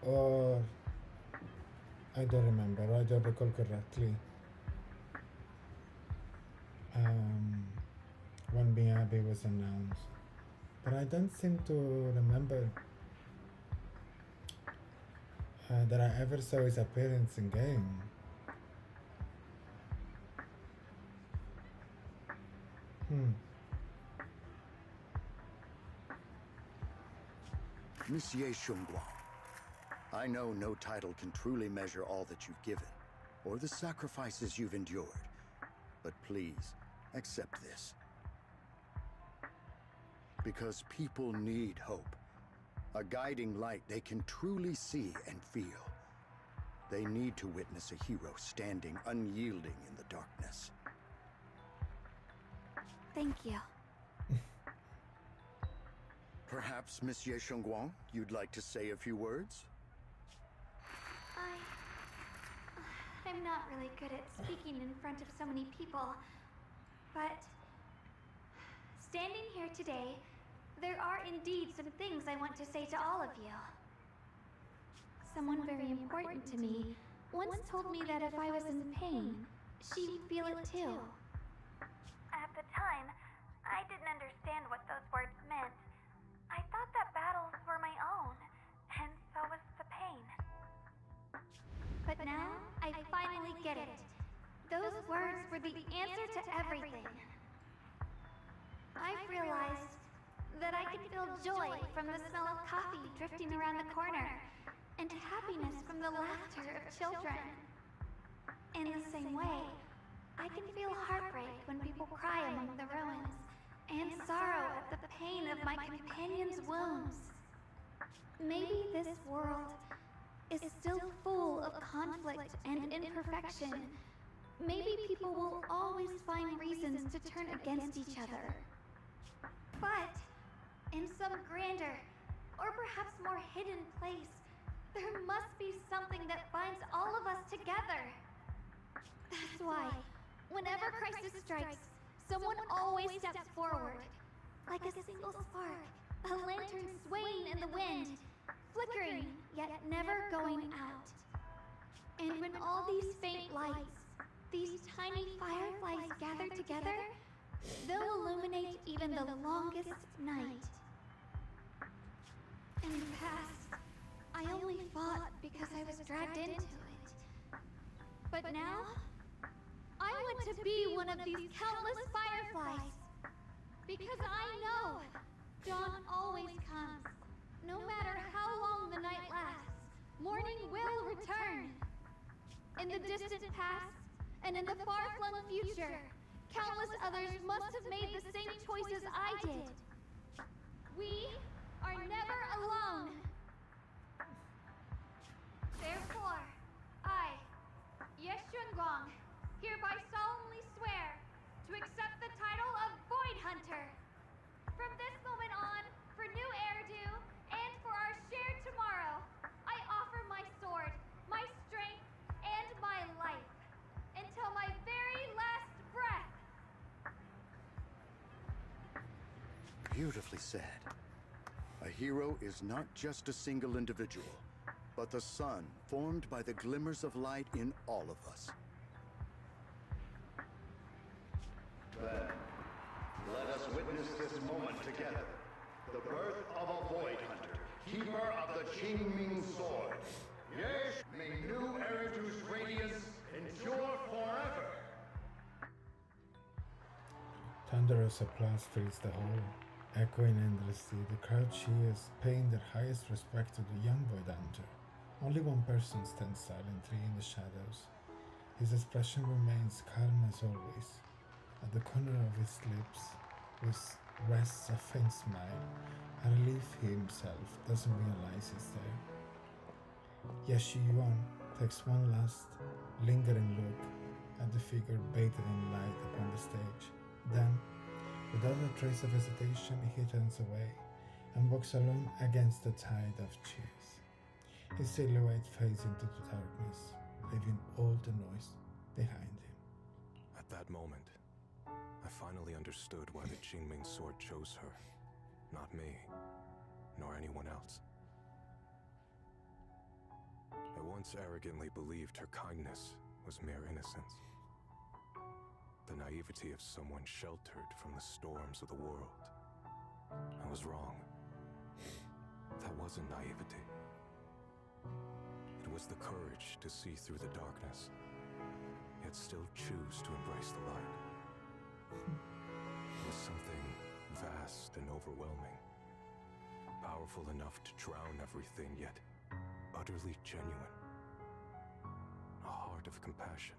Or... I don't remember, I don't recall correctly. When Miyabi was announced. But I don't seem to remember that I ever saw his appearance in game. Monsieur SHUNGUANG, I know no title can truly measure all that you've given, or the sacrifices you've endured. But please, accept this. Because people need hope. A guiding light they can truly see and feel. They need to witness a hero standing unyielding in the darkness. Thank you. Perhaps, Monsieur SHUNGUANG, you'd like to say a few words? I'm not really good at speaking in front of so many people, but standing here today, there are indeed some things I want to say to all of you. Someone very important to me once told me that if I was in pain, she'd feel it too. At the time, I didn't understand what those words meant. I thought that battles were my own, and so was the pain. But now, I finally get it. Those words were the answer to everything. I've realized that I can feel joy from the smell of coffee drifting around the corner, and happiness from the laughter of children. In the same way, I can feel heartbreak when people cry among the ruins, and sorrow at the pain of my companion's wounds. Maybe this world is still full of conflict and imperfection. Maybe people will always find reasons to turn against each other. But in some grander, or perhaps more hidden place, there must be something that binds all of us together. That's why, whenever crisis strikes, someone always steps forward. Like a single spark, a lantern swaying in the wind, flickering, yet never going out. And when all these faint lights, these tiny fireflies gather together, they'll illuminate even the longest night. In the past, I only fought because I was dragged into it. But now, I want to be one of these countless fireflies. Because I know dawn always comes. No matter how long the night lasts, morning will return. In the distant past, and in the far-flung future, countless others must have made the same choices I did. We are never alone. Therefore, I, SHUNGUANG, hereby solemnly swear to accept the title of Void Hunter. From this moment on, for new Eridu, and for our shared tomorrow, I offer my sword, my strength, and my life, until my very last breath. Beautifully said. A hero is not just a single individual, but the sun formed by the glimmers of light in all of us. Then, let us witness this moment together. The birth of a Void Hunter, keeper of the Qingming Sword. Yes, may new Eridu's radiance endure forever. Thunderous applause fills the hall. Echoing endlessly, the crowd cheers, paying their highest respect to the young Void Hunter. Only one person stands silently in the shadows. His expression remains calm as always. At the corner of his lips rests a faint smile, a relief he himself doesn't realize is there. Yuan takes one last, lingering look at the figure bathed in light upon the stage. Then, without a trace of hesitation, he turns away and walks alone against the tide of cheers. His silhouette fades into the darkness, leaving all the noise behind him. At that moment, I finally understood why the Qingming Sword chose her. Not me, nor anyone else. I once arrogantly believed her kindness was mere innocence. The naivety of someone sheltered from the storms of the world. I was wrong. That wasn't naivety. It was the courage to see through the darkness, yet still choose to embrace the light. It was something vast and overwhelming, powerful enough to drown everything, yet utterly genuine. A heart of compassion.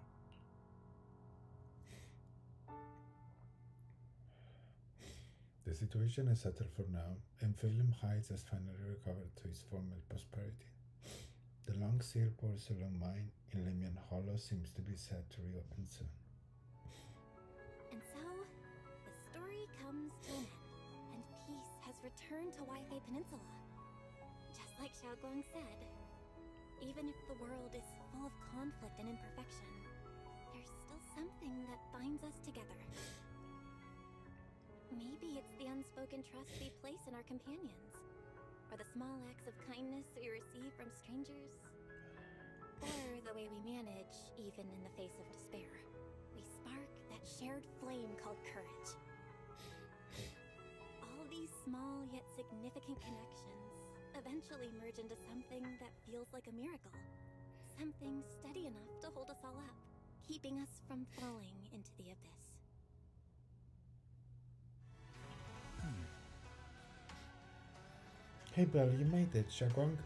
The situation is settled for now, and Philip Heights has finally recovered to its former prosperity. The long-sealed porcelain mine in Lemian Hollow seems to be set to reopen soon. And so, the story comes to an end, and peace has return to Wi-Fi Peninsula. Just like Xiaoguang said, even if the world is full of conflict and imperfection, there's still something that binds us together. Maybe it's the unspoken trust we place in our companions, or the small acts of kindness we receive from strangers, or the way we manage even in the face of despair. We spark that shared flame called courage. All these small yet significant connections eventually merge into something that feels like a miracle. Something steady enough to hold us all up, keeping us from falling into the abyss. Hey Belle, you made it. Xiaoguang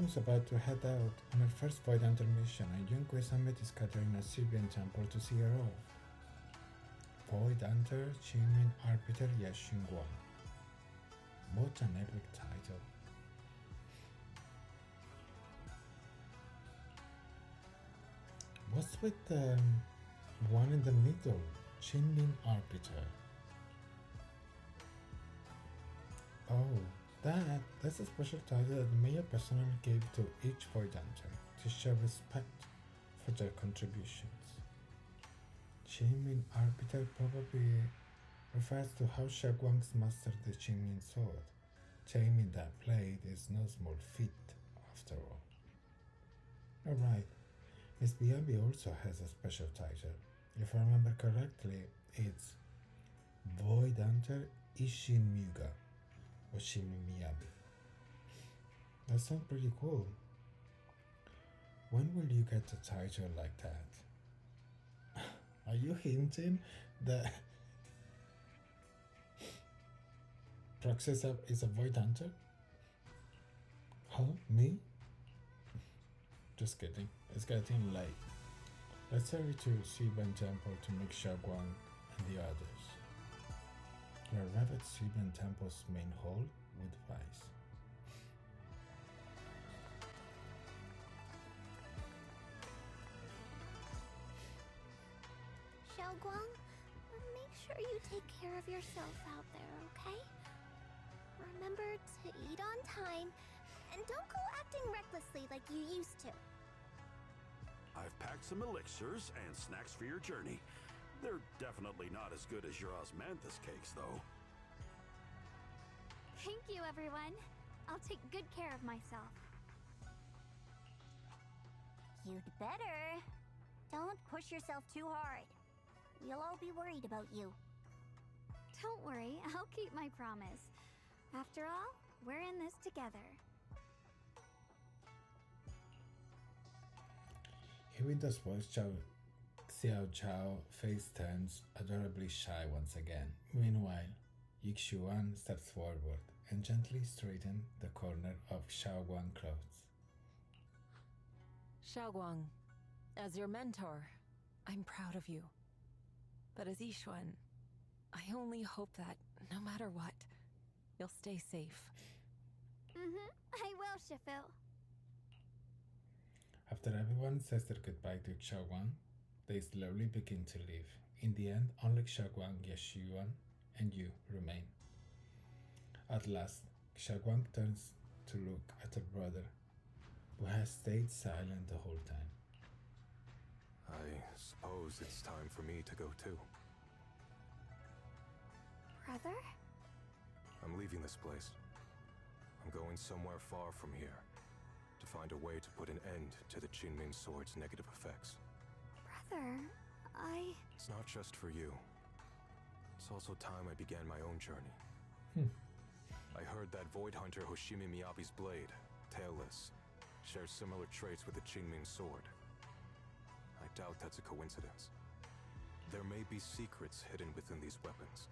is about to head out on her first Void Hunter mission, and Yunque Summit is gathering at Sibian Temple to see her off. Void Hunter, Qingmin Arbiter, SHUNGUANG. What an epic title. What's with the one in the middle? Qingmin Arbiter. Oh, that's a special title that Maya personally gave to each Void Hunter to show respect for their contributions. Qingmin Arbiter probably refers to how Xiaoguang's mastered the Qingmin sword. Taming that blade is no small feat, after all. Alright, Miss Miyabi also has a special title. If I remember correctly, it's Void Hunter Ishimuga. Miyabi. That sounds pretty cool. When will you get a title like that? Are you hinting that Proxys is a Void Hunter? Huh? Me? Just kidding. It's getting late. Let's hurry to Siban Temple to make Xiaoguang and the others. We arrive at Siban Temple's main hall with Vice. Xiaoguang, make sure you take care of yourself out there, okay? Remember to eat on time, and don't go acting recklessly like you used to. I've packed some elixirs and snacks for your journey. They're definitely not as good as your osmanthus cakes, though. Thank you, everyone. I'll take good care of myself. You'd better. Don't push yourself too hard. We'll all be worried about you. Don't worry, I'll keep my promise. After all, we're in this together. Hearing this voice, Xiao Chao face turns adorably shy once again. Meanwhile, Yixuan steps forward and gently straightens the corner of Xiaoguang's clothes. Xiaoguang, as your mentor, I'm proud of you. But as Yixuan, I only hope that, no matter what, you'll stay safe. I will, Shifu. After everyone says their goodbye to Xiaoguang, they slowly begin to leave. In the end, only Xiaoguang, Yixuan, and you remain. At last, Xiaoguang turns to look at her brother, who has stayed silent the whole time. I suppose it's time for me to go too. Brother? I'm leaving this place. I'm going somewhere far from here to find a way to put an end to the Qingming Sword's negative effects. Brother, It's not just for you. It's also time I began my own journey. I heard that Void Hunter Hoshimi Miyabi's blade, Tailless, shares similar traits with the Qingming Sword. I doubt that's a coincidence. There may be secrets hidden within these weapons.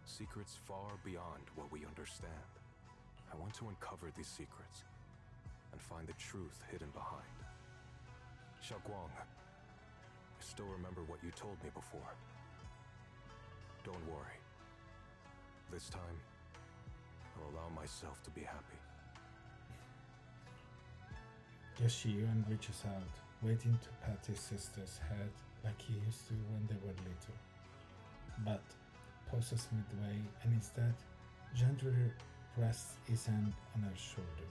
Secrets far beyond what we understand. I want to uncover these secrets and find the truth hidden behind. Xiaoguang, I still remember what you told me before. Don't worry. This time, I'll allow myself to be happy. Yixuan reaches out, waiting to pat his sister's head like he used to when they were little. But pauses midway and instead Gently rests his hand on her shoulder.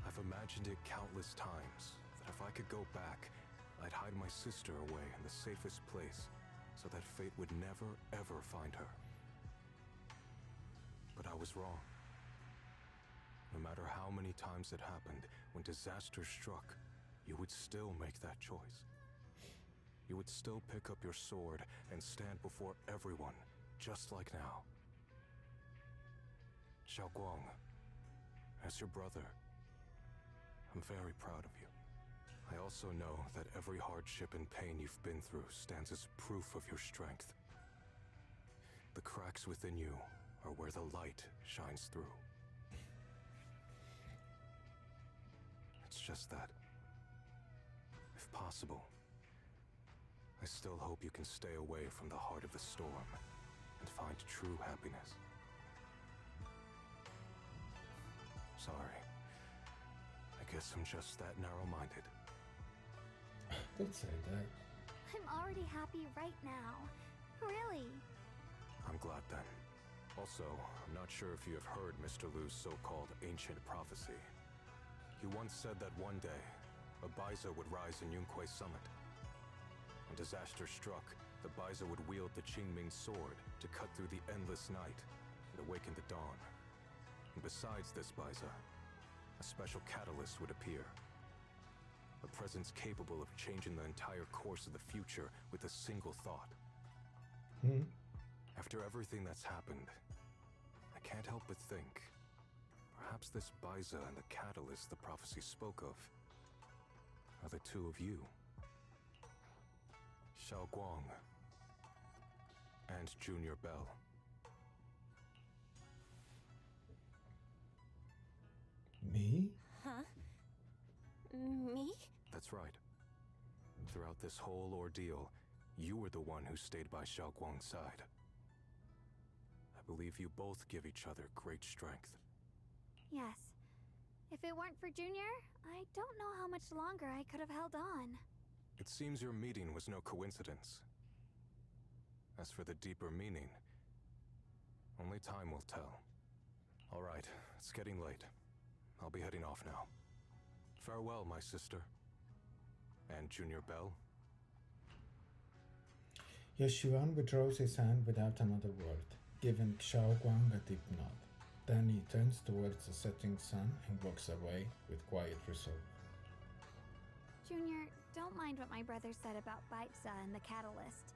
I've imagined it countless times that if I could go back, I'd hide my sister away in the safest place so that fate would never, ever find her. But I was wrong. No matter how many times it happened, when disaster struck, you would still make that choice. You would still pick up your sword and stand before everyone, just like now. Xiaoguang, as your brother, I'm very proud of you. I also know that every hardship and pain you've been through stands as proof of your strength. The cracks within you are where the light shines through. It's just that, if possible, I still hope you can stay away from the heart of the storm and find true happiness. Sorry. I guess I'm just that narrow-minded. Don't say that. I'm already happy right now. Really. I'm glad then. Also, I'm not sure if you have heard Mr. Liu's so-called ancient prophecy. He once said that one day, a Baiza would rise in Yunque Summit. When disaster struck, the Baiza would wield the Qingming sword to cut through the endless night and awaken the dawn. And besides this Baiza, a special catalyst would appear. A presence capable of changing the entire course of the future with a single thought. After everything that's happened, I can't help but think, perhaps this Baiza and the catalyst the prophecy spoke of are the two of you. Xiaoguang and Junior Bell. Me? Huh? Me? That's right. Throughout this whole ordeal, you were the one who stayed by Xiaoguang's side. I believe you both give each other great strength. Yes. If it weren't for Junior, I don't know how much longer I could have held on. It seems your meeting was no coincidence. As for the deeper meaning, only time will tell. All right, it's getting late. I'll be heading off now. Farewell, my sister. And Junior Bell. Yashuan withdraws his hand without another word, giving Xiaoguang a deep nod. Then he turns towards the setting sun and walks away with quiet resolve. Junior, don't mind what my brother said about Baiza and the catalyst.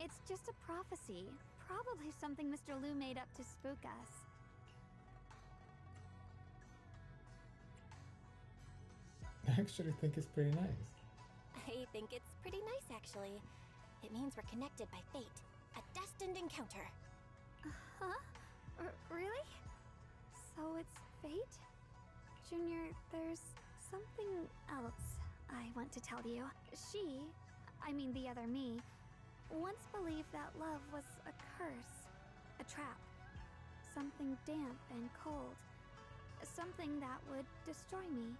It's just a prophecy. Probably something Mr. Liu made up to spook us. I actually think it's pretty nice. I think it's pretty nice, actually. It means we're connected by fate. A destined encounter. Huh? Really? So it's fate? Junior, there's something else I want to tell you. I mean the other me, once believed that love was a curse, a trap, something damp and cold, something that would destroy me.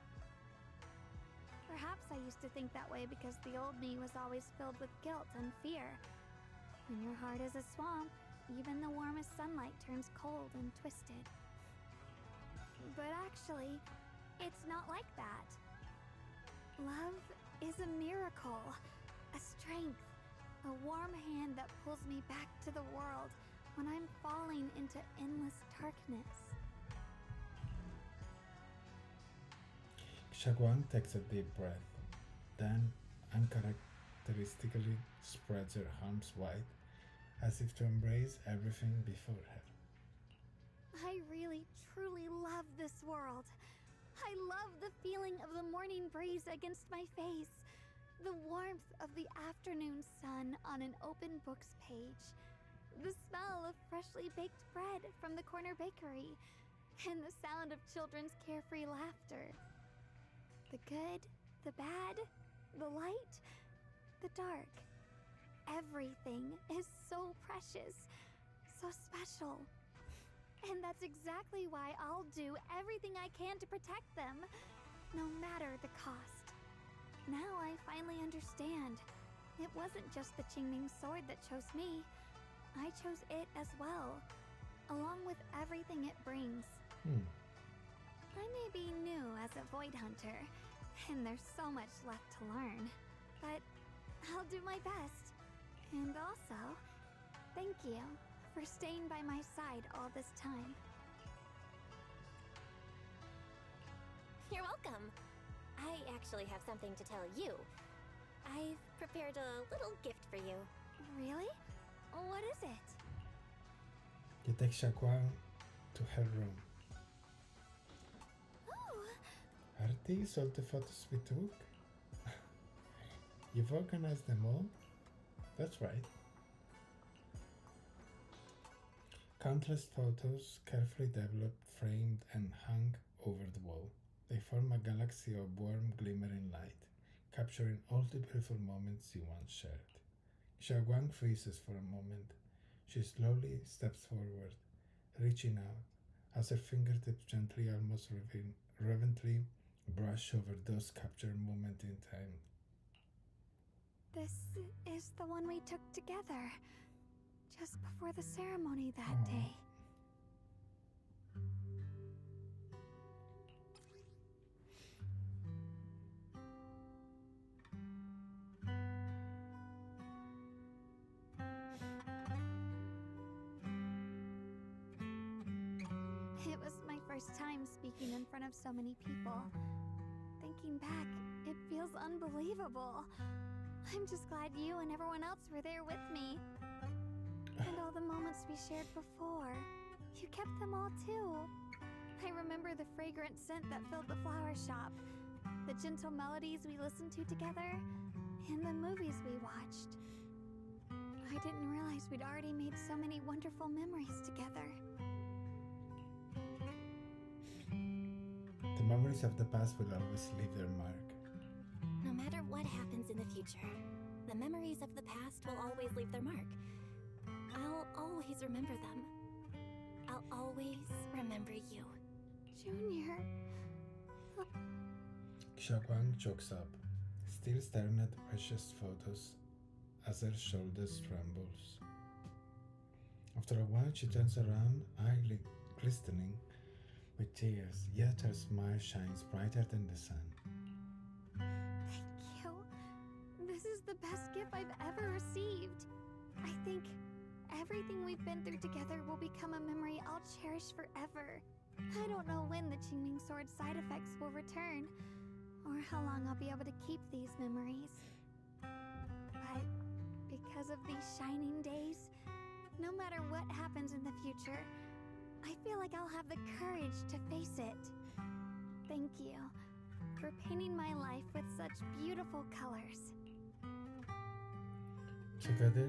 Perhaps I used to think that way because the old me was always filled with guilt and fear. When your heart is a swamp, even the warmest sunlight turns cold and twisted. But actually, it's not like that. Love is a miracle, a strength, a warm hand that pulls me back to the world when I'm falling into endless darkness. Xiaoguang takes a deep breath, then uncharacteristically spreads her arms wide, as if to embrace everything before her. I really, truly love this world. I love the feeling of the morning breeze against my face, the warmth of the afternoon sun on an open book's page, the smell of freshly baked bread from the corner bakery, and the sound of children's carefree laughter. The good, the bad, the light, the dark. Everything is so precious, so special. And that's exactly why I'll do everything I can to protect them, no matter the cost. Now I finally understand. It wasn't just the Qingming sword that chose me. I chose it as well, along with everything it brings. I may be new as a Void Hunter, and there's so much left to learn, but I'll do my best. And also, thank you for staying by my side all this time. You're welcome. I actually have something to tell you. I've prepared a little gift for you. Really? What is it? You take Shunguang to her room. Oh! Are these all the photos we took? You've organized them all? That's right. Countless photos, carefully developed, framed, and hung over the wall. They form a galaxy of warm, glimmering light, capturing all the beautiful moments you once shared. Shunguang freezes for a moment. She slowly steps forward, reaching out, as her fingertips gently, almost reverently, brush over those captured moments in time. This is the one we took together, just before the ceremony that day. It was my first time speaking in front of so many people. Thinking back, it feels unbelievable. I'm just glad you and everyone else were there with me. And all the moments we shared before. You kept them all too. I remember the fragrant scent that filled the flower shop, the gentle melodies we listened to together, and the movies we watched. I didn't realize we'd already made so many wonderful memories together. The memories of the past will always leave their mark. No matter what happens in the future, the memories of the past will always leave their mark. I'll always remember them. I'll always remember you. Junior. Shunguang chokes up, still staring at the precious photos as her shoulders trembles. After a while, she turns around, eyes glistening with tears, yet her smile shines brighter than the sun. Thank you. This is the best gift I've ever received. I think everything we've been through together will become a memory I'll cherish forever. I don't know when the Qingming Sword side effects will return, or how long I'll be able to keep these memories. But because of these shining days, no matter what happens in the future, I feel like I'll have the courage to face it. Thank you for painting my life with such beautiful colors. Together,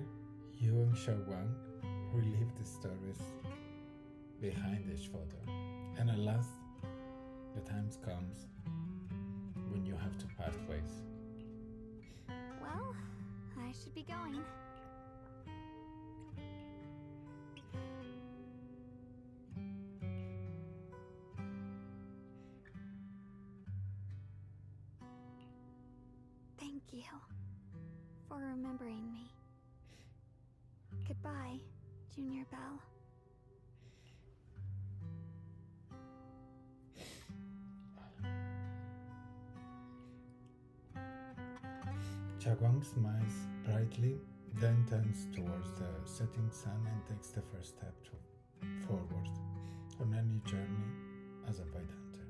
you and Shunguang relive the stories behind each photo. And at last, the time comes when you have to part ways. Well, I should be going. Thank you for remembering me. Goodbye, Junior Belle. Shunguang smiles brightly, then turns towards the setting sun and takes the first step forward on a new journey as a Void Hunter.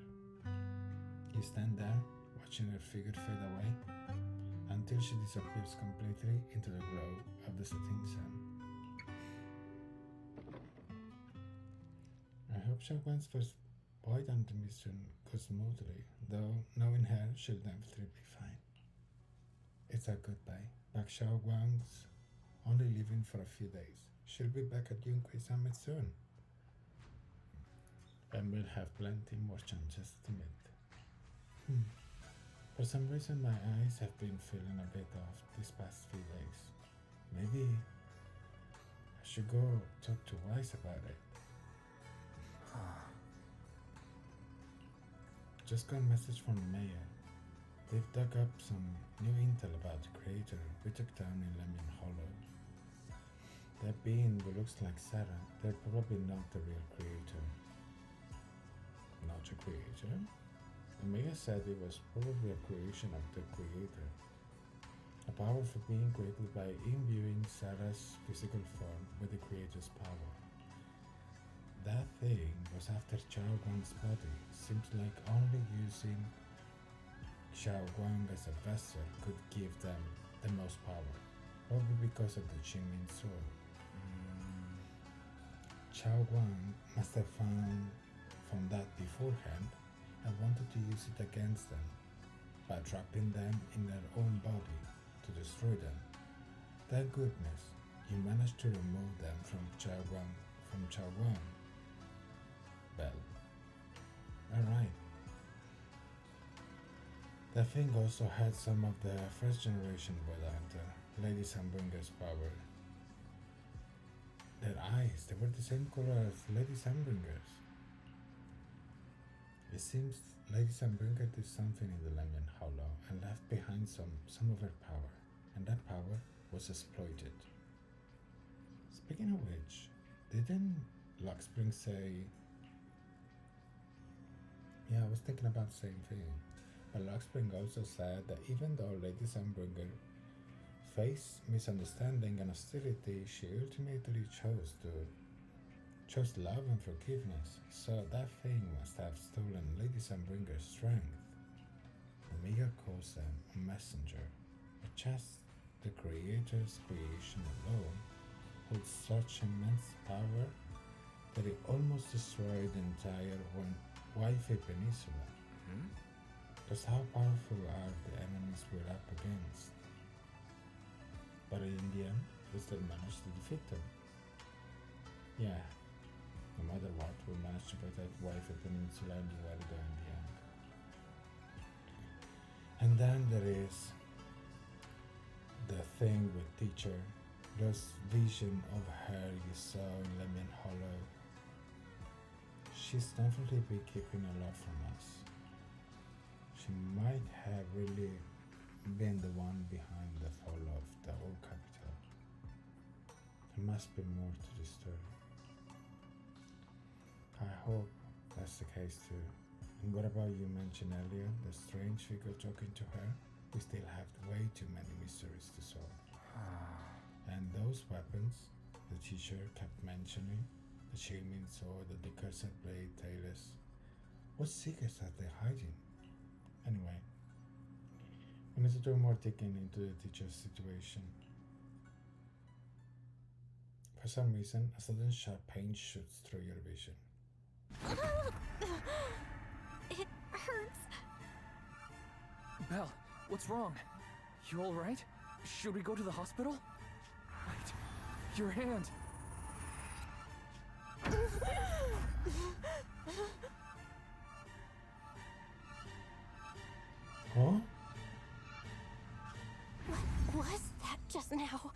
You stand there, watching her figure fade away, until she disappears completely into the glow of the setting sun. I hope Shunguang's first Void Hunter mission goes smoothly, though knowing her, she'll definitely be fine. It's a goodbye. But Shunguang's only leaving for a few days. She'll be back at Guuuuuys Summit soon. And we'll have plenty more chances to meet. For some reason my eyes have been feeling a bit off these past few days. Maybe I should go talk to Wise about it. Just got a message from the mayor. They've dug up some new intel about the creator we took down in Lemian Hollow. That being who looks like Sarah, they're probably not the real creator. Not a creator? Omega said it was probably a creation of the creator. A power for being created by imbuing Sarah's physical form with the creator's power. That thing was after Xiaoguang's body. Seems like only using Xiaoguang as a vessel could give them the most power. Probably because of the Qingming sword. Xiaoguang must have found that beforehand and wanted to use it against them by trapping them in their own body to destroy them. Thank goodness you managed to remove them from Xiaoguang. Well, alright. The thing also had some of the first generation Void Hunter, Lady Sunbringer's power. Their eyes, they were the same color as Lady Sunbringer's. It seems Lady Sunbringer did something in the Lemian Hollow and left behind some of her power, and that power was exploited. Speaking of which, didn't Luxspring say... Yeah, I was thinking about the same thing. But Luxspring also said that even though Lady Sunbringer faced misunderstanding and hostility, she ultimately chose love and forgiveness. So that thing must have stolen Lady Sunbringer's strength. Omega calls them a messenger, but just the creator's creation alone holds such immense power that it almost destroyed the entire Wi-Fi Peninsula. Just how powerful are the enemies we're up against? But in the end, we still managed to defeat them. Yeah, no matter what, we managed to protect Wi-Fi Peninsula and Dualido in the end. And then there is the thing with Teacher, those vision of her you saw in Lemian Hollow. She's definitely been keeping a lot from us. She might have really been the one behind the fall of the old capital. There must be more to the story. I hope that's the case too. And what about you mentioned earlier, the strange figure talking to her? We still have way too many mysteries to solve. And those weapons the teacher kept mentioning, the Qingming sword, the cursed blade, tailors. What secrets are they hiding? Anyway, we need to do more digging into the teacher's situation. For some reason, a sudden sharp pain shoots through your vision. It hurts. Belle, what's wrong? You alright? Should we go to the hospital? Wait, your hand! Huh? What was that just now?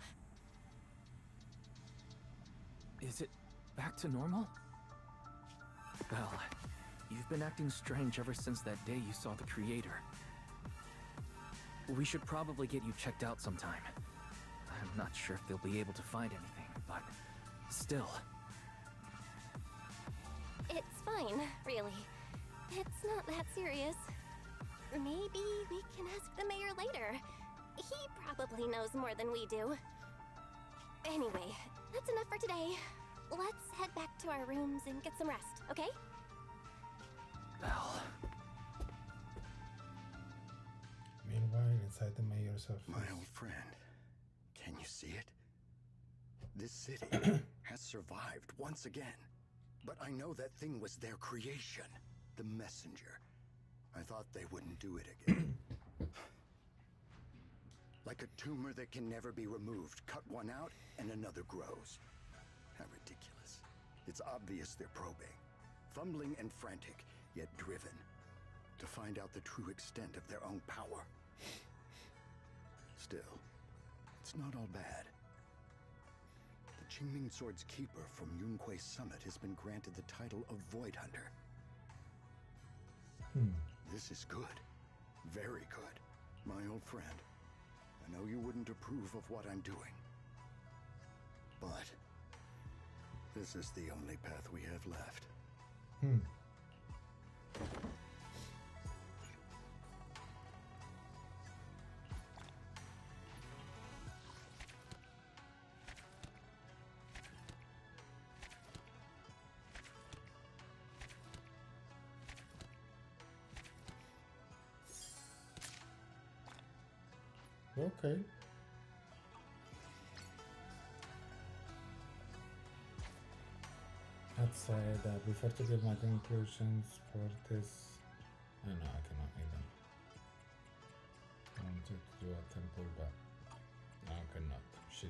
Is it back to normal? Belle, you've been acting strange ever since that day you saw the creator. We should probably get you checked out sometime. I'm not sure if they'll be able to find anything, but still. It's fine, really. It's not that serious. Maybe we can ask the mayor later. He probably knows more than we do. Anyway, that's enough for today. Let's head back to our rooms and get some rest, okay? Belle. Meanwhile, inside the mayor's office. My old friend, can you see it? This city has survived once again. But I know that thing was their creation, the messenger. I thought they wouldn't do it again. Like a tumor that can never be removed. Cut one out and another grows. How ridiculous. It's obvious they're probing. Fumbling and frantic, yet driven. To find out the true extent of their own power. Still, it's not all bad. The Qingming Sword's keeper from Yunquei Summit has been granted the title of Void Hunter. This is good. Very good. My old friend, I know you wouldn't approve of what I'm doing. but this is the only path we have left. Okay. I'd say that before to give my conclusions for this, no, I cannot even. I wanted to do a temple, but I cannot. She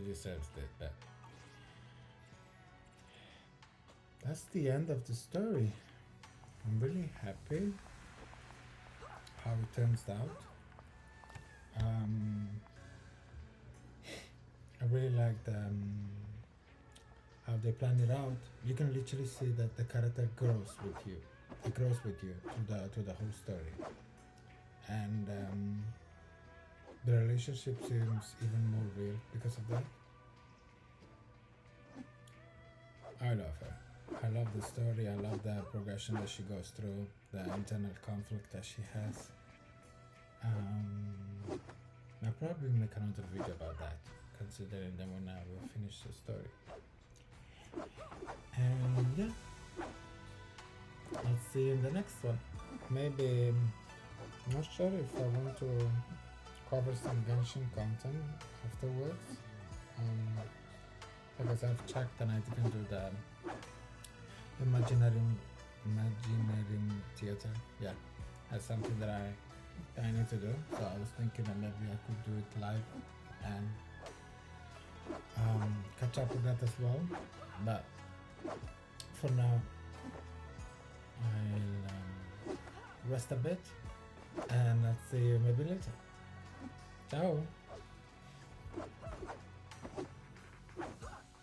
deserves that. That's the end of the story. I'm really happy how it turns out. I really like how they planned it out. You can literally see that the character grows with you. It grows with you to the whole story, and the relationship seems even more real because of that. I love her. I love the story. I love the progression that she goes through, the internal conflict that she has. I'll probably make another video about that, considering that when I will finish the story. And yeah, I'll see you in the next one. Maybe, I'm not sure if I want to cover some Genshin content afterwards. Because I've checked and I didn't do the Imaginary theater. Yeah, that's something that I need to do. So I was thinking that maybe I could do it live and catch up with that as well. But for now, I'll rest a bit and I'll see you maybe later. Ciao!